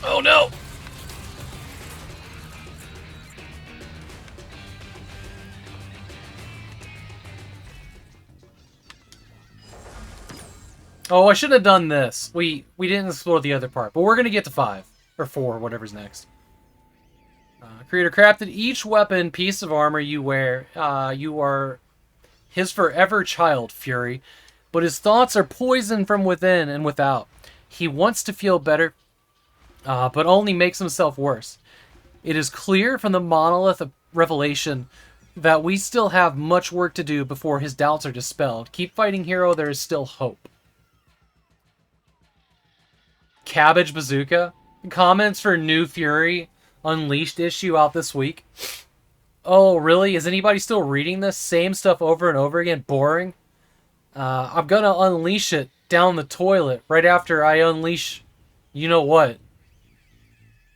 Oh no! Oh, I should have done this. We didn't explore the other part, but we're gonna get to 5 or 4, whatever's next. Creator crafted each weapon, piece of armor you wear. You are his forever child, Fury, but his thoughts are poison from within and without. He wants to feel better, but only makes himself worse. It is clear from the monolith of revelation that we still have much work to do before his doubts are dispelled. Keep fighting, hero. There is still hope. Cabbage Bazooka. Comments for New Fury Unleashed issue out this week. Oh, really? Is anybody still reading this? Same stuff over and over again? Boring? I'm gonna unleash it down the toilet right after I unleash you know what.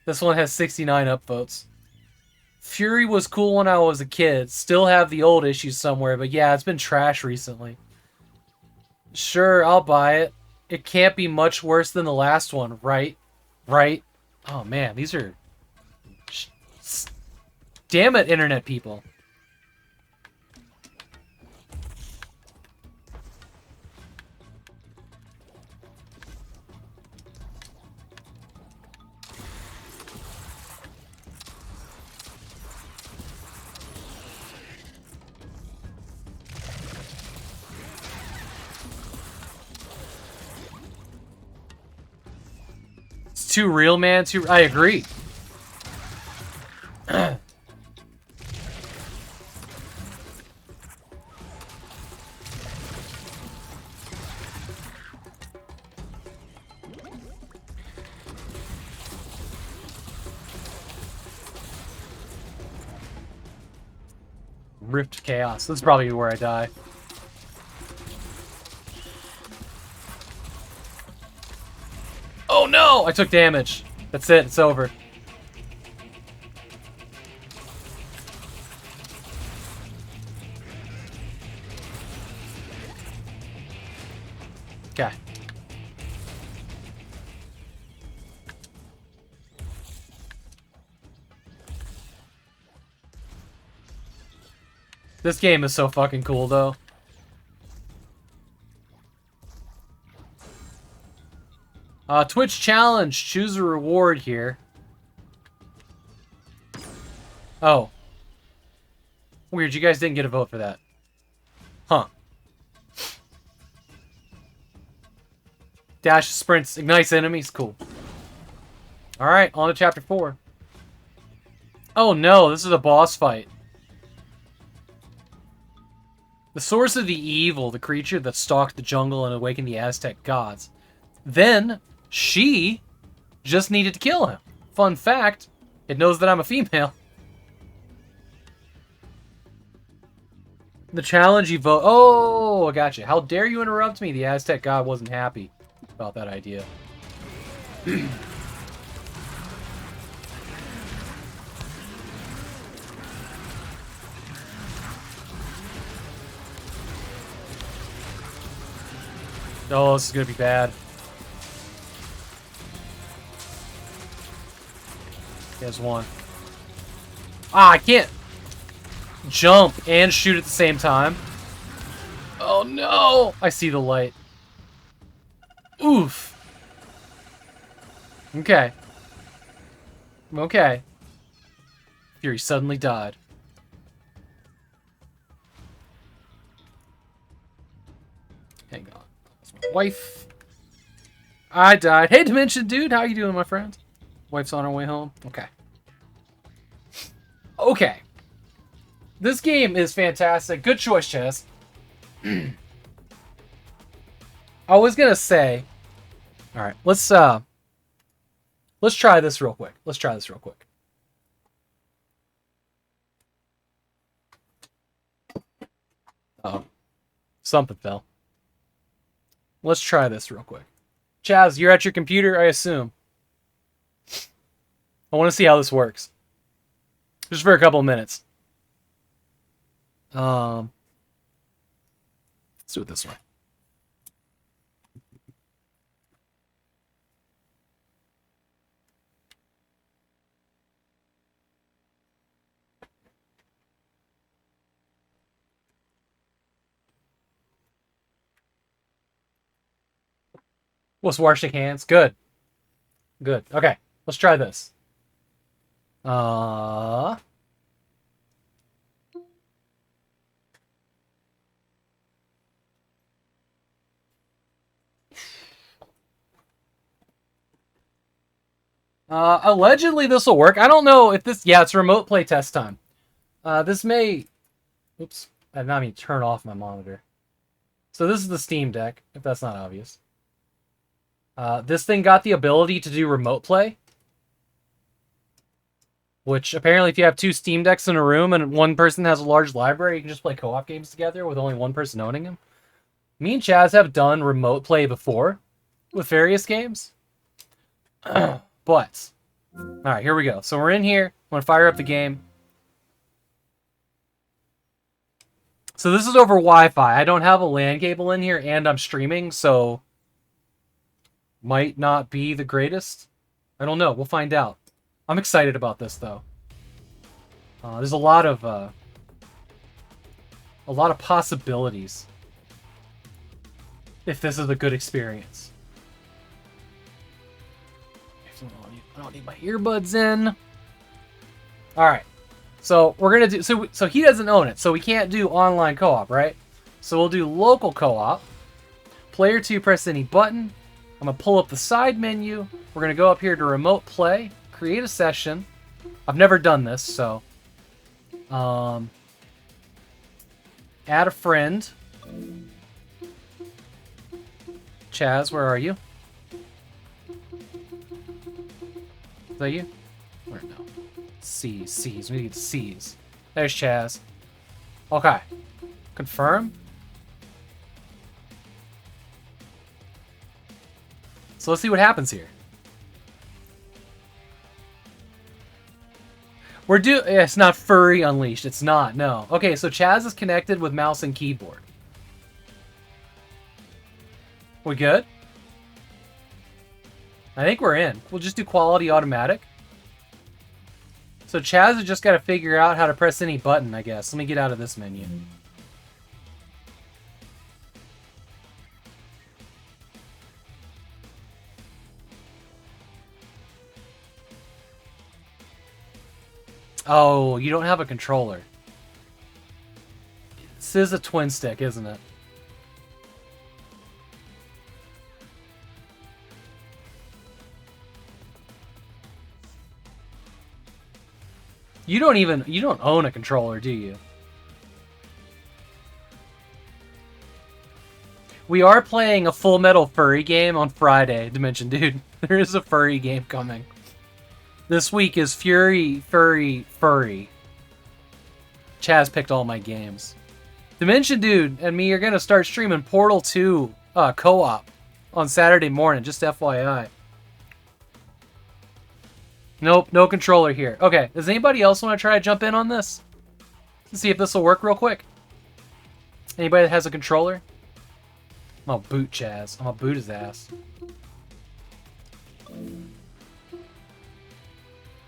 This one has 69 upvotes. Fury was cool when I was a kid. Still have the old issues somewhere, but yeah, it's been trash recently. Sure, I'll buy it. It can't be much worse than the last one, right? Right? Oh man, these are... Damn it, internet people. It's too real, man. I agree. Rift Chaos. This is probably where I die. Oh no! I took damage. That's it. It's over. Okay. This game is so fucking cool, though. Twitch challenge. Choose a reward here. Oh. Weird, you guys didn't get a vote for that. Huh. Dash, sprints, ignites enemies. Cool. Alright, on to chapter 4. Oh no, this is a boss fight. The source of the evil, the creature that stalked the jungle and awakened the Aztec gods. Then, she just needed to kill him. Fun fact, it knows that I'm a female. The challenge you vote... Oh, I gotcha. How dare you interrupt me? The Aztec god wasn't happy about that idea. Oh, this is gonna be bad. There's one. Ah, I can't jump and shoot at the same time. Oh no! I see the light. Oof. Okay. Okay. Fury suddenly died. Hang on. That's my wife. I died. Hey, Dimension Dude, how you doing, my friend? Wife's on her way home. Okay. Okay. This game is fantastic. Good choice, Chess. I was gonna say... Alright, let's try this real quick. Let's try this real quick. Uh-oh. Something fell. Let's try this real quick. Chaz, you're at your computer, I assume. I want to see how this works. Just for a couple of minutes. Let's do it this way. Let's wash your hands. Good. Good. Okay. Let's try this. Allegedly this will work. I don't know if this... Yeah, it's remote play test time. This may... Oops. I did not mean to turn off my monitor. So this is the Steam Deck, if that's not obvious. This thing got the ability to do remote play. Which, apparently, if you have two Steam Decks in a room and one person has a large library, you can just play co-op games together with only one person owning them. Me and Chaz have done remote play before with various games. But, alright, here we go. So we're in here. I'm going to fire up the game. So this is over Wi-Fi. I don't have a LAN cable in here, and I'm streaming, so... Might not be the greatest. I don't know. We'll find out. I'm excited about this, though. There's a lot of possibilities. If this is a good experience. I don't need my earbuds in. All right. So we're gonna do. So he doesn't own it, so we can't do online co-op, right? So we'll do local co-op. Player 2, press any button. I'm going to pull up the side menu. We're going to go up here to remote play, create a session. I've never done this, so... add a friend. Chaz, where are you? Is that you? Or no? C's. We need C's. There's Chaz. Okay. Confirm. So let's see what happens here. It's not Furry Unleashed. It's not, no. Okay, so Chaz is connected with mouse and keyboard. We good? I think we're in. We'll just do quality automatic. So Chaz has just got to figure out how to press any button, I guess. Let me get out of this menu. Oh, you don't have a controller. This is a twin stick, isn't it? You don't own a controller, do you? We are playing a Full Metal Furry game on Friday, Dimension Dude. There is a furry game coming. This week is Fury, Furry, Furry. Chaz picked all my games. Dimension Dude and me are going to start streaming Portal 2 co-op on Saturday morning, just FYI. Nope, no controller here. Okay, does anybody else want to try to jump in on this? Let's see if this will work real quick. Anybody that has a controller? I'm gonna boot Chaz. I'm gonna boot his ass.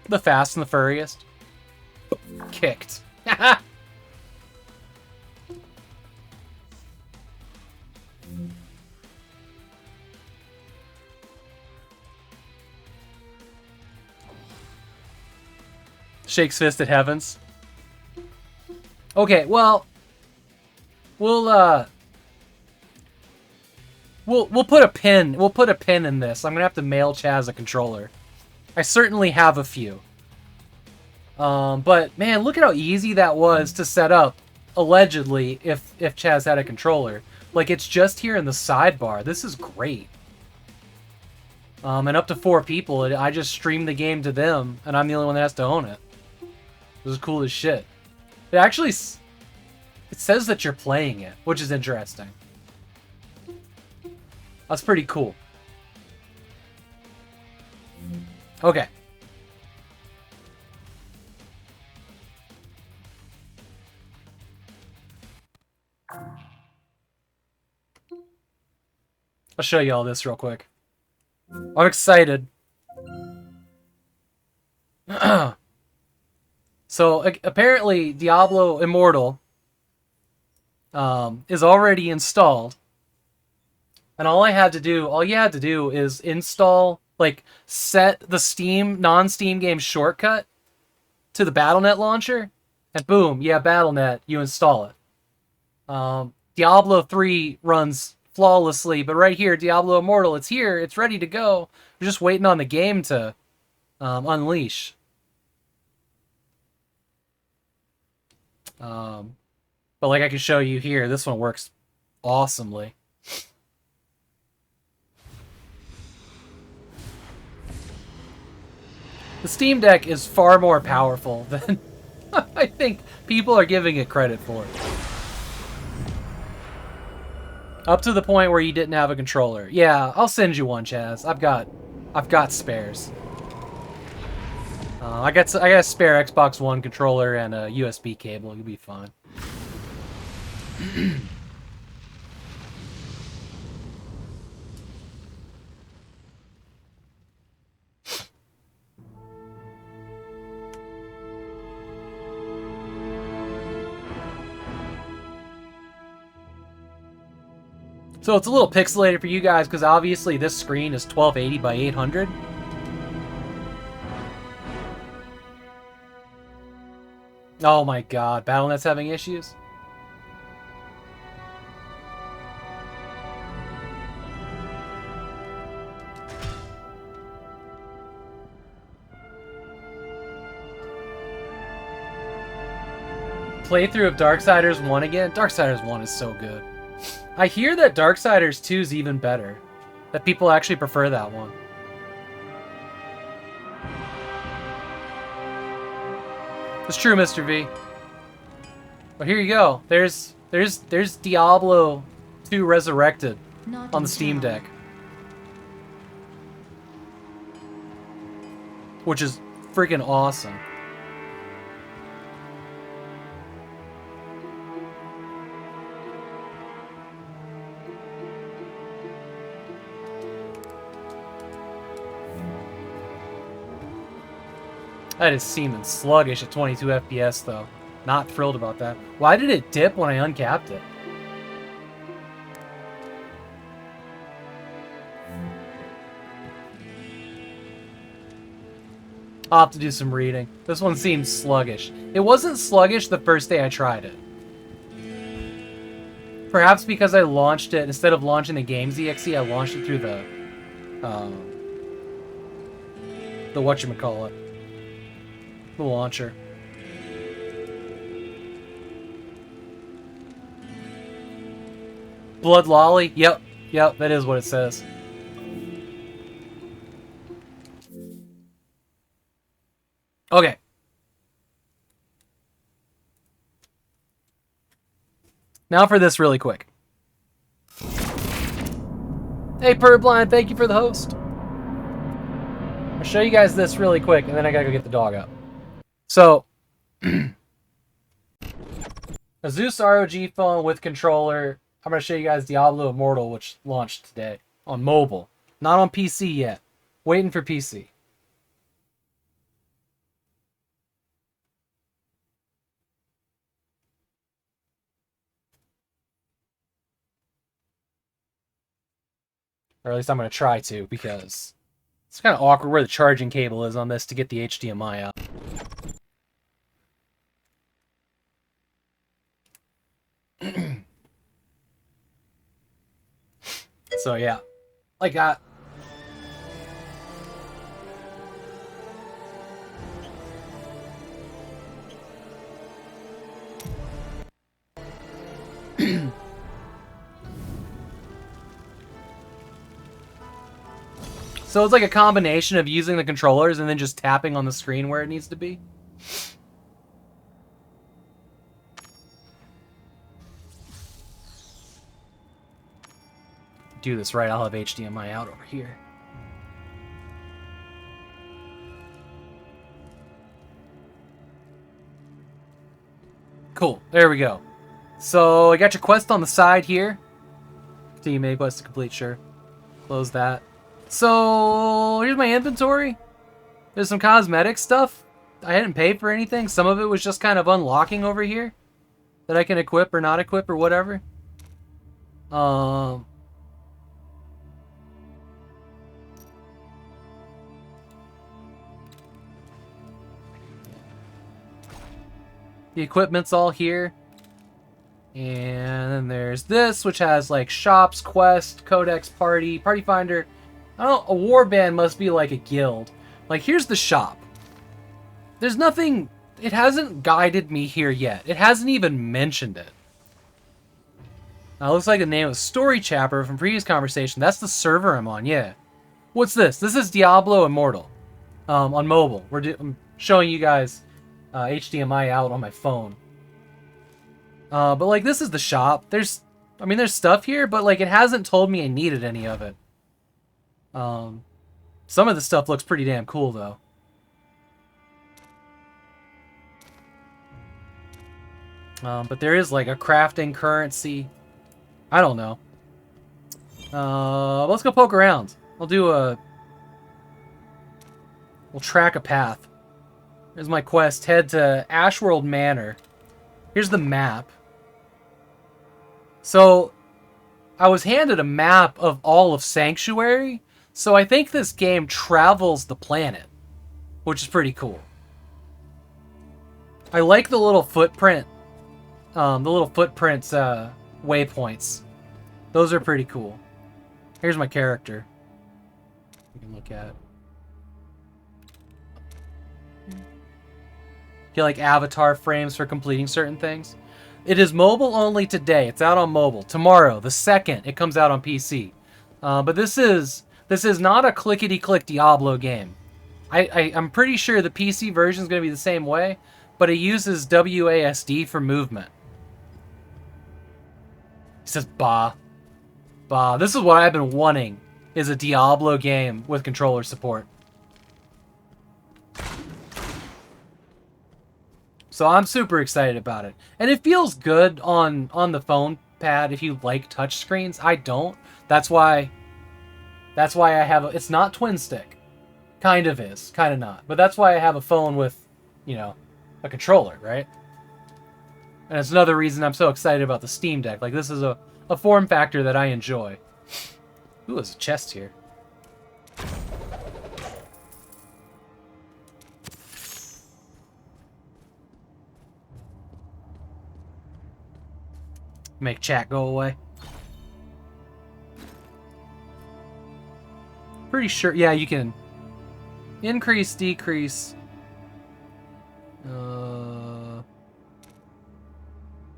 The fast and the furriest. Kicked. Shakes fist at heavens. Okay, well, we'll put a pin. We'll put a pin in this. I'm gonna have to mail Chaz a controller. I certainly have a few. But man, look at how easy that was to set up. Allegedly, if Chaz had a controller, like it's just here in the sidebar. This is great. And up to 4 people, I just stream the game to them, and I'm the only one that has to own it. This is cool as shit. It actually, it says that you're playing it, which is interesting. That's pretty cool. Okay. I'll show you all this real quick. I'm excited. So apparently Diablo Immortal is already installed. And all you had to do is install, like, set the Steam, non-Steam game shortcut to the Battle.net launcher, and boom, yeah, Battle.net, you install it. Diablo 3 runs flawlessly, but right here, Diablo Immortal, it's here, it's ready to go. We're just waiting on the game to unleash. But like I can show you here, this one works awesomely. The Steam Deck is far more powerful than I think people are giving it credit for. Up to the point where you didn't have a controller. Yeah, I'll send you one, Chaz. I've got spares. I got a spare Xbox One controller and a USB cable. You'll be fine. So it's a little pixelated for you guys because obviously this screen is 1280 by 800. Oh my god, Battle.net's having issues? Playthrough of Darksiders 1 again? Darksiders 1 is so good. I hear that Darksiders 2 is even better. That people actually prefer that one. It's true, Mr. V. But here you go. There's Diablo 2 Resurrected Not on in the Steam town. Deck. Which is freaking awesome. That is seeming sluggish at 22 FPS though. Not thrilled about that. Why did it dip when I uncapped it? I'll have to do some reading. This one seems sluggish. It wasn't sluggish the first day I tried it. Perhaps because I launched it, instead of launching the games.exe, I launched it through the whatchamacallit. The launcher. Blood Lolly? Yep, that is what it says. Okay. Now for this really quick. Hey, Purblind, thank you for the host. I'll show you guys this really quick, and then I gotta go get the dog out. So, a Zeus ROG phone with controller. I'm gonna show you guys Diablo Immortal, which launched today on mobile. Not on PC yet. Waiting for PC. Or at least I'm going to try to, because it's kind of awkward where the charging cable is on this to get the HDMI out. So yeah, like that. So it's like a combination of using the controllers and then just tapping on the screen where it needs to be. Do this right, I'll have HDMI out over here. Cool, there we go. So I got your quest on the side here. Continue main quest to complete, sure. Close that. So here's my inventory. There's some cosmetic stuff. I hadn't paid for anything. Some of it was just kind of unlocking over here that I can equip or not equip or whatever. The equipment's all here. And then there's this, which has like shops, quest, codex, party finder. I don't know, a warband must be like a guild. Like, here's the shop. There's nothing... It hasn't guided me here yet. It hasn't even mentioned it. Now, it looks like the name of Story Chapter from previous conversation. That's the server I'm on, yeah. What's this? This is Diablo Immortal. On mobile. I'm showing you guys HDMI out on my phone. But, like, this is the shop. There's stuff here, but, like, it hasn't told me I needed any of it. Some of the stuff looks pretty damn cool, though. But there is, like, a crafting currency. I don't know. Let's go poke around. We'll track a path. Here's my quest. Head to Ashworld Manor. Here's the map. So, I was handed a map of all of Sanctuary. So I think this game travels the planet, which is pretty cool. I like the little footprint, waypoints. Those are pretty cool. Here's my character. You can look at. Get like avatar frames for completing certain things. It is mobile only today. It's out on mobile. Tomorrow, the 2nd, it comes out on PC. But this is not a clickety-click Diablo game. I'm pretty sure the PC version is going to be the same way, but it uses WASD for movement. He says, bah. Bah. This is what I've been wanting, is a Diablo game with controller support. So I'm super excited about it. And it feels good on the phone pad if you like touchscreens. I don't. That's why I have a, it's not twin stick. Kind of is, kind of not. But that's why I have a phone with, you know, a controller, right? And it's another reason I'm so excited about the Steam Deck. Like, this is a form factor that I enjoy. Ooh, there's a chest here. Make chat go away. Pretty sure, yeah, you can increase, decrease.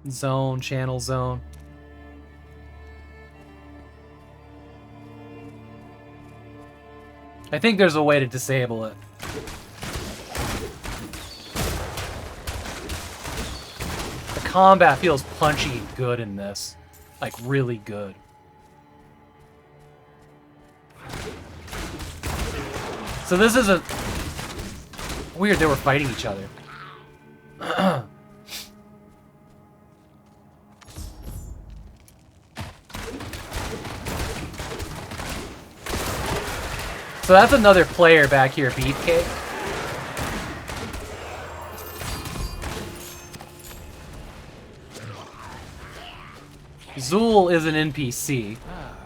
Zone, channel zone. I think there's a way to disable it. The combat feels punchy and good in this. Like, really good. So this isn't... Weird, they were fighting each other. So that's another player back here, Beefcake. Zool is an NPC. Ah,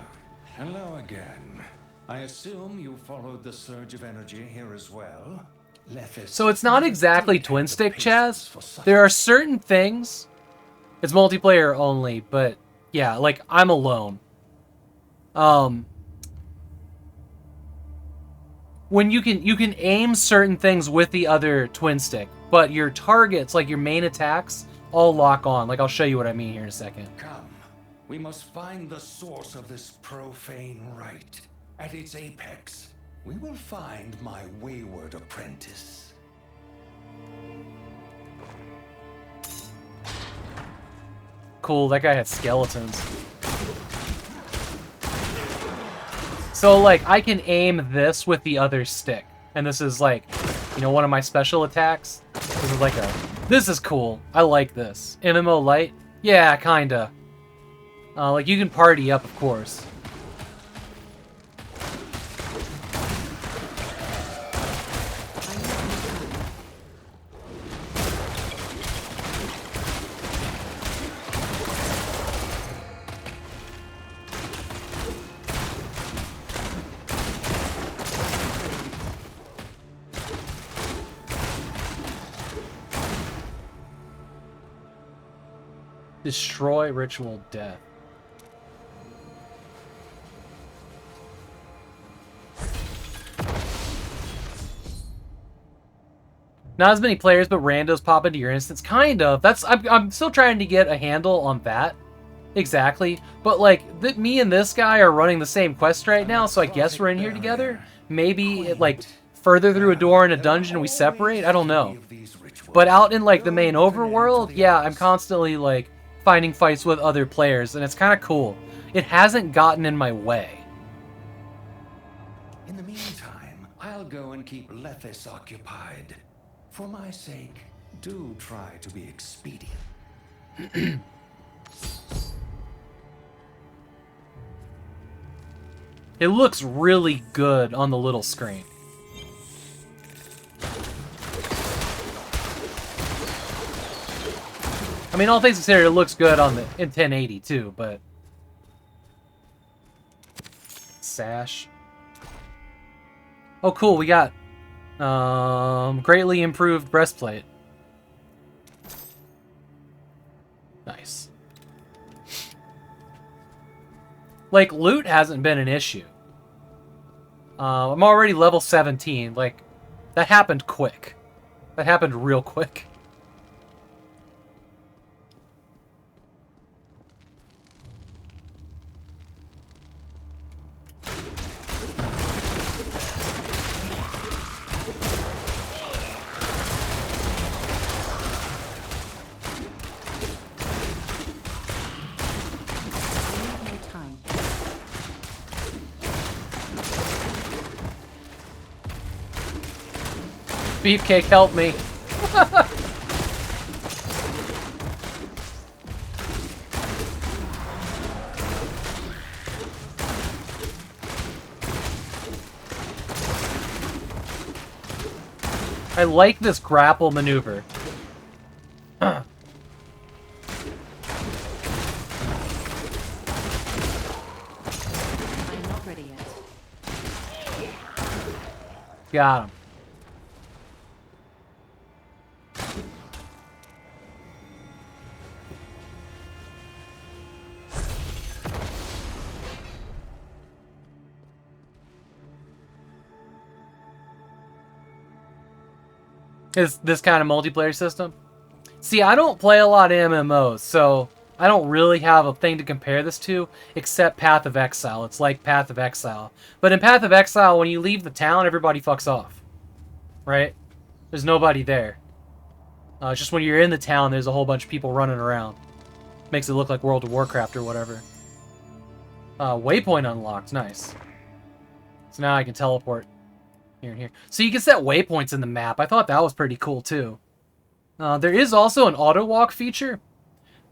hello again. I assume you followed the surge of energy here as well? So it's not exactly twin stick, Chaz. There are certain things. It's multiplayer only, but yeah, like I'm alone. When you can aim certain things with the other twin stick, but your targets, like your main attacks, all lock on. Like I'll show you what I mean here in a second. Come, we must find the source of this profane rite. At its apex, we will find my wayward apprentice. Cool, that guy had skeletons. So, like, I can aim this with the other stick. And this is, like, you know, one of my special attacks. This is like a... This is cool. I like this. MMO Lite? Yeah, kinda. Like, you can party up, of course. Destroy ritual death. Not as many players, but randos pop into your instance. Kind of. That's I'm still trying to get a handle on that. Exactly. But like me and this guy are running the same quest right now, so I guess we're in here together. Maybe like further through a door in a dungeon we separate. I don't know. But out in like the main overworld, yeah, I'm constantly like finding fights with other players, and it's kind of cool. It hasn't gotten in my way. In the meantime, I'll go and keep Lethis occupied. For my sake, do try to be expedient. It looks really good on the little screen. I mean, all things considered, it looks good on the in 1080 too, but sash. Oh, cool. We got greatly improved breastplate. Nice. Like, loot hasn't been an issue. I'm already level 17. Like, that happened quick. That happened real quick. Beefcake, help me. I like this grapple maneuver. I'm not ready yet. Got him. Is this kind of multiplayer system? See, I don't play a lot of MMOs, so I don't really have a thing to compare this to, except Path of Exile. It's like Path of Exile. But in Path of Exile, when you leave the town, everybody fucks off. Right? There's nobody there. It's just when you're in the town, there's a whole bunch of people running around. Makes it look like World of Warcraft or whatever. Waypoint unlocked. Nice. So now I can teleport here and here. So you can set waypoints in the map. I thought that was pretty cool, too. There is also an auto walk feature.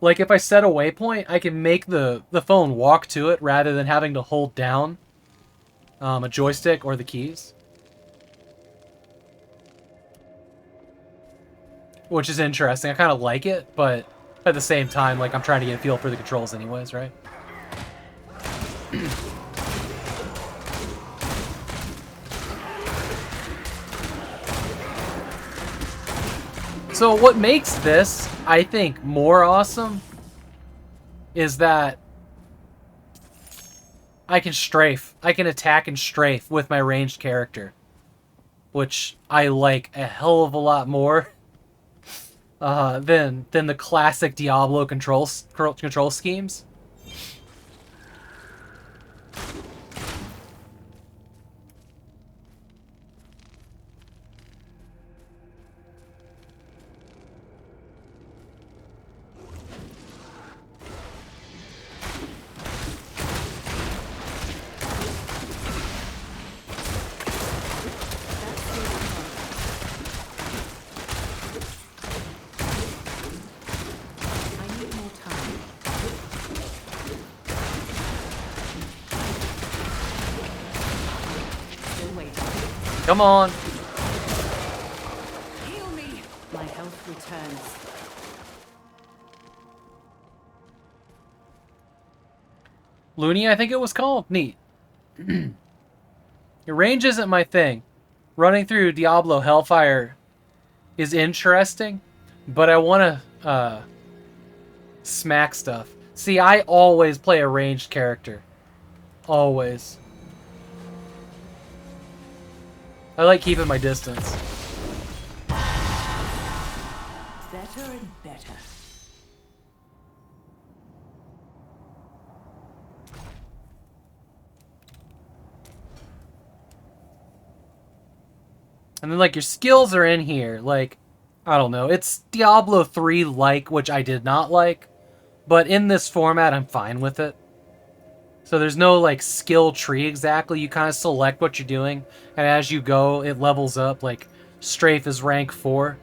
Like, if I set a waypoint, I can make the phone walk to it rather than having to hold down a joystick or the keys. Which is interesting. I kind of like it, but at the same time, like, I'm trying to get a feel for the controls anyways, right? So what makes this, I think, more awesome is that I can strafe. I can attack and strafe with my ranged character, which I like a hell of a lot more than the classic Diablo control schemes. I need more time. Still waiting. Come on. Heal me. My health returns. Looney, I think it was called. Neat. Your range isn't my thing. Running through Diablo Hellfire is interesting, but I want to smack stuff. See, I always play a ranged character. Always. I like keeping my distance. Better and better. And then, like, your skills are in here. Like, I don't know. It's Diablo 3-like, which I did not like. But in this format, I'm fine with it. So there's no, like, skill tree exactly. You kind of select what you're doing. And as you go, it levels up. Like, Strafe is rank 4.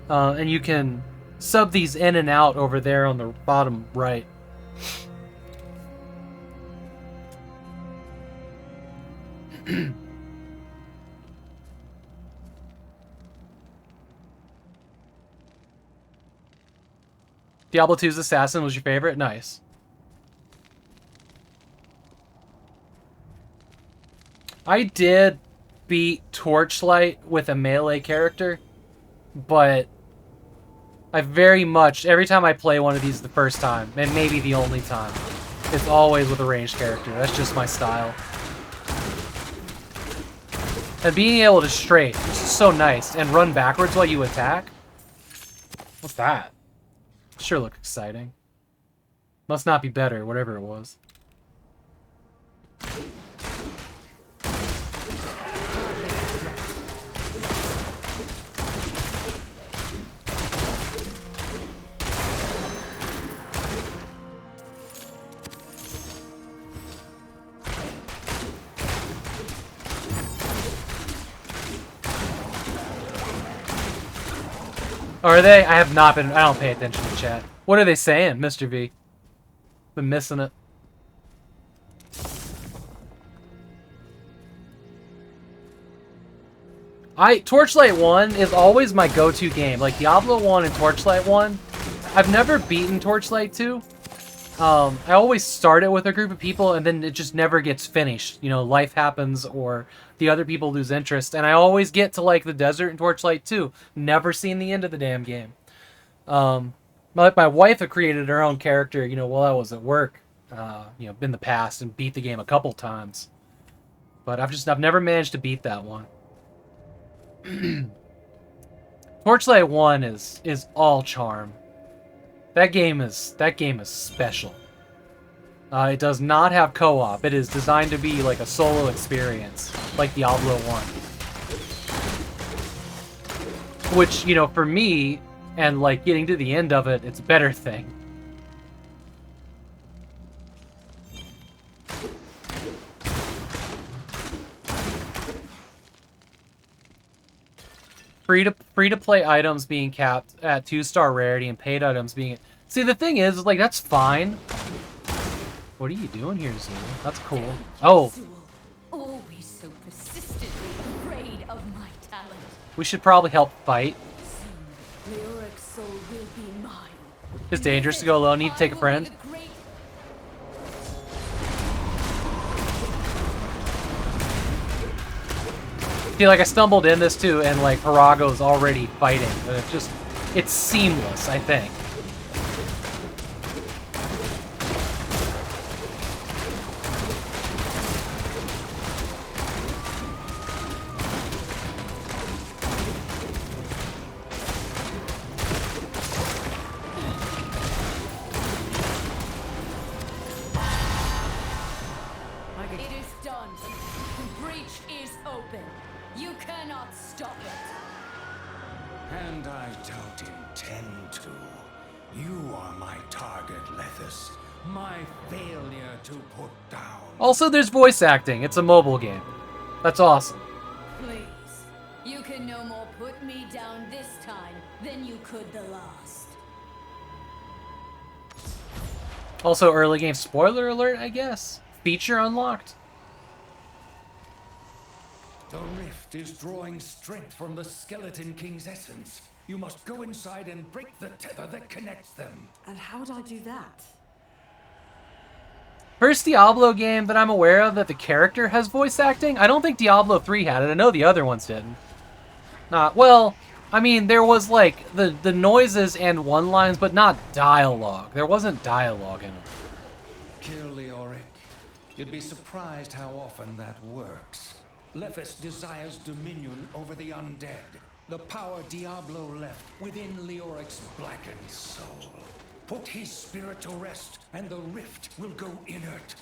And you can sub these in and out over there on the bottom right. Diablo 2's Assassin was your favorite? Nice. I did beat Torchlight with a melee character, but I very much, every time I play one of these the first time, and maybe the only time, it's always with a ranged character. That's just my style. And being able to strafe, which is so nice, and run backwards while you attack. What's that? Sure look exciting. Must not be better, whatever it was. Are they? I have not been. I don't pay attention to chat. What are they saying, Mr. V? Been missing it. Torchlight 1 is always my go-to game. Like Diablo 1 and Torchlight 1. I've never beaten Torchlight 2. I always start it with a group of people and then it just never gets finished. You know, life happens or the other people lose interest. And I always get to like the desert in Torchlight 2. Never seen the end of the damn game. My wife had created her own character, you know, while I was at work, you know, in the past and beat the game a couple times. But I've never managed to beat that one. Torchlight 1 is all charm. That game is special. It does not have co-op. It is designed to be like a solo experience, like Diablo 1. Which, you know, for me, and like getting to the end of it, it's a better thing. Free to play items being capped at 2-star rarity and paid items being... See, the thing is, like, that's fine. What are you doing here, Zulu? That's cool. Oh. Always so persistently afraid of my talent. We should probably help fight. Soon, Leoric's soul will be mine. It's dangerous to go alone. Need to take a friend. See, like, I stumbled in this too, and like Harago's already fighting. And it's seamless, I think. It is done. The breach is open. You cannot stop it. And I don't intend to. You are my target, Lethus. My failure to put down. Also, there's voice acting. It's a mobile game. That's awesome. Please. You can no more put me down this time than you could the last. Also, early game spoiler alert, I guess. Feature unlocked. The rift is drawing strength from the Skeleton King's essence. You must go inside and break the tether that connects them. And how would I do that? First Diablo game that I'm aware of that the character has voice acting. I don't think Diablo 3 had it. I know the other ones didn't. Well, I mean, there was like the noises and one-lines, but not dialogue. There wasn't dialogue in them. Kill Leoric. You'd be surprised how often that works. Lethus desires dominion over the undead. The power Diablo left within Leoric's blackened soul. Put his spirit to rest, and the rift will go inert.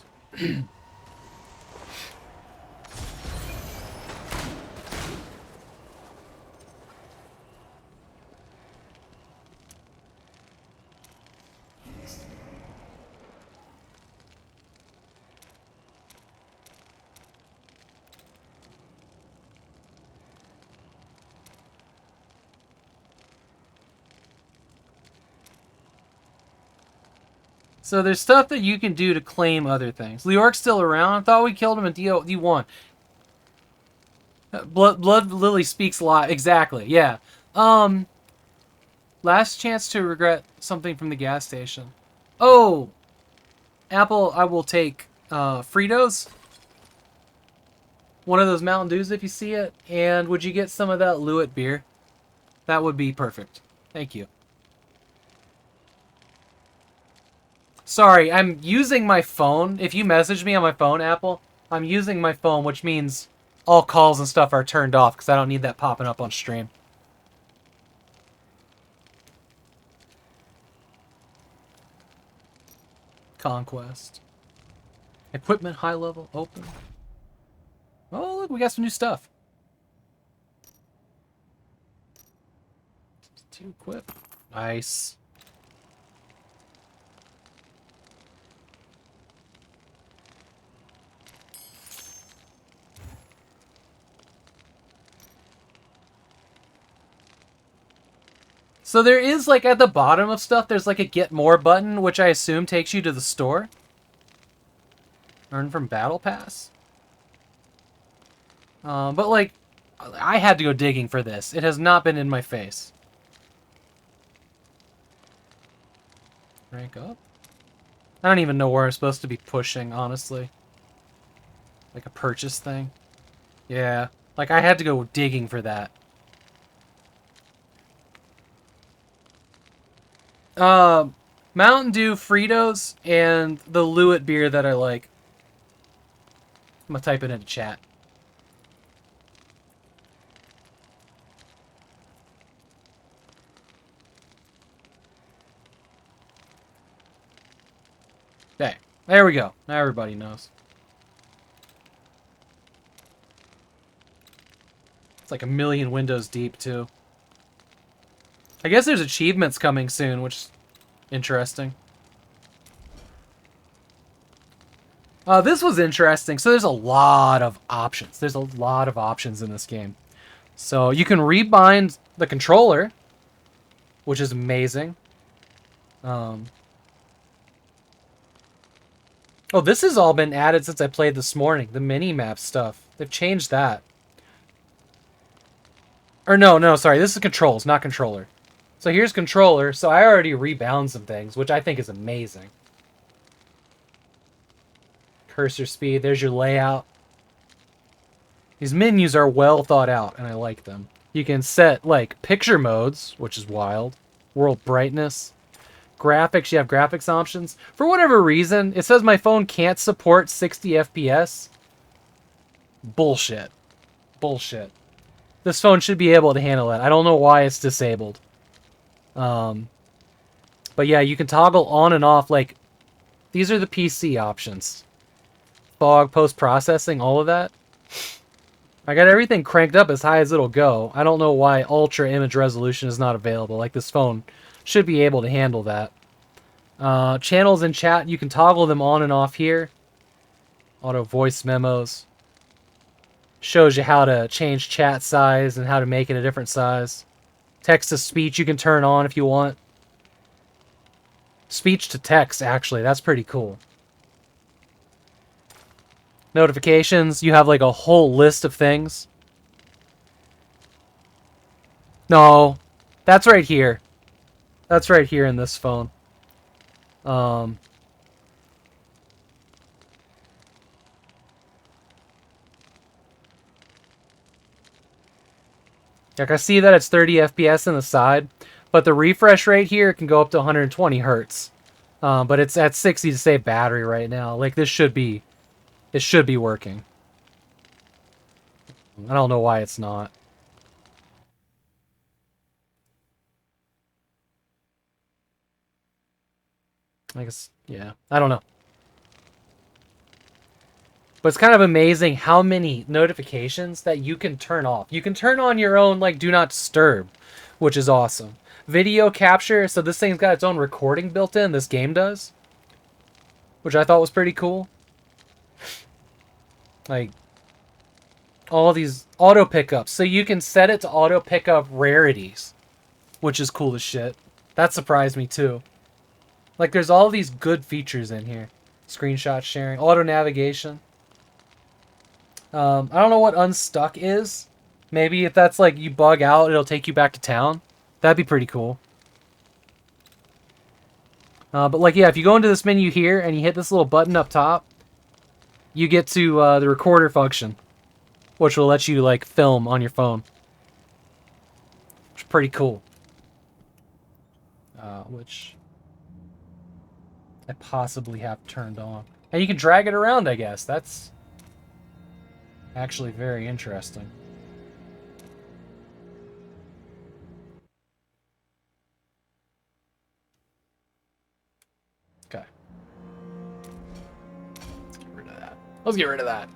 So there's stuff that you can do to claim other things. Leoric's still around. I thought we killed him in D1. Blood Lily speaks a lot. Exactly. Yeah. Last chance to regret something from the gas station. Oh, Apple. I will take Fritos. One of those Mountain Dews if you see it. And would you get some of that Lewitt beer? That would be perfect. Thank you. Sorry, I'm using my phone. If you message me on my phone, Apple, I'm using my phone, which means all calls and stuff are turned off because I don't need that popping up on stream. Conquest. Equipment high level open. Oh, look, we got some new stuff. To equip. Nice. So there is, like, at the bottom of stuff, there's, like, a get more button, which I assume takes you to the store. Earn from Battle Pass. But, like, I had to go digging for this. It has not been in my face. Rank up? I don't even know where I'm supposed to be pushing, honestly. Like a purchase thing. Yeah. Like, I had to go digging for that. Mountain Dew, Fritos, and the Lewitt beer that I like. I'm gonna type it into chat. Okay, there we go. Now everybody knows. It's like a million windows deep, too. I guess there's achievements coming soon, which is interesting. This was interesting. So there's a lot of options. There's a lot of options in this game. So you can rebind the controller, which is amazing. Oh, this has all been added since I played this morning. The mini-map stuff. They've changed that. Or no, sorry. This is controls, not controller. So here's controller. So I already rebound some things, which I think is amazing. Cursor speed. There's your layout. These menus are well thought out, and I like them. You can set, like, picture modes, which is wild. World brightness. Graphics, you have graphics options. For whatever reason, it says my phone can't support 60 FPS. Bullshit. Bullshit. This phone should be able to handle it. I don't know why it's disabled. But yeah, you can toggle on and off, like, these are the PC options. Fog, post-processing, all of that. I got everything cranked up as high as it'll go. I don't know why ultra image resolution is not available. Like, this phone should be able to handle that. Channels and chat, you can toggle them on and off here. Auto voice memos. Shows you how to change chat size and how to make it a different size. Text to speech you can turn on if you want. Speech to text, actually. That's pretty cool. Notifications, you have like a whole list of things. No, that's right here. That's right here in this phone. Like, I see that it's 30 FPS on the side, but the refresh rate here can go up to 120 hertz. But it's at 60 to save battery right now. Like, it should be working. I don't know why it's not. I guess, yeah. I don't know. But it's kind of amazing how many notifications that you can turn off. You can turn on your own, like, do not disturb, which is awesome. Video capture, so this thing's got its own recording built in, this game does. Which I thought was pretty cool. Like, all these auto pickups. So you can set it to auto pick up rarities, which is cool as shit. That surprised me too. Like, there's all these good features in here. Screenshot sharing, auto navigation. I don't know what unstuck is. Maybe if that's like you bug out, it'll take you back to town. That'd be pretty cool. But like, yeah, if you go into this menu here and you hit this little button up top, you get to the recorder function, which will let you like film on your phone. Which is pretty cool. Which I possibly have turned on. And you can drag it around, I guess. That's actually very interesting. Okay. Let's get rid of that. Let's get rid of that.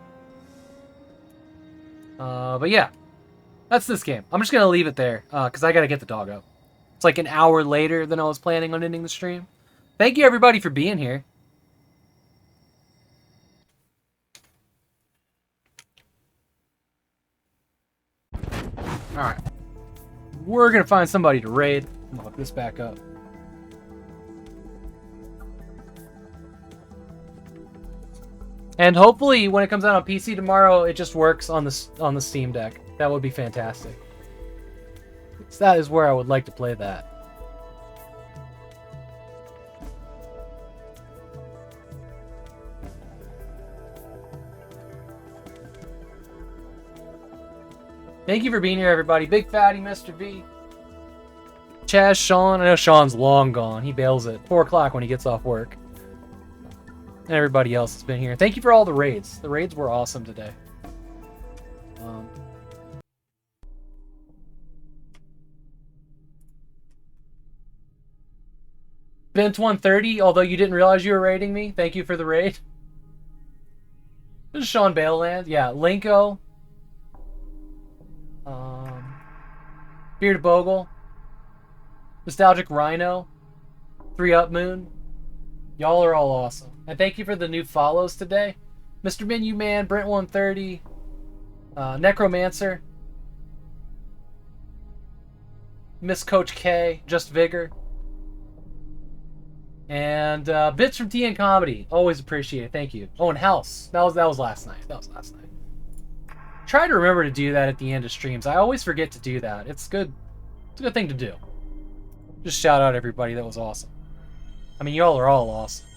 But yeah. That's this game. I'm just going to leave it there, because I got to get the dog up. It's like an hour later than I was planning on ending the stream. Thank you, everybody, for being here. Alright. We're going to find somebody to raid. Lock this back up. And hopefully, when it comes out on PC tomorrow, it just works on the Steam Deck. That would be fantastic. So that is where I would like to play that. Thank you for being here, everybody. Big Fatty, Mr. V. Chaz, Sean. I know Sean's long gone. He bails at 4 o'clock when he gets off work. And everybody else has been here. Thank you for all the raids. The raids were awesome today. Bent130, although you didn't realize you were raiding me, thank you for the raid. This is Sean Baleland. Yeah, Linko. Bearded Bogle. Nostalgic Rhino. 3 Up Moon. Y'all are all awesome. And thank you for the new follows today. Mr. Menu Man, Brent130, Necromancer, Miss Coach K, Just Vigor, and Bits from TN Comedy. Always appreciate it. Thank you. Oh, and House. That was last night. That was last night. Try to remember to do that at the end of streams. I always forget to do that. It's good. It's a good thing to do. Just shout out everybody. That was awesome. I mean, y'all are all awesome.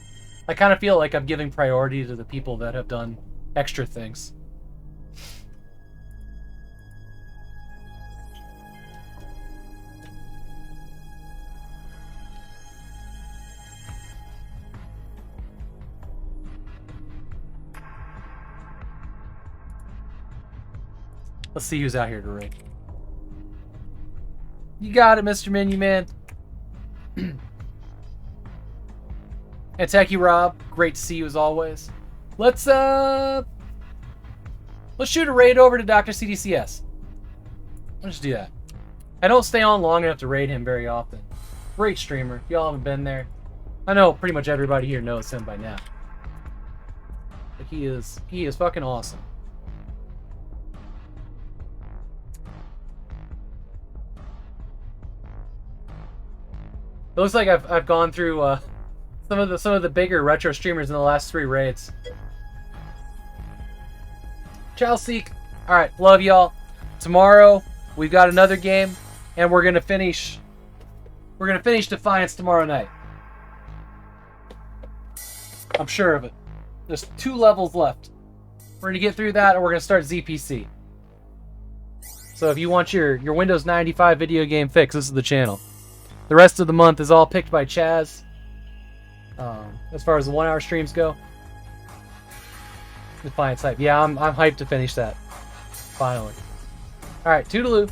I kind of feel like I'm giving priority to the people that have done extra things. Let's see who's out here to raid. You got it, Mr. Menu Man. And Techie Rob, great to see you as always. Let's shoot a raid over to Dr. CDCS. Let's do that. I don't stay on long enough to raid him very often. Great streamer. If y'all haven't been there, I know pretty much everybody here knows him by now. But he is fucking awesome. It looks like I've gone through some of the bigger retro streamers in the last 3 raids. Chelsea, all right, love y'all. Tomorrow we've got another game, and we're gonna finish Defiance tomorrow night. I'm sure of it. There's 2 levels left. We're gonna get through that, and we're gonna start ZPC. So if you want your Windows 95 video game fix, this is the channel. The rest of the month is all picked by Chaz. As far as the 1-hour streams go. Defiance hype. Yeah, I'm hyped to finish that. Finally. Alright, toodaloo.